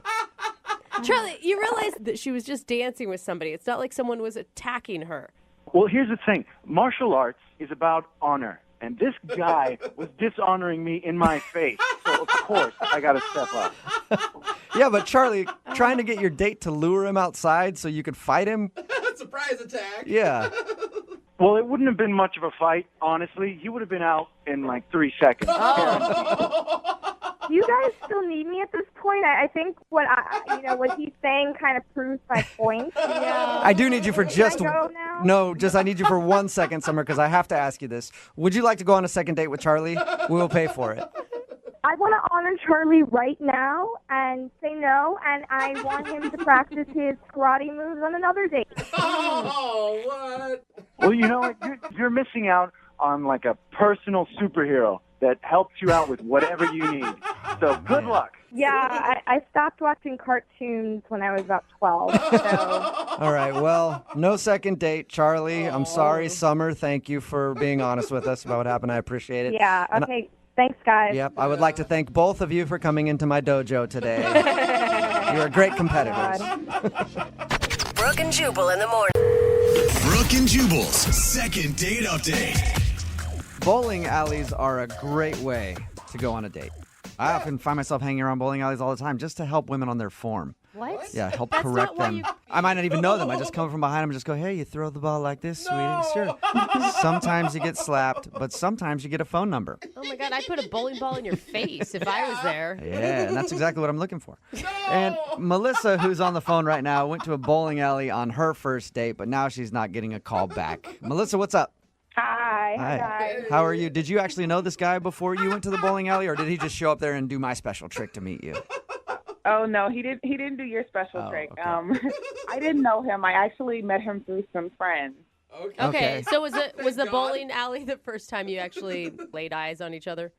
Charlie, you realize that she was just dancing with somebody. It's not like someone was attacking her. Well, here's the thing. Martial arts is about honor. And this guy was dishonoring me in my face. So, of course, I got to step up. Yeah, but Charlie, trying to get your date to lure him outside so you could fight him? Surprise attack. Yeah. Well, it wouldn't have been much of a fight, honestly. He would have been out in like 3 seconds. Do you guys still need me at this point? I think what he's saying kind of proves my point. I do need you for just... Can I go now? No, I need you for 1 second, Summer, because I have to ask you this. Would you like to go on a second date with Charlie? We will pay for it. I want to honor Charlie right now and say no, and I want him to practice his karate moves on another date. Oh, what? Well, you know what? You're missing out on like a personal superhero that helps you out with whatever you need. So good luck. Yeah, I stopped watching cartoons when I was about 12. So. All right, well, no second date, Charlie. I'm sorry, Summer. Thank you for being honest with us about what happened. I appreciate it. Yeah, okay. Thanks, guys. Yep, I would like to thank both of you for coming into my dojo today. You are great competitors. Brooke and Jubal in the morning. Brooke and Jubal's second date update. Bowling alleys are a great way to go on a date. I often find myself hanging around bowling alleys all the time just to help women on their form. What? Yeah, help That's correct not why them. you- I might not even know them. I just come from behind them and just go, hey, you throw the ball like this, sweetie. Sure. Sometimes you get slapped, but sometimes you get a phone number. Oh my God, I'd put a bowling ball in your face if I was there. Yeah, and that's exactly what I'm looking for. And Melissa, who's on the phone right now, went to a bowling alley on her first date, but now she's not getting a call back. Melissa, what's up? Hi. Hi. How are you? Did you actually know this guy before you went to the bowling alley, or did he just show up there and do my special trick to meet you? Oh no, he didn't do your special trick. Okay. I didn't know him. I actually met him through some friends. Okay, so was the bowling alley the first time you actually laid eyes on each other?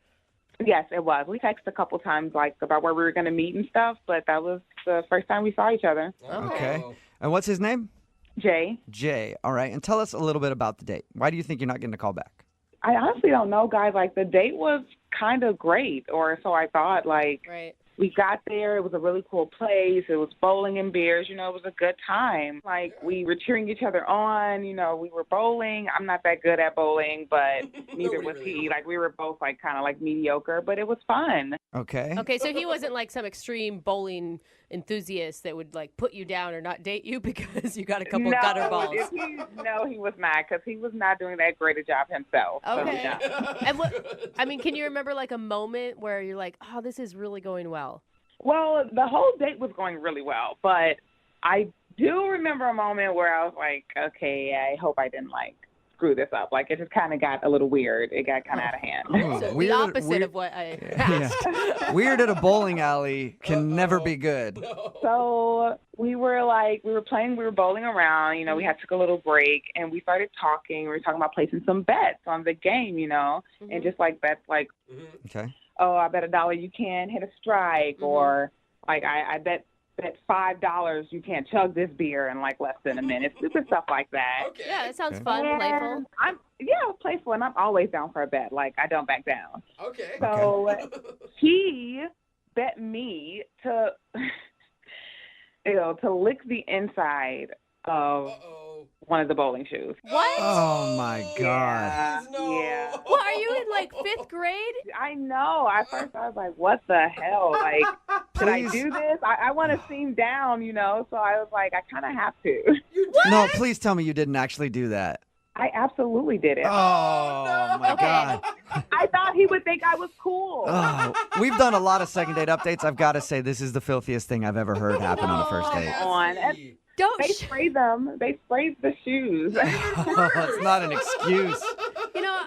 Yes, it was. We texted a couple times like about where we were going to meet and stuff, but that was the first time we saw each other. Okay. And what's his name? Jay. Jay. All right. And tell us a little bit about the date. Why do you think you're not getting a call back? I honestly don't know, guys. Like, the date was kind of great, or so I thought. Like, Right. we got there. It was a really cool place. It was bowling and beers. You know, it was a good time. Like, we were cheering each other on. You know, we were bowling. I'm not that good at bowling, but neither was he. Like, we were both, like, kind of, like, mediocre, but it was fun. Okay. Okay, so he wasn't like some extreme bowling enthusiast that would like put you down or not date you because you got a couple gutter balls. No, he was not, because he was not doing that great a job himself. Okay. So, no. And can you remember like a moment where you're like, oh, this is really going well? Well, the whole date was going really well, but I do remember a moment where I was like, okay, I hope I didn't like screw this up. Like, it just kind of got a little weird. It got kind of out of hand. So the opposite of what I asked. Yeah. Weird at a bowling alley can never be good. So we were bowling around, you know, we took a little break, and we started talking. We were talking about placing some bets on the game, you know, and just like bets like, Okay. oh, I bet $1 you can't hit a strike, or like I bet $5 you can't chug this beer in like less than a minute. Stupid stuff like that. Okay. Yeah, that sounds fun, playful. I'm playful, and I'm always down for a bet. Like, I don't back down. Okay. So he bet me to, to lick the inside of one of the bowling shoes. What? Oh my God. Yeah. What, are you in like 5th grade? I know. At first I was like, what the hell? Like, should I Please. do this? I want to seem down, you know, so I was like, I kind of have to. No, please tell me you didn't actually do that. I absolutely did it. Oh my God. I thought he would think I was cool. Oh, we've done a lot of second date updates. I've got to say, this is the filthiest thing I've ever heard happen on a first date. They spray them. They sprayed the shoes. It's not an excuse. You know,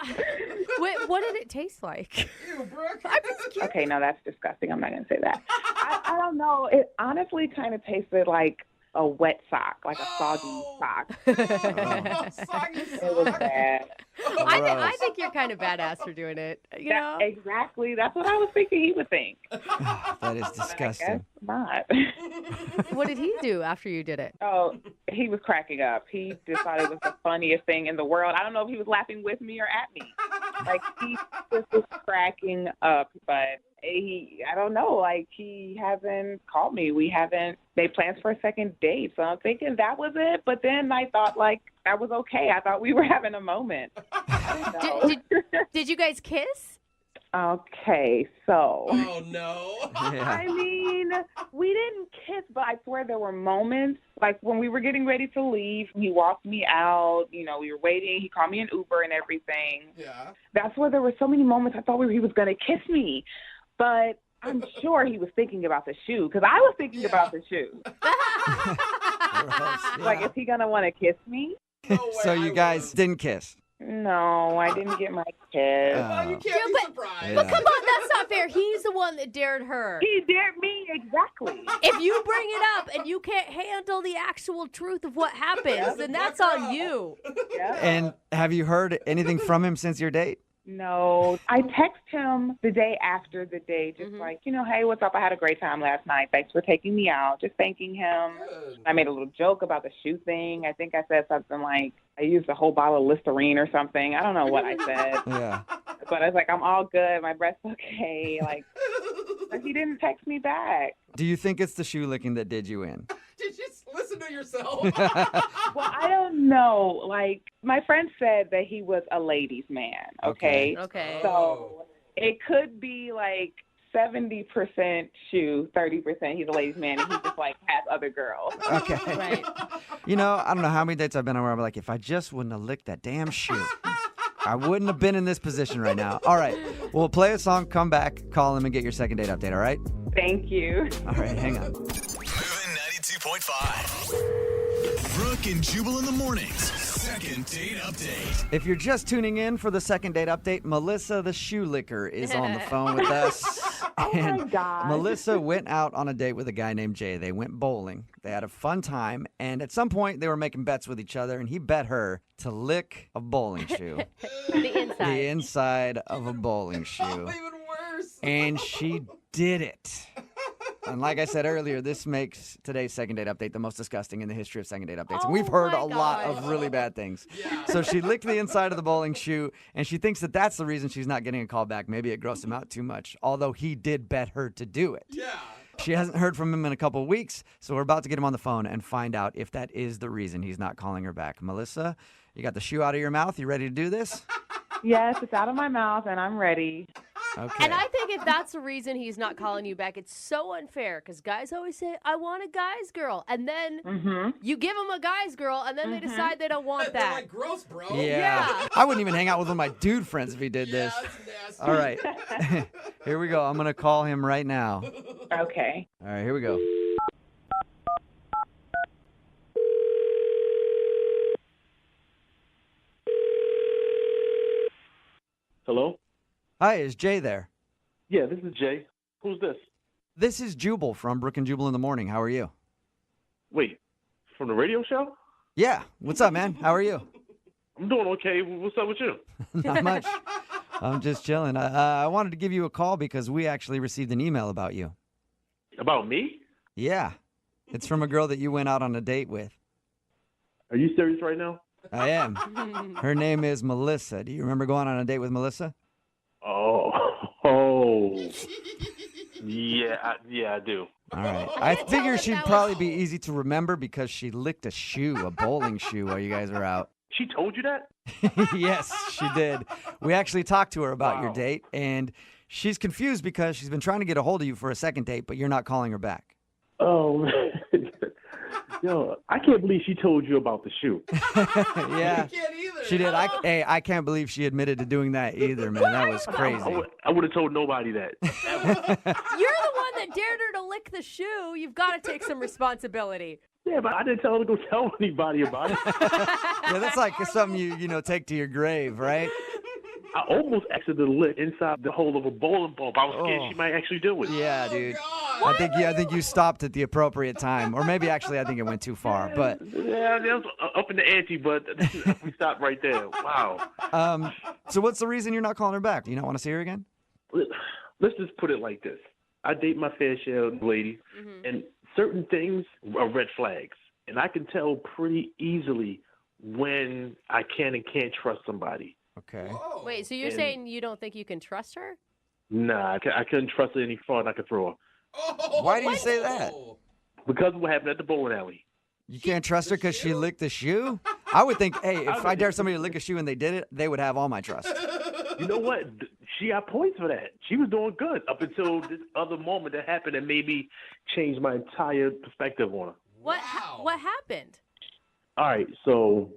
what did it taste like? Ew, Brooke. Okay, no, that's disgusting. I'm not going to say that. I don't know. It honestly kind of tasted like a wet sock, like a soggy sock. It was bad. I think you're kind of badass for doing it. You know? Exactly. That's what I was thinking he would think. That is disgusting. Not. What did he do after you did it? Oh, he was cracking up. He decided it was the funniest thing in the world. I don't know if he was laughing with me or at me. Like, he just was cracking up, but I don't know, like, he hasn't called me. We haven't made plans for a second date, so I'm thinking that was it. But then I thought, like, that was okay. I thought we were having a moment. Did you guys kiss? Okay, so. Oh, no. I mean, we didn't kiss, but I swear there were moments, like when we were getting ready to leave, he walked me out, you know, we were waiting, he called me an Uber and everything. Yeah. That's where there were so many moments I thought he was going to kiss me, but I'm sure he was thinking about the shoe, because I was thinking about the shoe. Like, is he going to want to kiss me? So you guys didn't kiss? No, I didn't get my kiss. You can't be surprised. But come on, that's not fair. He's the one that dared her. He dared me, exactly. If you bring it up and you can't handle the actual truth of what happens, then that's on you. Yeah. And have you heard anything from him since your date? No, I text him the day after the date, just like, you know, hey, what's up? I had a great time last night. Thanks for taking me out. Just thanking him. I made a little joke about the shoe thing. I think I said something like, I used a whole bottle of Listerine or something. I don't know what I said. Yeah. But I was like, I'm all good. My breath's okay. Like, but he didn't text me back. Do you think it's the shoe licking that did you in? Did you listen to yourself? Well, I don't know. Like, my friend said that he was a ladies' man, okay? Okay. So it could be like 70% shoe, 30% he's a ladies' man, and he just, like, has other girls. Okay. Right. You know, I don't know how many dates I've been on where I'm like, if I just wouldn't have licked that damn shoe, I wouldn't have been in this position right now. All right. We'll play a song, come back, call him, and get your second date update, all right? Thank you. All right, hang on. Moving 92.5. Brooke and Jubal in the mornings. Second date update. If you're just tuning in for the second date update, Melissa the shoe licker is on the phone with us. Oh, my God. Melissa went out on a date with a guy named Jay. They went bowling. They had a fun time, and at some point they were making bets with each other, and he bet her to lick a bowling shoe. The inside. The inside of a bowling shoe. Even worse. And she did it. And like I said earlier, this makes today's second date update the most disgusting in the history of second date updates. And we've heard a lot of really bad things. So she licked the inside of the bowling shoe, and she thinks that that's the reason she's not getting a call back. Maybe it grossed him out too much, although he did bet her to do it. Yeah. She hasn't heard from him in a couple of weeks, so we're about to get him on the phone and find out if that is the reason he's not calling her back. Melissa, you got the shoe out of your mouth. You ready to do this? Yes, it's out of my mouth, and I'm ready. Okay. And I think if that's the reason he's not calling you back, it's so unfair because guys always say, I want a guy's girl. And then you give them a guy's girl, and then they decide they don't want They're that. like, gross, bro. Yeah. I wouldn't even hang out with one of my dude friends if he did this. That's nasty. All right. Here we go. I'm going to call him right now. Okay. All right, here we go. Hello? Hi, is Jay there? Yeah, this is Jay. Who's this? This is Jubal from Brooke and Jubal in the Morning. How are you? Wait, from the radio show? Yeah. What's up, man? How are you? I'm doing okay. What's up with you? Not much. I'm just chilling. I wanted to give you a call because we actually received an email about you. About me? Yeah. It's from a girl that you went out on a date with. Are you serious right now? I am. Her name is Melissa. Do you remember going on a date with Melissa? Oh. Yeah, I do. All right. I figure she'd probably be easy to remember because she licked a shoe, a bowling shoe, while you guys were out. She told you that? Yes, she did. We actually talked to her about your date, and she's confused because she's been trying to get a hold of you for a second date, but you're not calling her back. Oh, man. Yo, I can't believe she told you about the shoe. Yeah, she did. I can't believe she admitted to doing that either, man. That was crazy. I would have told nobody that. You're the one that dared her to lick the shoe. You've got to take some responsibility. Yeah, but I didn't tell her to go tell anybody about it. Yeah, that's like something you take to your grave, right? I almost accidentally licked inside the hole of a bowling ball. But I was scared she might actually do it. Yeah, dude. I think you stopped at the appropriate time, or maybe actually I think it went too far. But yeah, that was up in the ante, but we stopped right there. Wow. So what's the reason you're not calling her back? Do you not want to see her again? Let's just put it like this: I date my fair share of ladies, and certain things are red flags, and I can tell pretty easily when I can and can't trust somebody. Okay. Wait, so you're saying you don't think you can trust her? Nah, I couldn't trust her any farther than I could throw her. Why do you say that? Because of what happened at the bowling alley. You can't trust her because she licked the shoe? I would think, hey, if I dare somebody to lick a shoe and they did it, they would have all my trust. You know what? She got points for that. She was doing good up until this other moment that happened that made me change my entire perspective on her. What happened? All right, so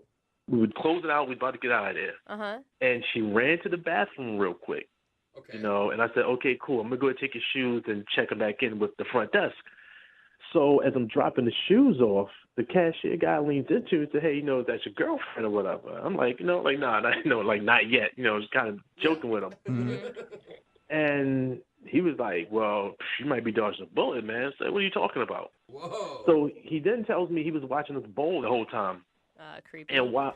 we were closing out. We were about to get out of there. Uh-huh. And she ran to the bathroom real quick. Okay. You know, and I said, okay, cool. I'm going to go ahead and take your shoes and check them back in with the front desk. So as I'm dropping the shoes off, the cashier guy leans into it and said, hey, that's your girlfriend or whatever. I'm like, nah, not yet. Just kind of joking with him. Mm-hmm. And he was like, well, she might be dodging a bullet, man. So what are you talking about? Whoa. So he then tells me he was watching us bowl the whole time. Creepy. And while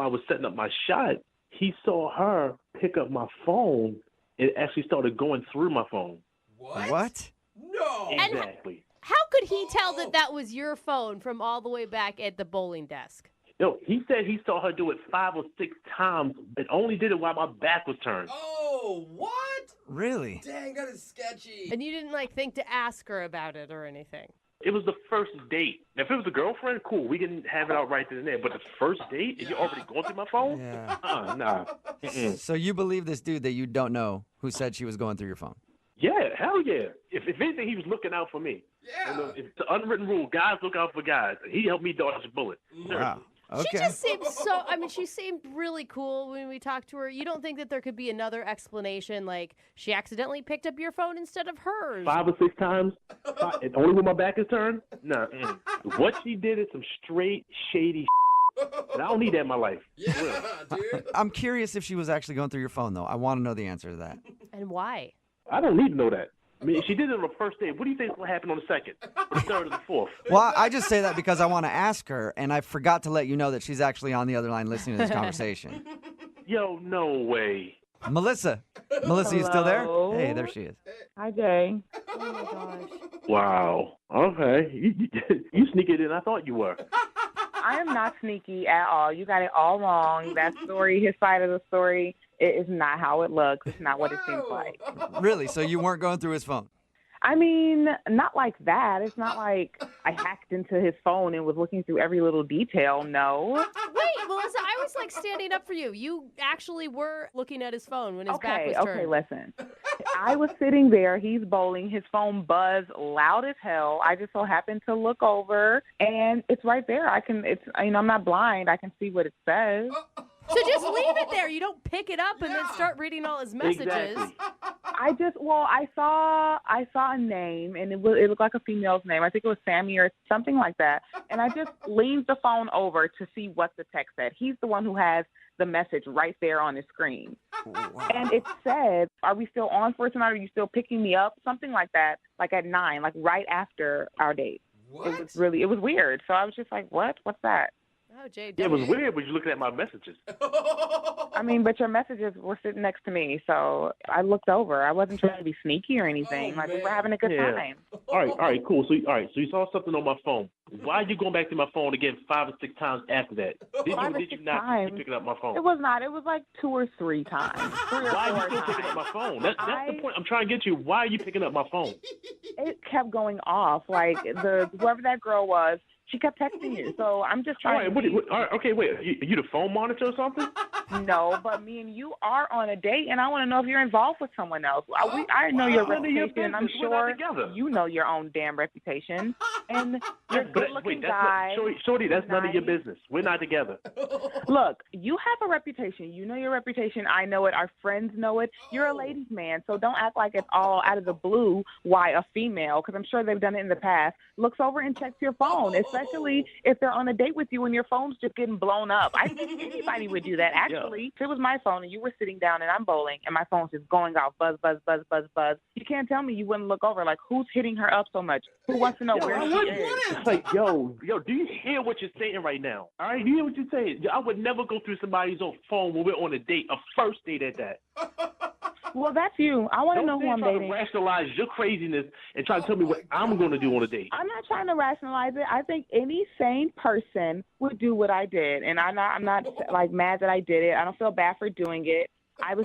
I was setting up my shot, he saw her pick up my phone. It actually started going through my phone. What? No. Exactly. How could he tell that was your phone from all the way back at the bowling desk? No, he said he saw her do it 5 or 6 times and only did it while my back was turned. Oh, what? Really? Dang, that is sketchy. And you didn't think to ask her about it or anything? It was the first date. Now, if it was a girlfriend, cool. We can have it out right then and there. But the first date, and you're already going through my phone? Yeah. Nah. Mm-mm. So you believe this dude that you don't know who said she was going through your phone? Yeah, hell yeah. If anything, he was looking out for me. Yeah. It's the unwritten rule. Guys look out for guys. He helped me dodge a bullet. Wow. Okay. She just seemed she seemed really cool when we talked to her. You don't think that there could be another explanation, like she accidentally picked up your phone instead of hers? 5 or 6 times, and only when my back is turned? Nah. What she did is some straight, shady and I don't need that in my life. Yeah, dude. I'm curious if she was actually going through your phone, though. I want to know the answer to that. And why? I don't need to know that. I mean, if she did it on the first date, what do you think will happen on the second, or the third, or the fourth? Well, I just say that because I want to ask her, and I forgot to let you know that she's actually on the other line listening to this conversation. Yo, no way. Melissa, you still there? Hello? Hey, there she is. Hi, Jay. Oh my gosh. Wow. Okay. You sneaky than I thought you were. I am not sneaky at all. You got it all wrong. That story, his side of the story, it is not how it looks. It's not what it seems like. Really? So you weren't going through his phone? I mean, not like that. It's not like I hacked into his phone and was looking through every little detail. No. Wait, Melissa, I was like standing up for you. You actually were looking at his phone when his back was turned. Okay, listen. I was sitting there. He's bowling. His phone buzzed loud as hell. I just so happened to look over, and it's right there. I'm not blind. I can see what it says. So just leave it there. You don't pick it up and then start reading all his messages. Exactly. I saw a name, and it looked like a female's name. I think it was Sammy or something like that. And I just leaned the phone over to see what the text said. He's the one who has the message right there on his screen. Wow. And it said, "Are we still on for tonight? Are you still picking me up?" Something like that, like at 9, like right after our date. What? It was weird. So I was just like, what? What's that? Oh, Jay. Yeah, it was weird when you looking at my messages. I mean, but your messages were sitting next to me, so I looked over. I wasn't trying to be sneaky or anything. We were having a good time. All right, cool. So you saw something on my phone. Why are you going back to my phone again 5 or 6 times after that? Did you not keep picking up my phone? It was not. It was like 2 or 3 times. Why are you still picking up my phone? That's the point I'm trying to get you. Why are you picking up my phone? It kept going off. Like whoever that girl was, she kept texting you. So I'm just trying Okay, wait. Are you the phone monitor or something? No, but me and you are on a date, and I want to know if you're involved with someone else. I know your reputation, and I'm sure you know your own damn reputation. And you're a good-looking guy. Shorty, that's none of your business. We're not together. Look, you have a reputation. You know your reputation. I know it. Our friends know it. You're a ladies' man, so don't act like it's all out of the blue why a female, because I'm sure they've done it in the past, looks over and checks your phone, especially if they're on a date with you and your phone's just getting blown up. I think anybody would do that. Actually, if it was my phone and you were sitting down and I'm bowling and my phone's just going off, buzz, buzz, buzz, buzz, buzz, you can't tell me you wouldn't look over. Like, who's hitting her up so much? Who wants to know where she is? It's like, yo, do you hear what you're saying right now? All right, you hear what you're saying? I would never go through somebody's phone when we're on a date, a first date at that. Well, that's you. I want to know who I'm dating. Don't rationalize your craziness and try to tell me what I'm going to do on a date. I'm not trying to rationalize it. I think any sane person would do what I did, and I'm not like mad that I did it. I don't feel bad for doing it. I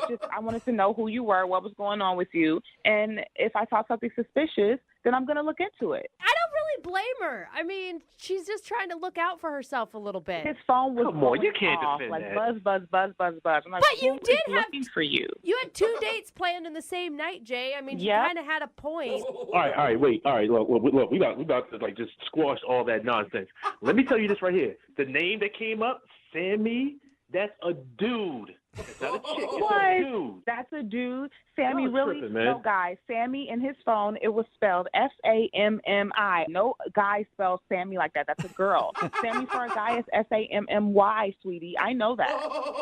wanted to know who you were, what was going on with you, and if I saw something suspicious, then I'm going to look into it. I don't really blame her. I mean, she's just trying to look out for herself a little bit. His phone was going you can't off, defend like that. buzz, buzz, buzz, buzz, buzz. I'm like, but you did have looking for you. You had 2 dates planned in the same night, Jay. I mean, you kind of had a point. All right, wait. All right, look, we about to like just squash all that nonsense. Let me tell you this right here. The name that came up, Sammy, that's a dude. It's not a chick. It's a dude. That's a dude. Sammy really, tripping, man. no guy. Sammy in his phone, it was spelled Sammi. No guy spells Sammy like that. That's a girl. Sammy for a guy is Sammy, sweetie. I know that.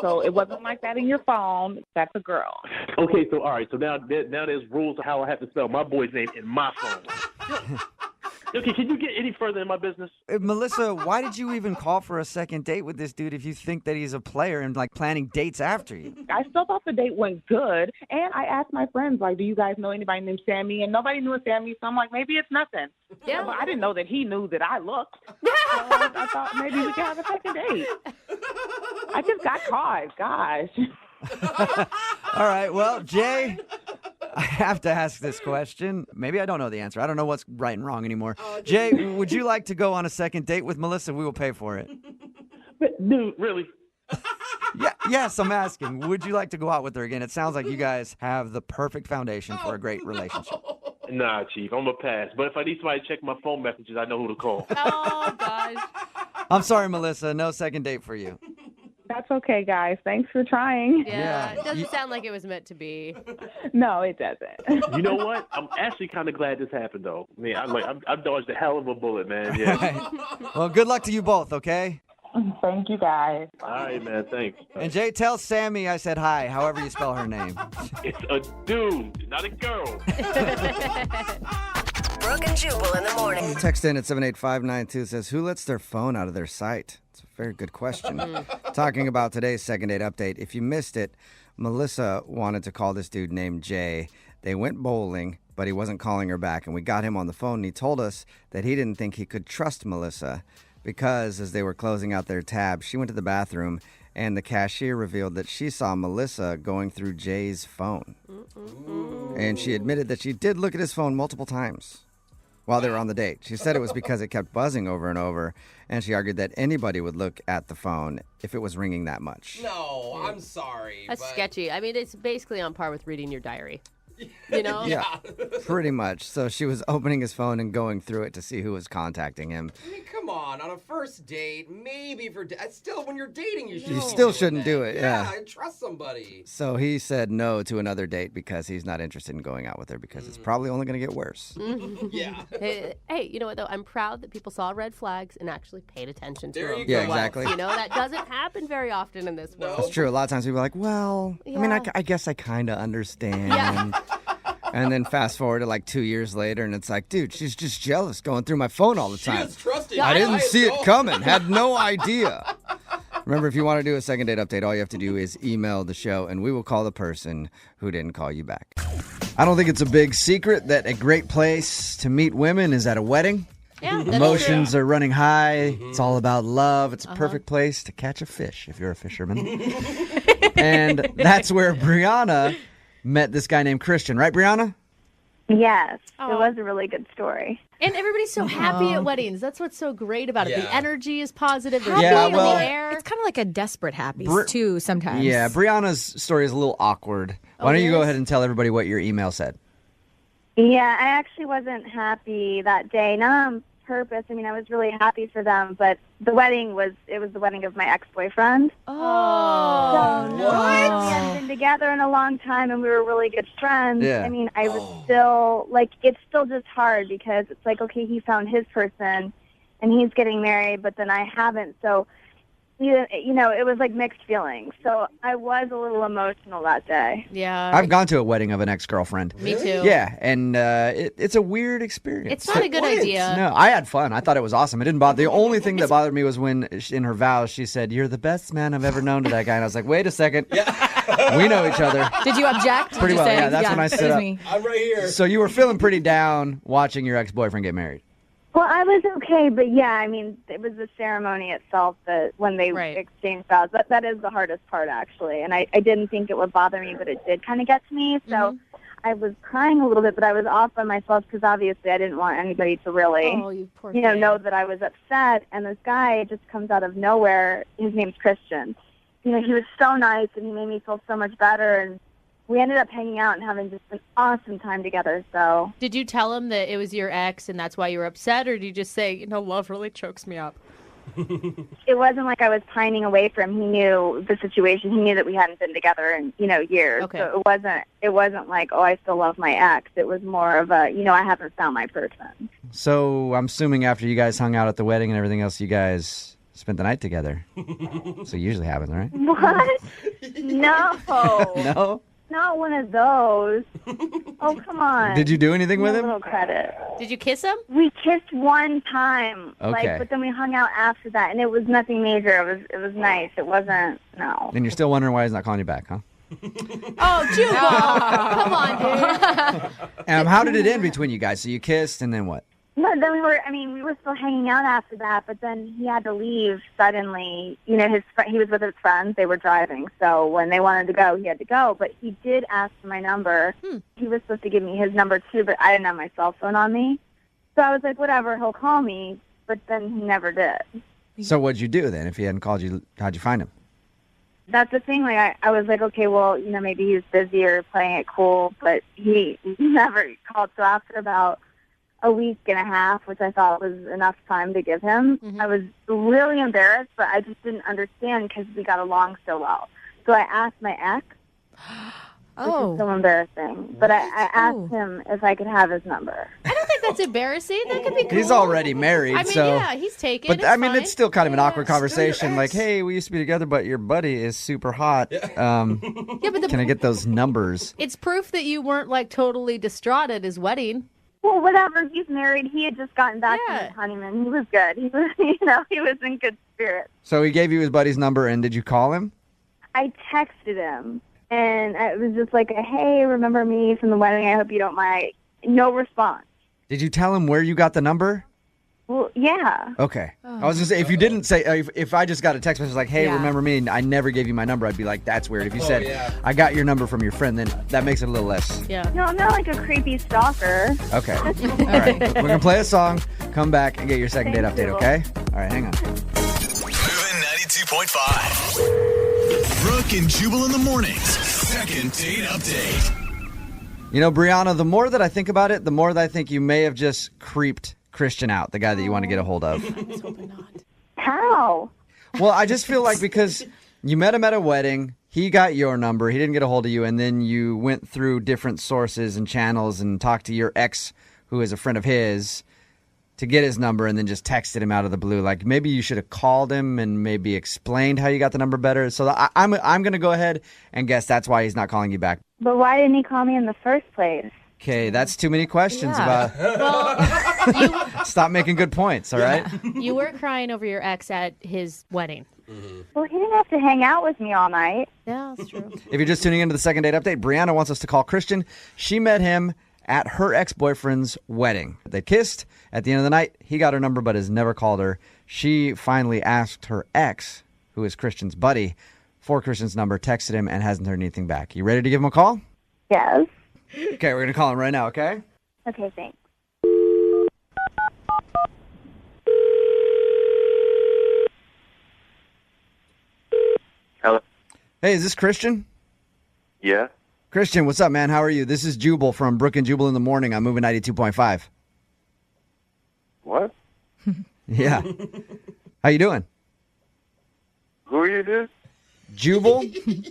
So it wasn't like that in your phone. That's a girl. Okay, so all right. So now there's rules of how I have to spell my boy's name in my phone. Okay, can you get any further in my business? Melissa, why did you even call for a second date with this dude if you think that he's a player and like planning dates after you? I still thought the date went good, and I asked my friends, like, do you guys know anybody named Sammy? And nobody knew a Sammy, so I'm like, maybe it's nothing. Yeah. But I didn't know that he knew that I looked. So I thought maybe we could have a second date. I just got caught, gosh. All right, well, Jay, I have to ask this question. Maybe I don't know the answer. I don't know what's right and wrong anymore. Jay, would you like to go on a second date with Melissa? We will pay for it. Dude, really? Yeah, yes, I'm asking. Would you like to go out with her again? It sounds like you guys have the perfect foundation for a great relationship. Nah, Chief, I'm going to pass. But if I need somebody to check my phone messages, I know who to call. Oh, gosh. I'm sorry, Melissa. No second date for you. That's okay, guys. Thanks for trying. Yeah, it doesn't sound like it was meant to be. No, it doesn't. You know what? I'm actually kind of glad this happened, though. I mean, I've dodged a hell of a bullet, man. Yeah. Right. Well, good luck to you both, okay? Thank you, guys. All right, man. Thanks. And Jay, tell Sammy I said hi, however you spell her name. It's a dude, not a girl. Brooke and Jubal in the morning. Text in at 78592 says, who lets their phone out of their sight? It's a very good question. Talking about today's second date update. If you missed it, Melissa wanted to call this dude named Jay. They went bowling. but he wasn't calling her back. And we got him on the phone, and he told us that he didn't think he could trust Melissa because as they were closing out their tab, she went to the bathroom, and the cashier revealed that she saw Melissa going through Jay's phone. And she admitted that she did look at his phone multiple times while they were on the date. She said it was because it kept buzzing over and over, and she argued that anybody would look at the phone if it was ringing that much. No, I'm sorry. That's but... sketchy. I mean, it's basically on par with reading your diary. You know? Yeah, pretty much. So she was opening his phone and going through it to see who was contacting him. I mean, come on a first date, maybe still when you're dating, you still shouldn't do it. Yeah, trust somebody. So he said no to another date because he's not interested in going out with her because it's probably only going to get worse. Yeah. Hey, you know what though? I'm proud that people saw red flags and actually paid attention to them. Yeah, exactly. You know, that doesn't happen very often in this world. That's true. A lot of times people are like, well, I mean, I guess I kind of understand. Yeah. And then fast forward to like 2 years later, and it's like, dude, she's just jealous going through my phone all the time. She is trusting. I didn't see it coming. Had no idea. Remember, if you want to do a second date update, all you have to do is email the show, and we will call the person who didn't call you back. I don't think it's a big secret that a great place to meet women is at a wedding. Yeah, Emotions are running high. It's all about love. It's a perfect place to catch a fish if you're a fisherman. And that's where Brianna met this guy named Christian. Right, Brianna? Yes, it was a really good story. And everybody's so happy at weddings. That's what's so great about it. The energy is positive. There's Yeah, in well, the air. It's kind of like a desperate happy, too, sometimes. Yeah, Brianna's story is a little awkward. Why don't you go ahead and tell everybody what your email said? Yeah, I actually wasn't happy that day. Not on purpose. I mean, I was really happy for them, but the wedding was the wedding of my ex-boyfriend. Oh, so, no. We hadn't been together in a long time, and we were really good friends. Yeah. I mean, I was still, it's still just hard because it's like, okay, he found his person, and he's getting married, but then I haven't, so... You know, it was like mixed feelings. So I was a little emotional that day. Yeah. I've gone to a wedding of an ex-girlfriend. Me too. Yeah, and it's a weird experience. It's not a good idea. No, I had fun. I thought it was awesome. It didn't bother. The only thing that bothered me was when, in her vows, she said, "You're the best man I've ever known," to that guy. And I was like, wait a second. We know each other. Did you object? Pretty well, yeah. That's when I stood up. I'm right here. So you were feeling pretty down watching your ex-boyfriend get married. Well, I was okay, but yeah, I mean, it was the ceremony itself that when they exchanged vows. That is the hardest part, actually. And I didn't think it would bother me, but it did kind of get to me. So I was crying a little bit, but I was off by myself because obviously I didn't want anybody to really, know that I was upset. And this guy just comes out of nowhere. His name's Christian. You know, he was so nice, and he made me feel so much better. And we ended up hanging out and having just an awesome time together. So, did you tell him that it was your ex and that's why you were upset, or did you just say, love really chokes me up? It wasn't like I was pining away from him. He knew the situation. He knew that we hadn't been together in, years. Okay. So it wasn't like, oh, I still love my ex. It was more of a, I haven't found my person. So I'm assuming after you guys hung out at the wedding and everything else, you guys spent the night together. So it usually happens, right? What? No. No? Not one of those. Oh, come on. Did you do anything with him? A little credit. Did you kiss him? We kissed one time. Okay. But then we hung out after that, and it was nothing major. It was nice. It wasn't, no. And you're still wondering why he's not calling you back, huh? Oh, Jubal. Come on, dude. How did it end between you guys? So you kissed, and then what? No, then we were still hanging out after that, but then he had to leave suddenly. He was with his friends. They were driving, so when they wanted to go, he had to go. But he did ask for my number. He was supposed to give me his number, too, but I didn't have my cell phone on me. So I was like, whatever, he'll call me, but then he never did. So what'd you do then? If he hadn't called you, how'd you find him? That's the thing. Like I was like, okay, well, maybe he was busy or playing it cool, but he never called. So after about a week and a half, which I thought was enough time to give him, I was really embarrassed, but I just didn't understand because we got along so well. So I asked my ex, which is so embarrassing, but I asked him if I could have his number. I don't think that's embarrassing. That could be cool. He's already married, I mean, so... yeah, he's taken. But, it's fine. It's still kind of an awkward conversation. Like, hey, we used to be together, but your buddy is super hot. But can I get those numbers? It's proof that you weren't, totally distraught at his wedding. Well, whatever. He's married. He had just gotten back from his honeymoon. He was good. He was, he was in good spirits. So he gave you his buddy's number, and did you call him? I texted him, and it was just like, hey, remember me from the wedding? I hope you don't mind, no response. Did you tell him where you got the number? Well, yeah. Okay. I was going to say, if you didn't say, if I just got a text message like, hey, Yeah. remember me, and I never gave you my number, I'd be like, that's weird. If you Oh, said, yeah. I got your number from your friend, then that makes it a little less. Yeah. No, I'm not like a creepy stalker. Okay. All right. We're going to play a song, come back, and get your second date Thank update, you. okay? All right, hang on. Moving 92.5. Brooke and Jubal in the mornings. Second date update. You know, Brianna, the more that I think about it, the more that I think you may have just creeped Christian out, the guy that you want to get a hold of. How? Well, I just feel like because you met him at a wedding, he got your number, he didn't get a hold of you, and then you went through different sources and channels and talked to your ex, who is a friend of his, to get his number, and then just texted him out of the blue. Like, maybe you should have called him and maybe explained how you got the number better. So I'm going to go ahead and guess that's why he's not calling you back. But why didn't he call me in the first place? Okay, that's too many questions about. Well, Stop making good points, all right? you were crying over your ex at his wedding. Well, he didn't have to hang out with me all night. Yeah, that's true. If you're just tuning into the second date update, Brianna wants us to call Christian. She met him at her ex-boyfriend's wedding. They kissed. At the end of the night, he got her number but has never called her. She finally asked her ex, who is Christian's buddy, for Christian's number, texted him, and hasn't heard anything back. You ready to give him a call? Yes. Okay, we're going to call him right now, okay? Okay, thanks. Hello. Hey, is this Christian? Yeah. Christian, what's up, man? How are you? This is Jubal from Brooke and Jubal in the morning. I'm moving 92.5. What? Yeah. How you doing? Who are you, dude? Jubal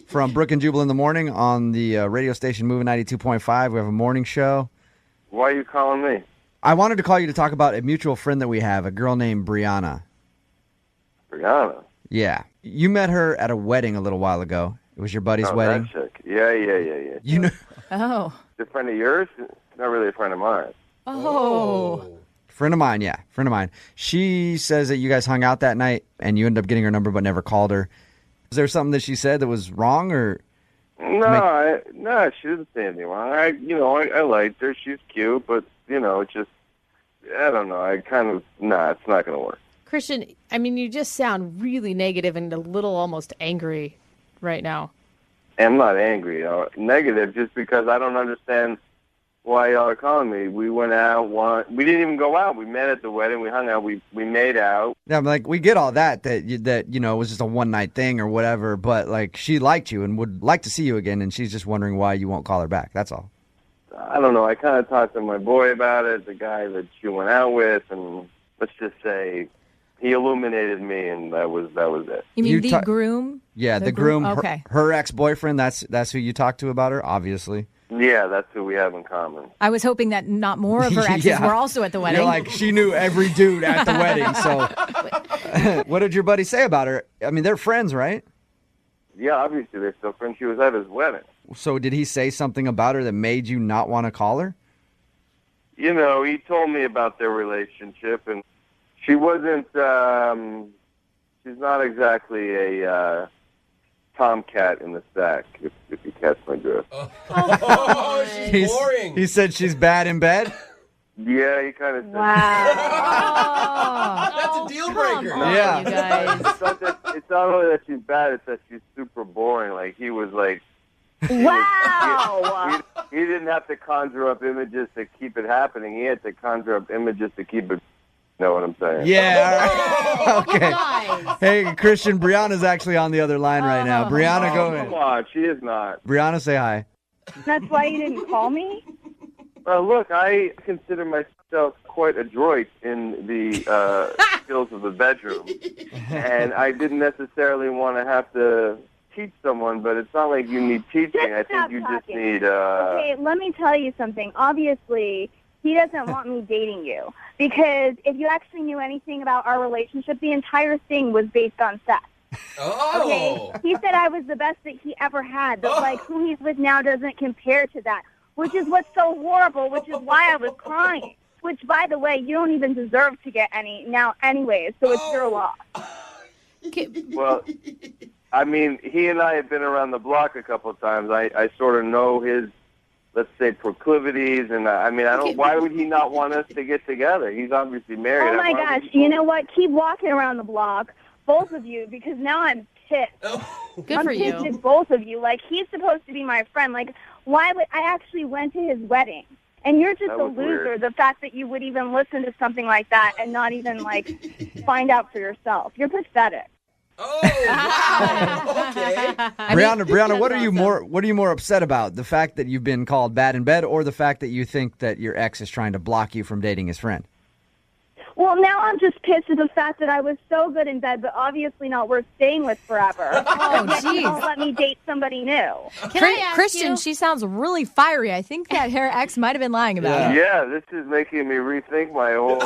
from Brooke and Jubal in the morning on the radio station Moving 92.5. We have a morning show. Why are you calling me? I wanted to call you to talk about a mutual friend that we have, a girl named Brianna. Brianna. Yeah. You met her at a wedding a little while ago. It was your buddy's Oh, wedding. that chick. Yeah. You know, Oh. A friend of yours? Not really a friend of mine. Oh. friend of mine, yeah, friend of mine. She says that you guys hung out that night and you ended up getting her number but never called her. Was there something that she said that was wrong or? No, no, she didn't say anything wrong. I liked her. She's cute, but it's just, I don't know. I kind of, it's not going to work. Christian, I mean, you just sound really negative and a little almost angry right now. I'm not angry, negative, just because I don't understand why y'all are calling me. We went out, we didn't even go out. We met at the wedding, we hung out, we made out. Yeah, I'm like, we get all that it was just a one night thing or whatever, but like she liked you and would like to see you again, and she's just wondering why you won't call her back. That's all. I don't know. I kind of talked to my boy about it, the guy that she went out with, and let's just say he illuminated me, and that was it. You mean the groom? Yeah, the groom. Okay. Her ex-boyfriend. That's who you talked to about her, obviously. Yeah, that's who we have in common. I was hoping that not more of her exes Yeah. were also at the wedding. You're like, she knew every dude at the wedding. So, what did your buddy say about her? I mean, they're friends, right? Yeah, obviously they're still friends. She was at his wedding. So, did he say something about her that made you not want to call her? He told me about their relationship, and she wasn't. She's not exactly a tomcat in the sack, if you catch my drift. Oh, she's boring. He said she's bad in bed? Yeah, he kind of said. Wow. That's a deal breaker. Come on, Yeah. you guys. It's not only that she's bad; it's that she's super boring. Like he was like. Wow. He didn't have to conjure up images to keep it happening. He had to conjure up images to keep it. You know what I'm saying? Yeah. All right. Okay. Guys. Hey, Christian, Brianna's actually on the other line right now. Brianna, go Come in. on, she is not. Brianna, say hi. That's why you didn't call me? Look, I consider myself quite adroit in the skills of the bedroom, and I didn't necessarily want to have to teach someone, but it's not like you need teaching. I think stop you just talking. need. Okay, let me tell you something. Obviously, he doesn't want me dating you. Because if you actually knew anything about our relationship, the entire thing was based on sex. Oh. Okay? He said I was the best that he ever had. But, like, who he's with now doesn't compare to that. Which is what's so horrible, which is why I was crying. Which, by the way, you don't even deserve to get any now anyways, so it's your loss. Well, I mean, he and I have been around the block a couple of times. I sort of know his let's say, proclivities. And I mean, I don't. Why would he not want us to get together? He's obviously married. Oh my gosh! You know what? Keep walking around the block, both of you, because now I'm pissed. Good I'm for pissed you. at both of you. Like, he's supposed to be my friend. Like, why would I actually went to his wedding? And you're just That a was loser. weird. The fact that you would even listen to something like that and not even like find out for yourself. You're pathetic. Brianna, what are you more upset about? The fact that you've been called bad in bed, or the fact that you think that your ex is trying to block you from dating his friend? Well, now I'm just pissed at the fact that I was so good in bed, but obviously not worth staying with forever. Oh, Yet you jeez. won't let me date somebody new. Christian, she sounds really fiery. I think that her ex might have been lying about it. Yeah, this is making me rethink my whole.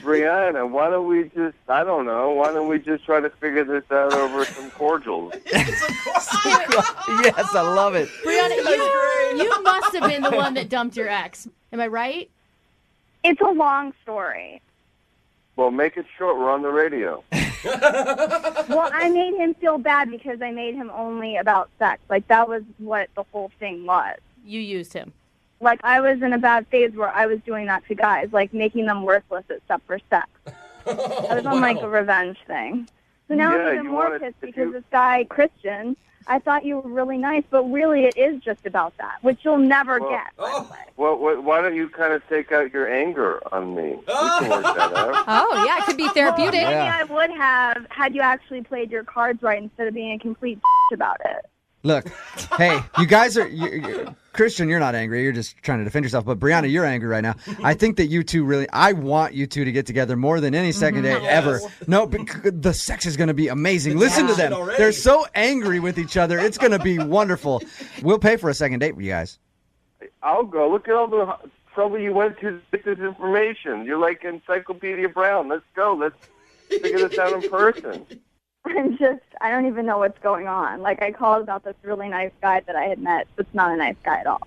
Brianna, why don't we just? I don't know. Why don't we just try to figure this out over some cordials? Yes, I love it. Brianna, you must have been the one that dumped your ex. Am I right? It's a long story. Well, make it short. We're on the radio. Well, I made him feel bad because I made him only about sex. Like, that was what the whole thing was. You used him. Like, I was in a bad phase where I was doing that to guys, like making them worthless except for sex. I was on, like, a revenge thing. So now Yeah, I'm even you more wanted- pissed if because you- this guy, Christian, I thought you were really nice, but really it is just about that, which you'll never get. Well, why don't you kind of take out your anger on me? We can work that out. Oh, yeah, it could be therapeutic. Well, maybe I would have had you actually played your cards right instead of being a complete about it. Look, hey, you guys are Christian. You're not angry. You're just trying to defend yourself. But Brianna, you're angry right now. I think that you two really. I want you two to get together more than any second date ever. No, the sex is going to be amazing. Listen to them. They're so angry with each other. It's going to be wonderful. We'll pay for a second date with you guys. I'll go. Look at all the trouble you went to get this information. You're like Encyclopedia Brown. Let's go. Let's figure this out in person. I don't even know what's going on. Like, I called about this really nice guy that I had met. It's not a nice guy at all.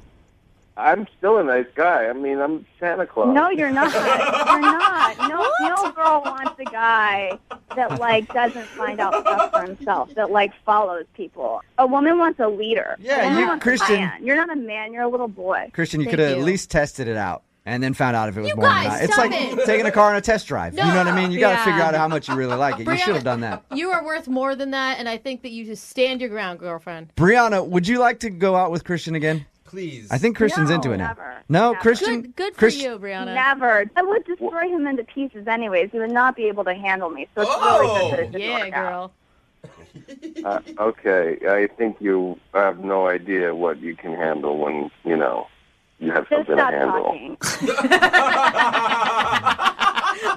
I'm still a nice guy. I mean, I'm Santa Claus. No, you're not. You're not. No girl wants a guy that, like, doesn't find out stuff for himself, that, like, follows people. A woman wants a leader. Yeah, a woman you- wants Christian- a man. You're not a man. You're a little boy. Christian, you Thank could have at least tested it out and then found out if it was You more than guys, not. It's stop like it. taking a car on a test drive. You know what I mean? You got to Yeah. figure out how much you really like it. You should have done that. You are worth more than that, and I think that you just stand your ground, girlfriend. Brianna, would you like to go out with Christian again? Please. I think Christian's No, into it now. never. No, Never. Christian. Good for Christian- you, Brianna. Never. I would destroy him into pieces anyways. He would not be able to handle me. So it's really good that it didn't Yeah, work out. girl. Okay, I think you have no idea what you can handle when, you know, you have Just something to stop handle. talking.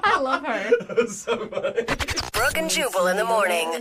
I love her. Brooke and Jubal in the morning.